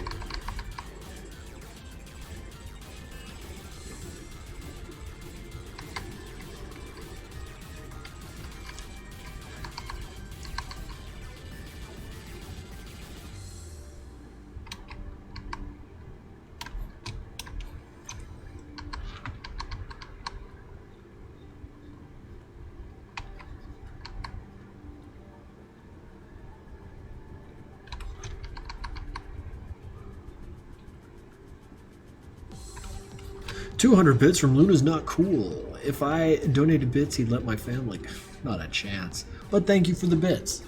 200 bits from Luna's not cool. If I donated bits, he'd let my family. Not a chance. But thank you for the bits.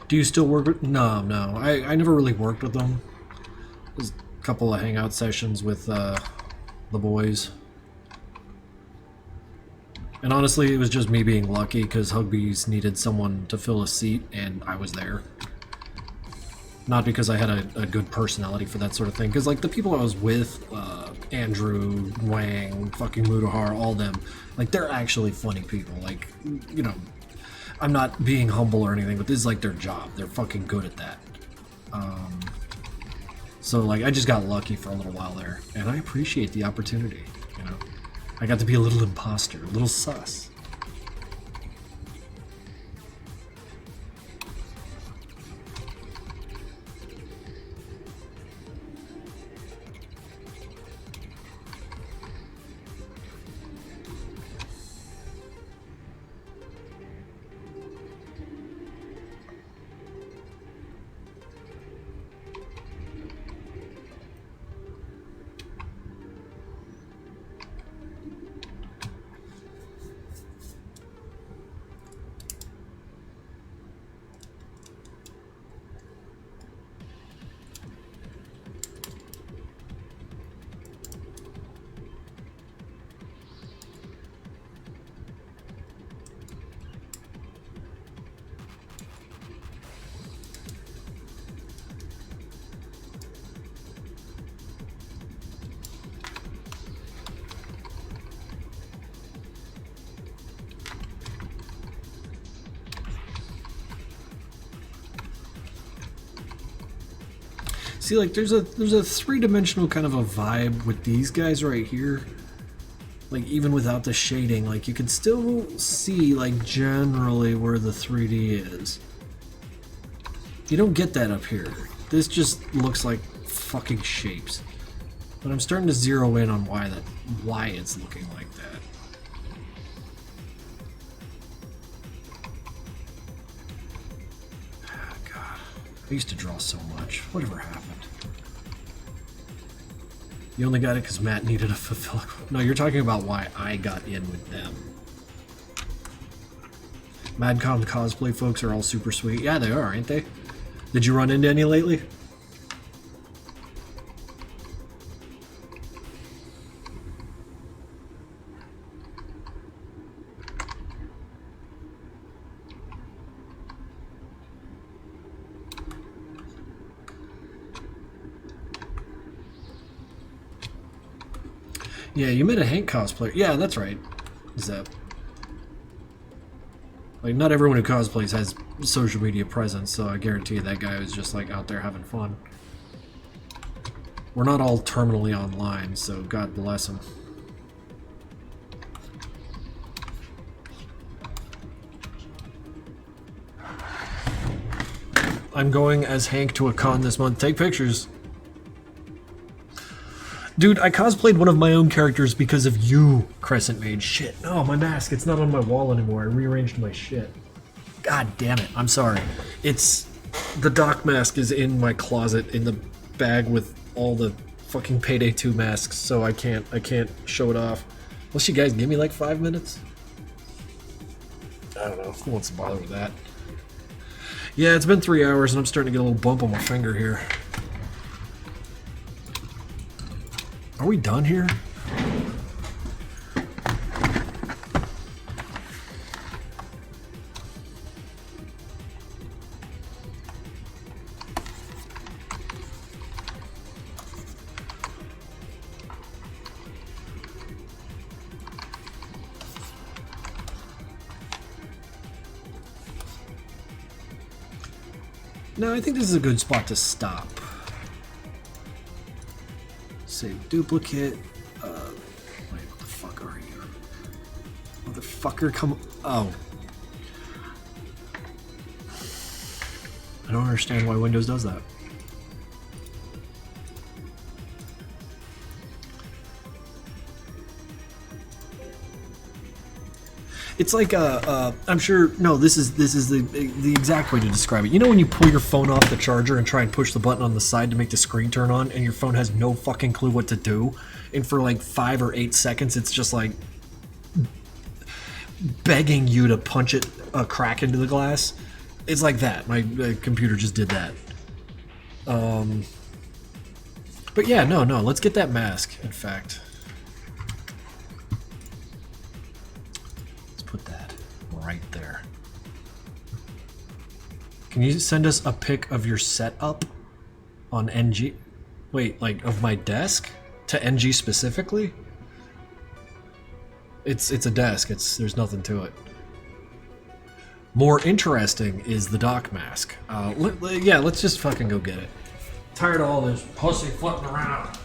Do you still work with... No. I never really worked with them. There's a couple of hangout sessions with the boys. And honestly, it was just me being lucky because Hugby's needed someone to fill a seat, and I was there. Not because I had a good personality for that sort of thing. Because, like, the people I was with, Andrew, Wang, fucking Mudahar, all them, like, they're actually funny people. Like, you know... I'm not being humble or anything, but this is like their job. They're fucking good at that. So like I just got lucky for a little while there, and I appreciate the opportunity, you know. I got to be a little imposter, a little sus. See, like, there's a three-dimensional kind of a vibe with these guys right here. Like, even without the shading, like, you can still see, like, generally where the 3D is. You don't get that up here. This just looks like fucking shapes. But I'm starting to zero in on why it's looking like that. Oh, God. I used to draw so much. Whatever happened? You only got it because Matt needed a fulfill. No, you're talking about why I got in with them. Madcom cosplay folks are all super sweet. Yeah, they are, ain't they? Did you run into any lately? Yeah, you met a Hank cosplayer. Yeah, that's right. Zep. Like, not everyone who cosplays has social media presence, so I guarantee you that guy was just, like, out there having fun. We're not all terminally online, so God bless him. I'm going as Hank to a con this month. Take pictures. Dude, I cosplayed one of my own characters because of you, Crescent Mage. Shit, no, my mask, it's not on my wall anymore. I rearranged my shit. God damn it, I'm sorry. It's... the Doc mask is in my closet in the bag with all the fucking Payday 2 masks, so I can't show it off. Unless you guys give me like 5 minutes? I don't know, who wants to bother with that? Yeah, it's been 3 hours and I'm starting to get a little bump on my finger here. Are we done here? No, I think this is a good spot to stop. Save duplicate. Wait, what the fuck are you? Motherfucker, come... Oh. I don't understand why Windows does that. It's like I'm sure. No, this is the exact way to describe it. You know when you pull your phone off the charger and try and push the button on the side to make the screen turn on, and your phone has no fucking clue what to do, and for like 5 or 8 seconds, it's just like begging you to punch it a crack into the glass. It's like that. My computer just did that. But yeah, no. Let's get that mask. In fact. Put that right there. Can you send us a pic of your setup on NG? Wait, like of my desk to NG specifically? It's a desk. There's nothing to it. More interesting is the Doc mask. Yeah, let's just fucking go get it. Tired of all this pussy flipping around.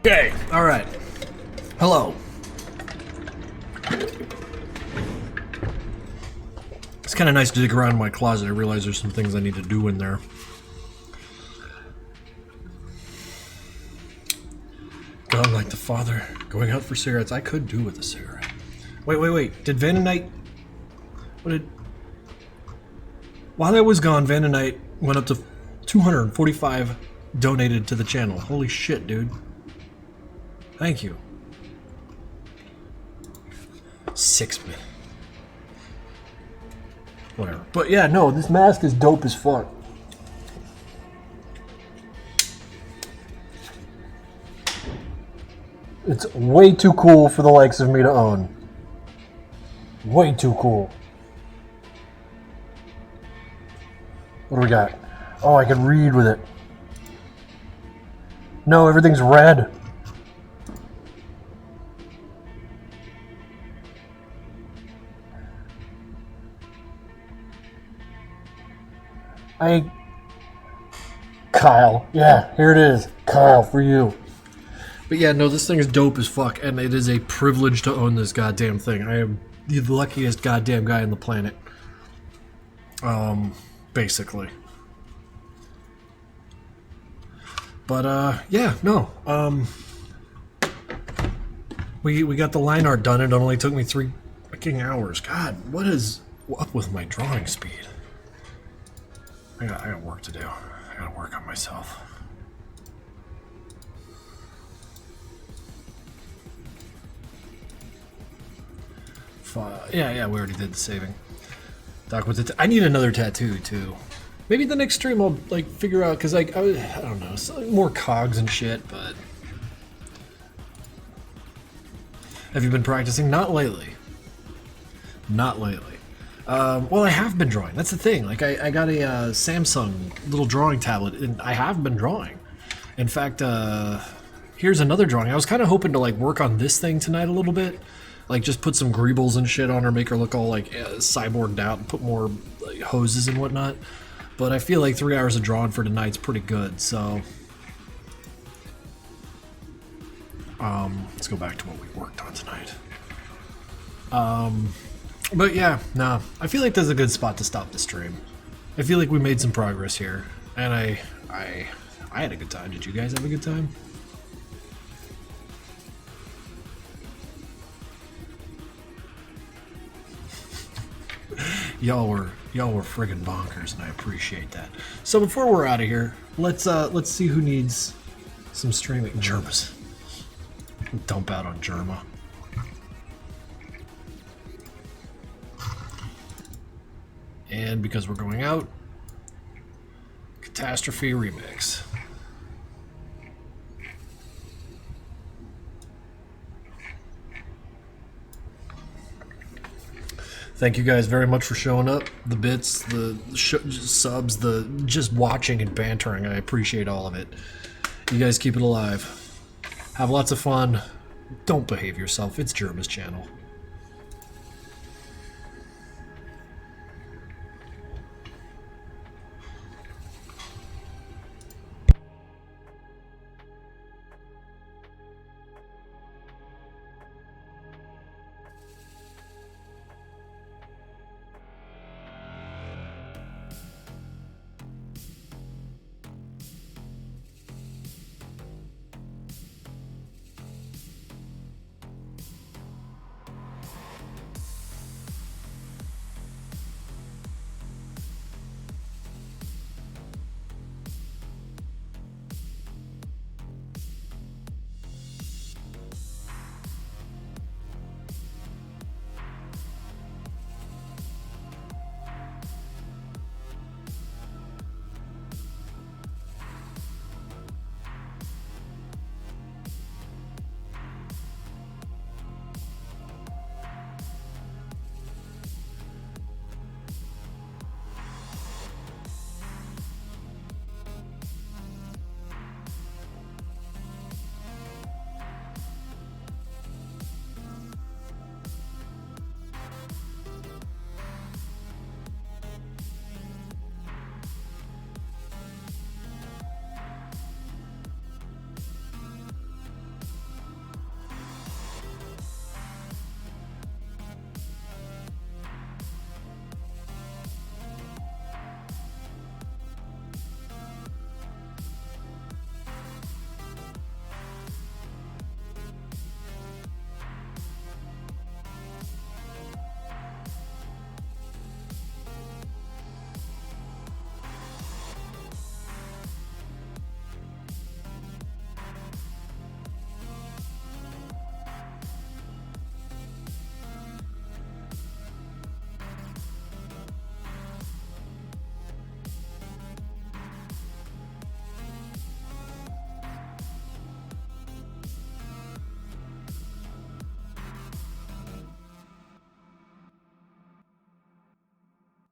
Okay, alright. Hello. It's kind of nice to dig around in my closet. I realize there's some things I need to do in there. God, like the father, going out for cigarettes. I could do with a cigarette. Wait. Did Vandenite... What did... While I was gone, Vandenite went up to 245 donated to the channel. Holy shit, dude. Thank you. 6 minutes. Whatever. But yeah, no, this mask is dope as fuck. It's way too cool for the likes of me to own. Way too cool. What do we got? Oh, I can read with it. No, everything's red. Kyle. Yeah, here it is. Kyle, for you. But yeah, no, this thing is dope as fuck, and it is a privilege to own this goddamn thing. I am the luckiest goddamn guy on the planet. Basically. But, yeah, no. We got the line art done. It only took me 3 fucking hours. God, what is up with my drawing speed? I got work to do. I gotta work on myself. Yeah, we already did the saving. Doc with I need another tattoo too. Maybe the next stream I'll like figure out, because like I don't know, more cogs and shit. But have you been practicing? Not lately. Not lately. Well, I have been drawing. That's the thing. Like I got a Samsung little drawing tablet, and I have been drawing. In fact, here's another drawing. I was kind of hoping to like work on this thing tonight a little bit. Like, just put some greebles and shit on her, make her look all, like, cyborged out, and put more like, hoses and whatnot. But I feel like 3 hours of drawing for tonight's pretty good, so... let's go back to what we worked on tonight. But yeah, nah. I feel like this is a good spot to stop the stream. I feel like we made some progress here. And I had a good time. Did you guys have a good time? Y'all were friggin' bonkers, and I appreciate that. So before we're out of here, let's see who needs some streaming. Germas. Dump out on Germa. And because we're going out, Catastrophe Remix. Thank you guys very much for showing up. The bits, the subs, the just watching and bantering. I appreciate all of it. You guys keep it alive. Have lots of fun. Don't behave yourself. It's Germa's channel.